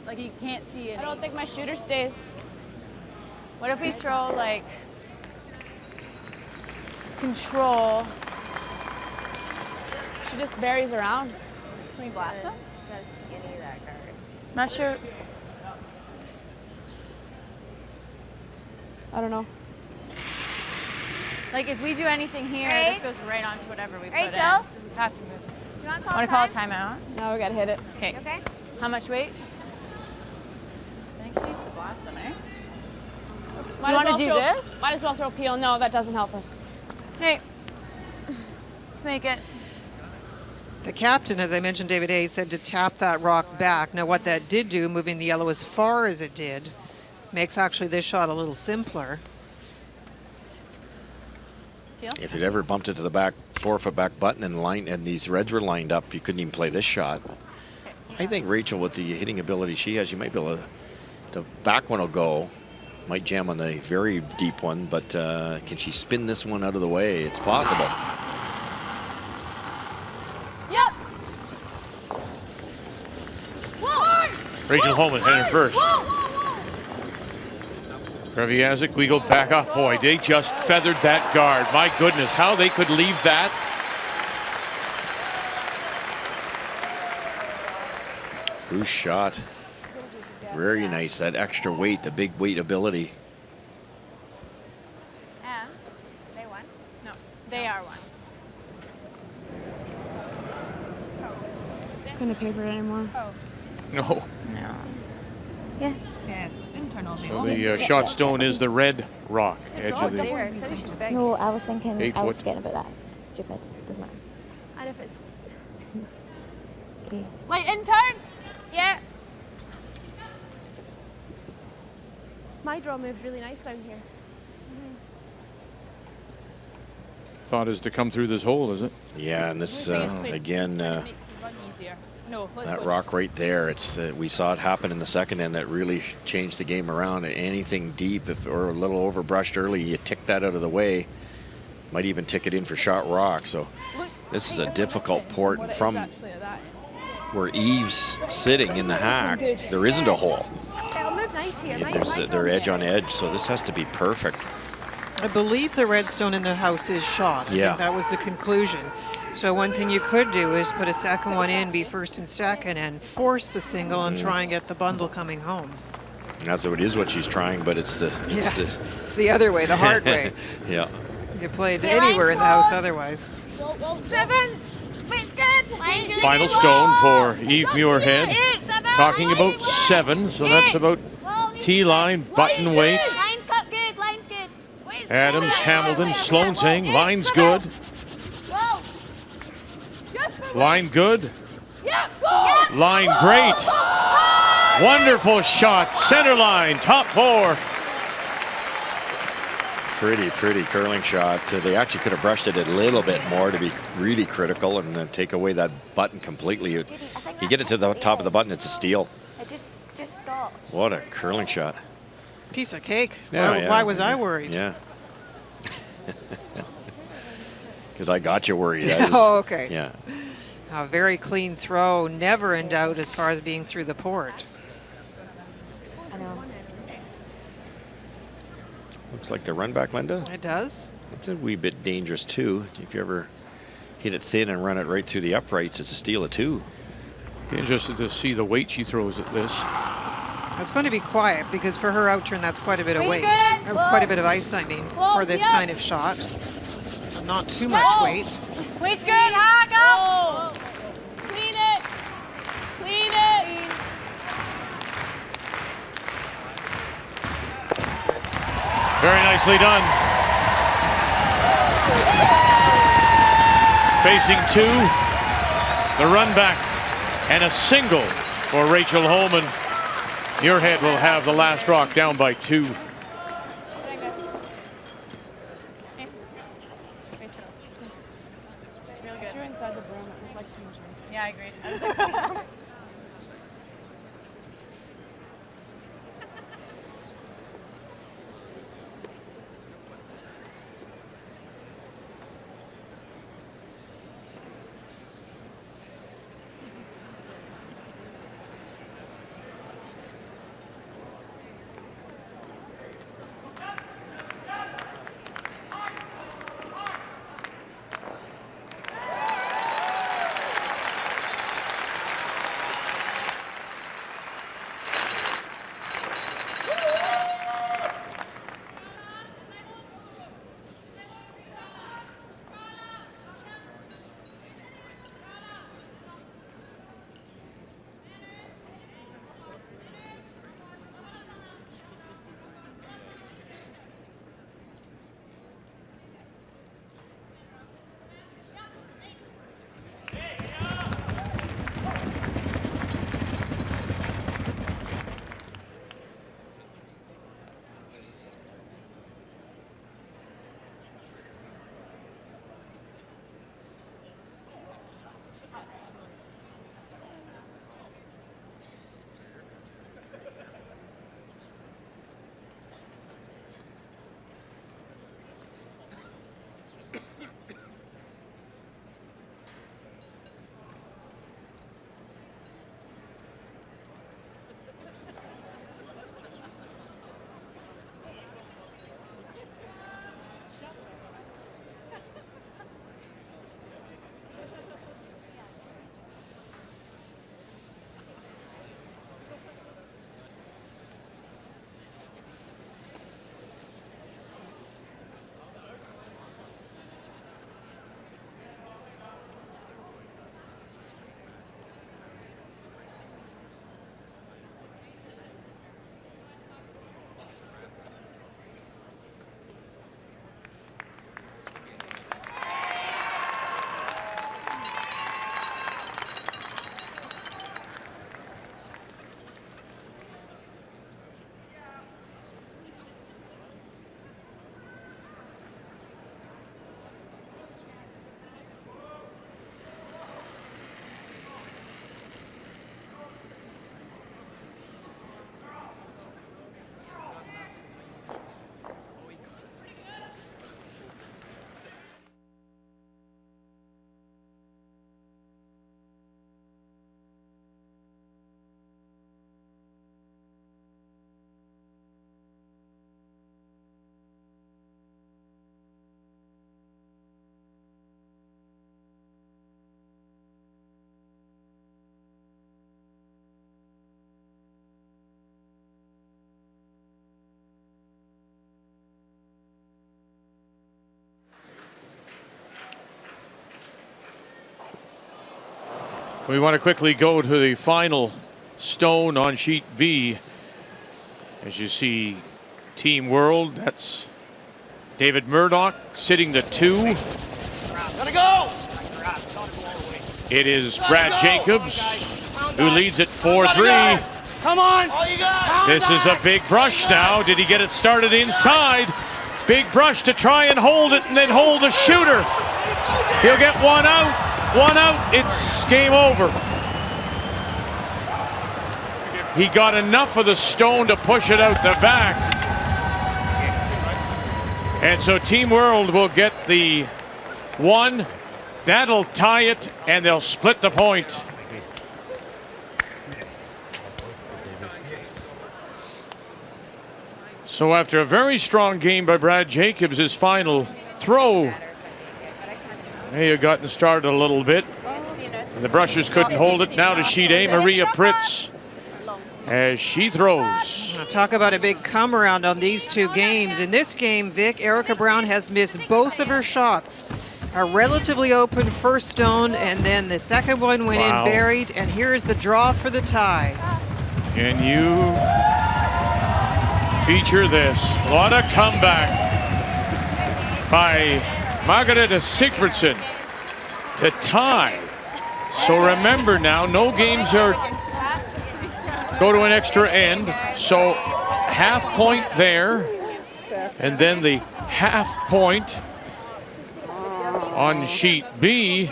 like you can't see it. I don't think my shooter stays. What if we throw like control? She just buries around. Can we blast them? That's skinny, that guard. Not sure. I don't know. Like if we do anything here, this goes right onto whatever we put in. Rachel? So we have to move. You want Want to call a timeout? No, we gotta hit it. Okay. Okay. How much weight? I think she needs to blast them, eh? Do you wanna do this? Might as well throw peel. No, that doesn't help us. Hey, let's make it. The captain, as I mentioned, David Hay, said to tap that rock back. Now what that did do, moving the yellow as far as it did, makes actually this shot a little simpler. If it ever bumped it to the back 4-foot back button and these reds were lined up, you couldn't even play this shot. I think Rachel, with the hitting ability she has, you might be able to, the back one will go, might jam on the very deep one, but can she spin this one out of the way? It's possible. Yep. Whoa! Rachel Holman heading first. Kreviazic, we go back off. Boy, they just feathered that guard. My goodness, how they could leave that. Bruce shot. Very nice. That extra weight, the big weight ability. And they won? No, they are one. Couldn't paper it anymore. No. No. Yeah. Yeah, internal. So the shot stone is the red rock edge of the No, I was thinking. 8 I was foot. forgetting about that. Stupid. Doesn't matter. And if it's Okay. light in turn. Yeah. My draw moves really nice down here. Thought is to come through this hole, is it? Yeah, and this again. Makes the run easier. No, let's That go. rock right there, it's we saw it happen in the second end. That really changed the game around. Anything deep or a little overbrushed early, you tick that out of the way. Might even tick it in for shot rock. So this is a difficult port. And from where Eve's sitting in the hack, there isn't a hole. It'll move nice here. They're edge on edge, so this has to be perfect. I believe the redstone in the house is shot. I Yeah. think that was the conclusion. So one thing you could do is put a second one in, be first and second, and force the single and try and get the bundle coming home. And that's what it is. What she's trying, but it's the It's the other way, the hard way. Yeah. You played anywhere in the house otherwise. 7. It's good. Final stone for Eve Muirhead. Talking about 7, so that's about T-line, button weight. Line's cut good. Line's good. Adams, Hamilton, Sloan saying line's good. Whoa. Just for Line good. Yeah, go. Line great. Wonderful shot. Center line, top 4. Pretty curling shot. They actually could have brushed it a little bit more to be really critical and then take away that button completely. You get it to the top of the button, it's a steal. It just stopped. What a curling shot. Piece of cake. Yeah, Why was I worried? Yeah. Because I got you worried. Oh, okay. Yeah. A very clean throw, never in doubt as far as being through the port. I know. Looks like the run back, Linda. It does. It's a wee bit dangerous too. If you ever hit it thin and run it right through the uprights, it's a steal of 2. Be interested to see the weight she throws at this. It's going to be quiet because for her out turn, that's quite a bit of weight. good. Quite a bit of ice, I mean, for this kind of shot. So not too much weight. Weight's good. Hack up. Clean it. Clean it. Very nicely done. Facing 2, the run back, and a single for Rachel Holman. Muirhead will have the last rock down by 2. Nice. Great throw. Thanks. Really good. If you're inside the broom, it was like 2 inches. Yeah, I agreed. I was like, please don't. We want to quickly go to the final stone on sheet B. As you see, Team World, that's David Murdoch sitting the 2. Gotta go! It is Brad Jacobs who leads at 4-3. Come on! This is a big brush now. Did he get it started inside? Big brush to try and hold it and then hold the shooter. He'll get one out. One out. It's game over. He got enough of the stone to push it out the back. And so Team World will get the 1. That'll tie it, and they'll split the point. So after a very strong game by Brad Jacobs, his final throw may have gotten started a little bit. And the Brushers couldn't hold it. Now to sheet A, Maria Pritz, as she throws. Now talk about a big come around on these 2 games. In this game, Vic, Erica Brown has missed both of her shots. A relatively open first stone, and then the second one went in buried, and here's the draw for the tie. Can you feature this? A lot of comeback by Margareta Sigfridsson to tie. So remember now, no games are go to an extra end. So half point there, and then the half point on sheet B,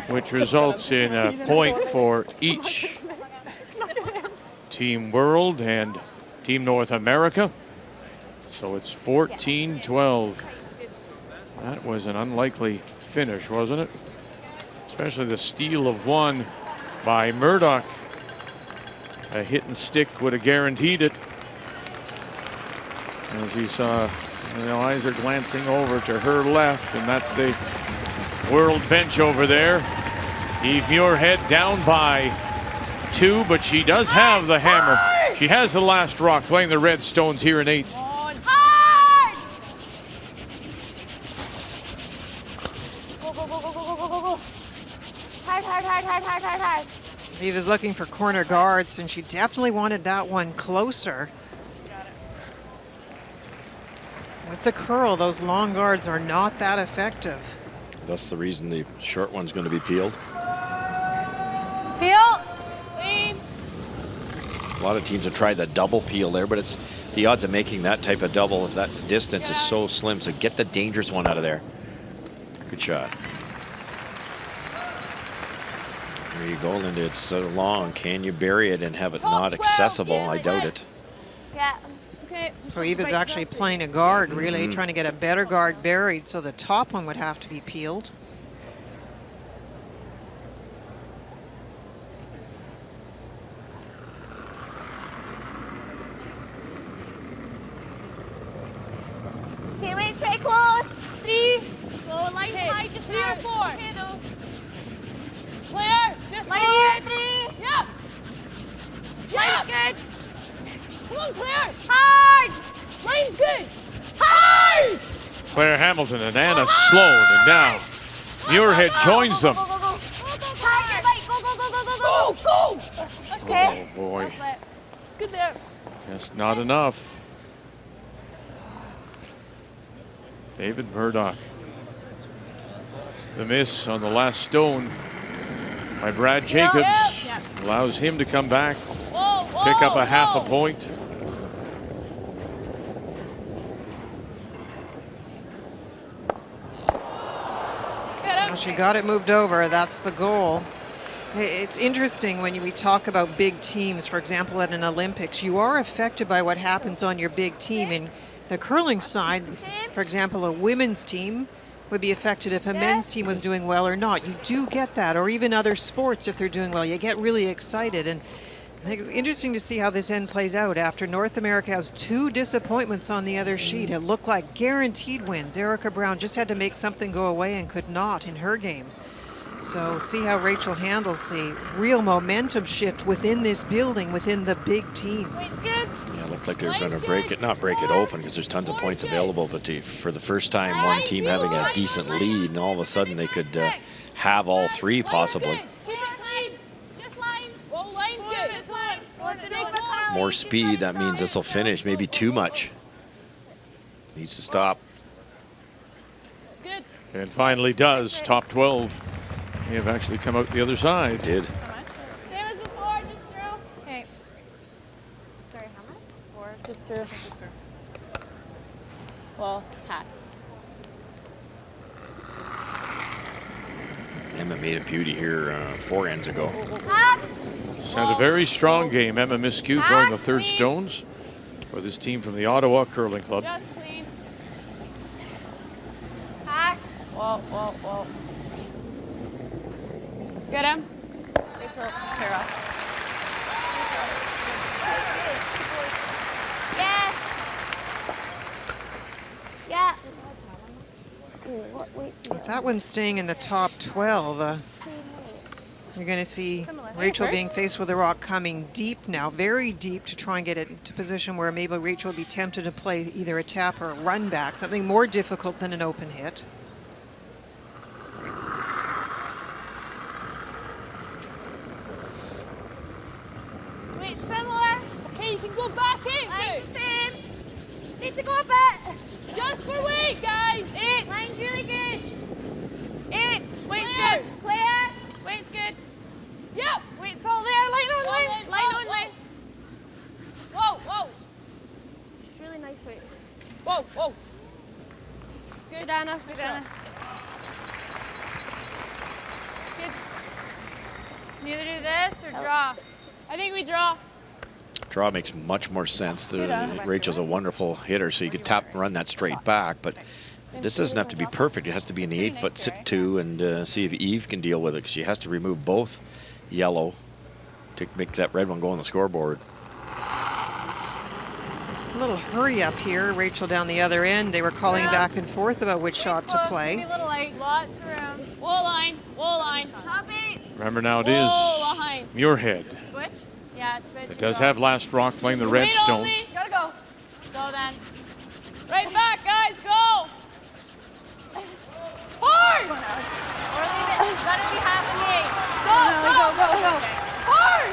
which results in a point for each Team World and Team North America. So it's 14-12. That was an unlikely finish, wasn't it? Especially the steal of 1 by Murdoch. A hit and stick would have guaranteed it. As you saw, the eyes are glancing over to her left, and that's the World bench over there. Eve Muirhead down by 2, but she does have the hammer. She has the last rock, playing the red stones here in 8. Hard! Go, go, go, go, go, go, go, go. Hard, hard, hard, hard, hard, hard, hard. Eve is looking for corner guards, and she definitely wanted that one closer. With the curl, those long guards are not that effective. That's the reason the short one's going to be peeled. Peel. Lean. A lot of teams have tried the double peel there, but it's the odds of making that type of double if that distance is so slim. So get the dangerous one out of there. Good shot. There you go, Linda. It's so long. Can you bury it and have it not accessible? I doubt it. Yeah. Okay. So Eve is actually playing a guard, really, trying to get a better guard buried, so the top one would have to be peeled. Teammates, stay close. 3. Go line high, just 3 or 4. Okay, no. Clear. Just Line forward. 3. Yep. Line's Yep. good. Come on, Claire. Hard. Line's good. Hard. Claire Hamilton and Anna Sloan, and now Muirhead joins them. Go, go, go, go. Target light. Go, go, go, go, go, go. Go, go. Okay. Oh boy, It's good there. that's not enough. David Murdoch. The miss on the last stone by Brad Jacobs allows him to come back, Whoa, whoa, pick up a half a whoa. point. Well, she got it moved over. That's the goal. It's interesting when we talk about big teams, for example, at an Olympics, you are affected by what happens on your big team. In the curling side, for example, a women's team would be affected if a men's team was doing well or not. You do get that, or even other sports if they're doing well. You get really excited. And I think it's interesting to see how this end plays out after North America has 2 disappointments on the other sheet. It looked like guaranteed wins. Erica Brown just had to make something go away and could not in her game. So see how Rachel handles the real momentum shift within this building, within the big team. Yeah, it looked like they're going to break it, not break it open because there's tons of points available, but for the first time, one team having a decent lead, and all of a sudden they could have all 3 possibly. Keep it clear. more speed. That means this will finish. Maybe too much. Needs to stop. Good. And finally does. Top 12. They have actually come out the other side. Did. Same as before, just through. Okay. Sorry, how much? 4. Just through. Just through. Well, hat. Emma made a beauty here 4 ends ago. It's had a very strong game. Emma Miskew throwing the third stones for this team from the Ottawa Curling Club. Just clean. Hack. Whoa, whoa, whoa. Let's get him. Rachel, hair off. Yeah. With that one staying in the top 12, you're going to see Rachel being faced with a rock coming deep now, very deep, to try and get it into position where maybe Rachel will be tempted to play either a tap or a run back, something more difficult than an open hit. Wait, similar. Okay, you can go back in. Line's the same. Need to go a bit. Just for weight, guys. 8. Line's really good. 8. Weight's Clear. good. Clear. Weight's good. Yep. Weight's all there. Line on line. Line on line. Whoa, whoa. It's really nice weight. Whoa, whoa. Good, Anna. Good, Anna. Good. You either do this or draw. I think we draw. Draw makes much more sense. Rachel's a wonderful hitter, so you could tap and run that straight back, but this doesn't have to be perfect. It has to be in the 8-foot sit-to and see if Eve can deal with it. She has to remove both yellow to make that red one go on the scoreboard. A little hurry up here. Rachel down the other end. They were calling back and forth about which shot to play. Maybe a little light. Lots of room. Wall line. Wall line. Top 8. Remember now it Whoa, is line. Muirhead. Switch? Yeah, switch. It does have last rock playing the red Wait stones. only. Gotta go. Go then. Right back, guys. Go. Hard. Or leave it. Gotta be half in the 8. Go, Hard.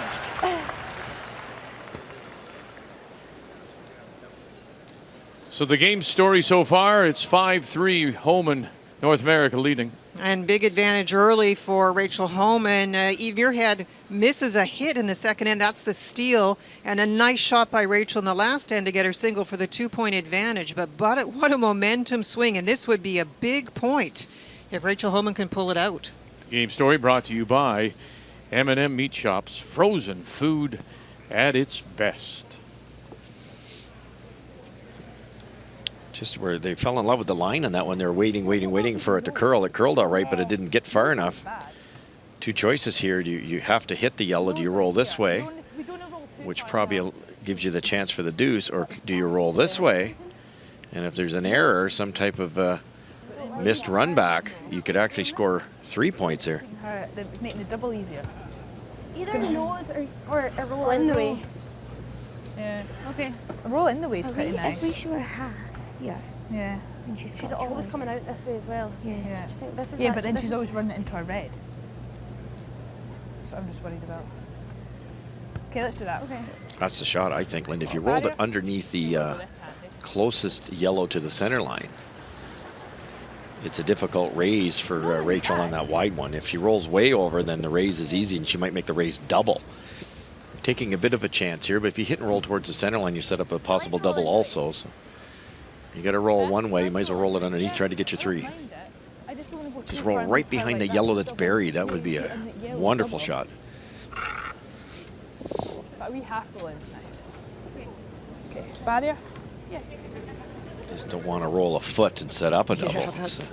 So the game story so far, it's 5-3 Homan, North America leading. And big advantage early for Rachel Homan. Eve Muirhead misses a hit in the second end. That's the steal. And a nice shot by Rachel in the last end to get her single for the 2-point advantage. But what a momentum swing. And this would be a big point if Rachel Homan can pull it out. The game story brought to you by M&M Meat Shops, frozen food at its best. Just where they fell in love with the line on that one. They were waiting for it to curl. It curled all right, but it didn't get far enough. 2 choices here. You have to hit the yellow. Do you roll this way, which probably gives you the chance for the deuce, or do you roll this way? And if there's an error, some type of missed run back, you could actually score 3 points here. They're making the double easier. Either a nose or a roll in the way. Yeah. Okay. A roll in the way is pretty If we nice. show her half, yeah. Yeah. And she's always coming out this way as well. Yeah. Just think this is Yeah, but then she's always running it into a red. That's what I'm just worried about. Okay, let's do that. Okay. That's the shot, I think, Linda. If you rolled it underneath the closest yellow to the center line, it's a difficult raise for Rachel on that wide one. If she rolls way over, then the raise is easy, and she might make the raise double. Taking a bit of a chance here, but if you hit and roll towards the center line, you set up a possible double also. So you got to roll one way. You might as well roll it underneath, try to get your 3. I just don't want to go Just roll right behind the yellow that's buried. That would be a wonderful shot. But a wee half roll in's nice. Okay, barrier? Yeah. Just don't want to roll a foot and set up a double. Yeah, that's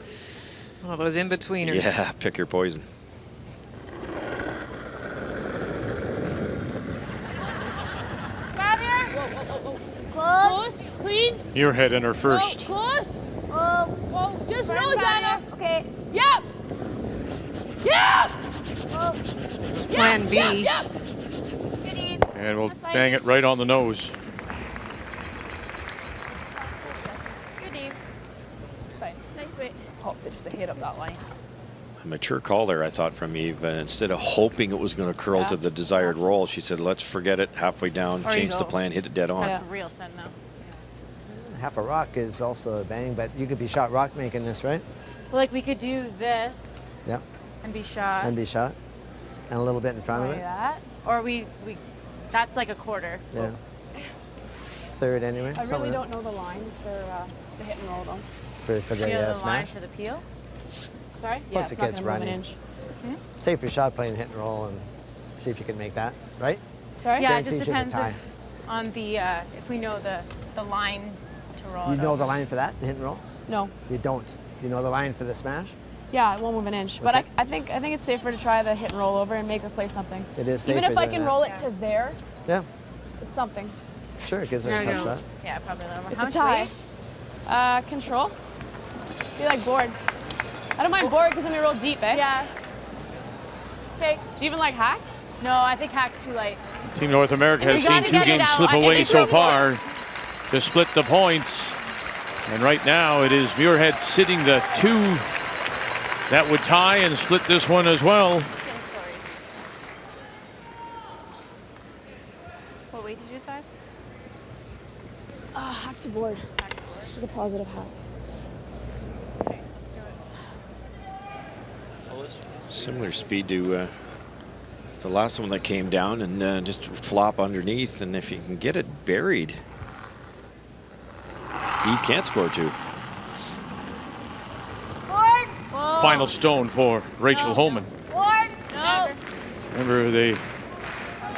one of those in-betweeners. Yeah, pick your poison. Close. Clean. Muirhead in her first. Close. Whoa. Just nose, Anna. Okay. Yep. Yep. This is plan B. Yep. Good Eve. And we'll bang it right on the nose. Good Eve. It's fine. Nice weight. Popped it just a hair up that line. A mature call there, I thought, from Eve. Instead of hoping it was going to curl to the desired roll, she said, let's forget it halfway down, change the plan, hit it dead on. That's real thin though. Half a rock is also a bang, but you could be shot rock making this, right? Well, like we could do this. Yep. And be shot. And be shot. And a little bit in front of Like it. that. Or we that's like a quarter. Yeah. Third anyway. I really don't know the line for the hit and roll though. For the You know the line smash. for the peel? Sorry? Plus Yeah, it it's not gets gonna move an runny. inch. Save your shot playing hit and roll and see if you can make that, right? Sorry? Yeah, it just Guarantees you can depends tie. on the if we know the line to roll. You it know over. the line for that, the hit and roll? No. You don't. You know the line for the smash? Yeah, it won't move an inch. But Okay. I think it's safer to try the hit and roll over and make her play something. It is Even safer if I doing can that. roll it to there, Yeah, it's something. sure, it gives her a tough shot. Yeah, probably a little more. It's How a much tie. weight? Control. Be like board. I don't mind board because I'm gonna roll deep, eh? Yeah. Okay. Do you even like hack? No, I think hack's too light. Team North America And has you seen gotta 2 get it games out. slip I away think so it's far to split the points. And right now it is Muirhead sitting the 2 that would tie and split this one as well. What weight did you decide? Hack to board. With a positive hack. Similar speed to the last one that came down, and just flop underneath. And if you can get it buried, Eve can't score 2. Board. Final stone for Rachel Holman. Board. No. Remember, the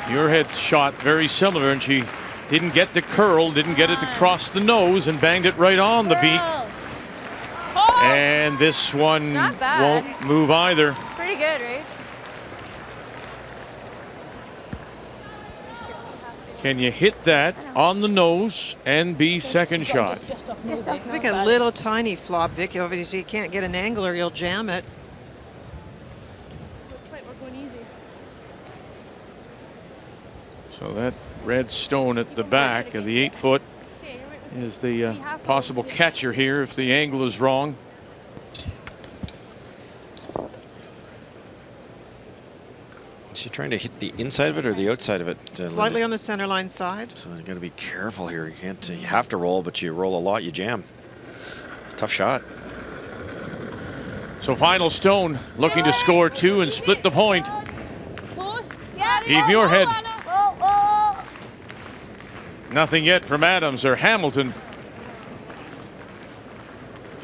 Muirhead shot very similar, and she didn't get the curl, didn't get it to cross the nose, and banged it right on the beak. And this one not bad. won't move either. It's pretty good, right? Can you hit that on the nose and be second shot? I think a little tiny flop, Vic. Obviously, you can't get an angle or you'll jam it. So that red stone at the back of the 8-foot is the possible catcher here if the angle is wrong. Is she trying to hit the inside of it or the outside of it? Slightly on the center line side. So you got to be careful here. You have to roll, but you roll a lot, you jam. Tough shot. So final stone looking to score 2 and split the point. Close. Yeah. Eve Muirhead. Oh. Nothing yet from Adams or Hamilton.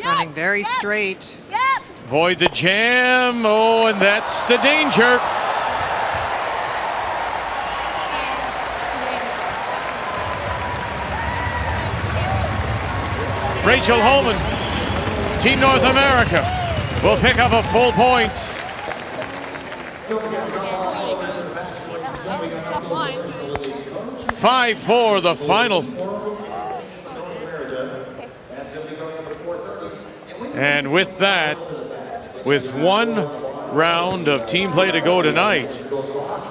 Running very straight. Yep. Avoid the jam. Oh, and that's the danger. Rachel Holman, Team North America, will pick up a full point. Tough line. 5-4 the final. And with that, with 1 round of team play to go tonight,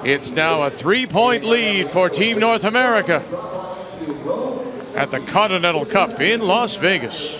it's now a 3-point lead for Team North America at the Continental Cup in Las Vegas.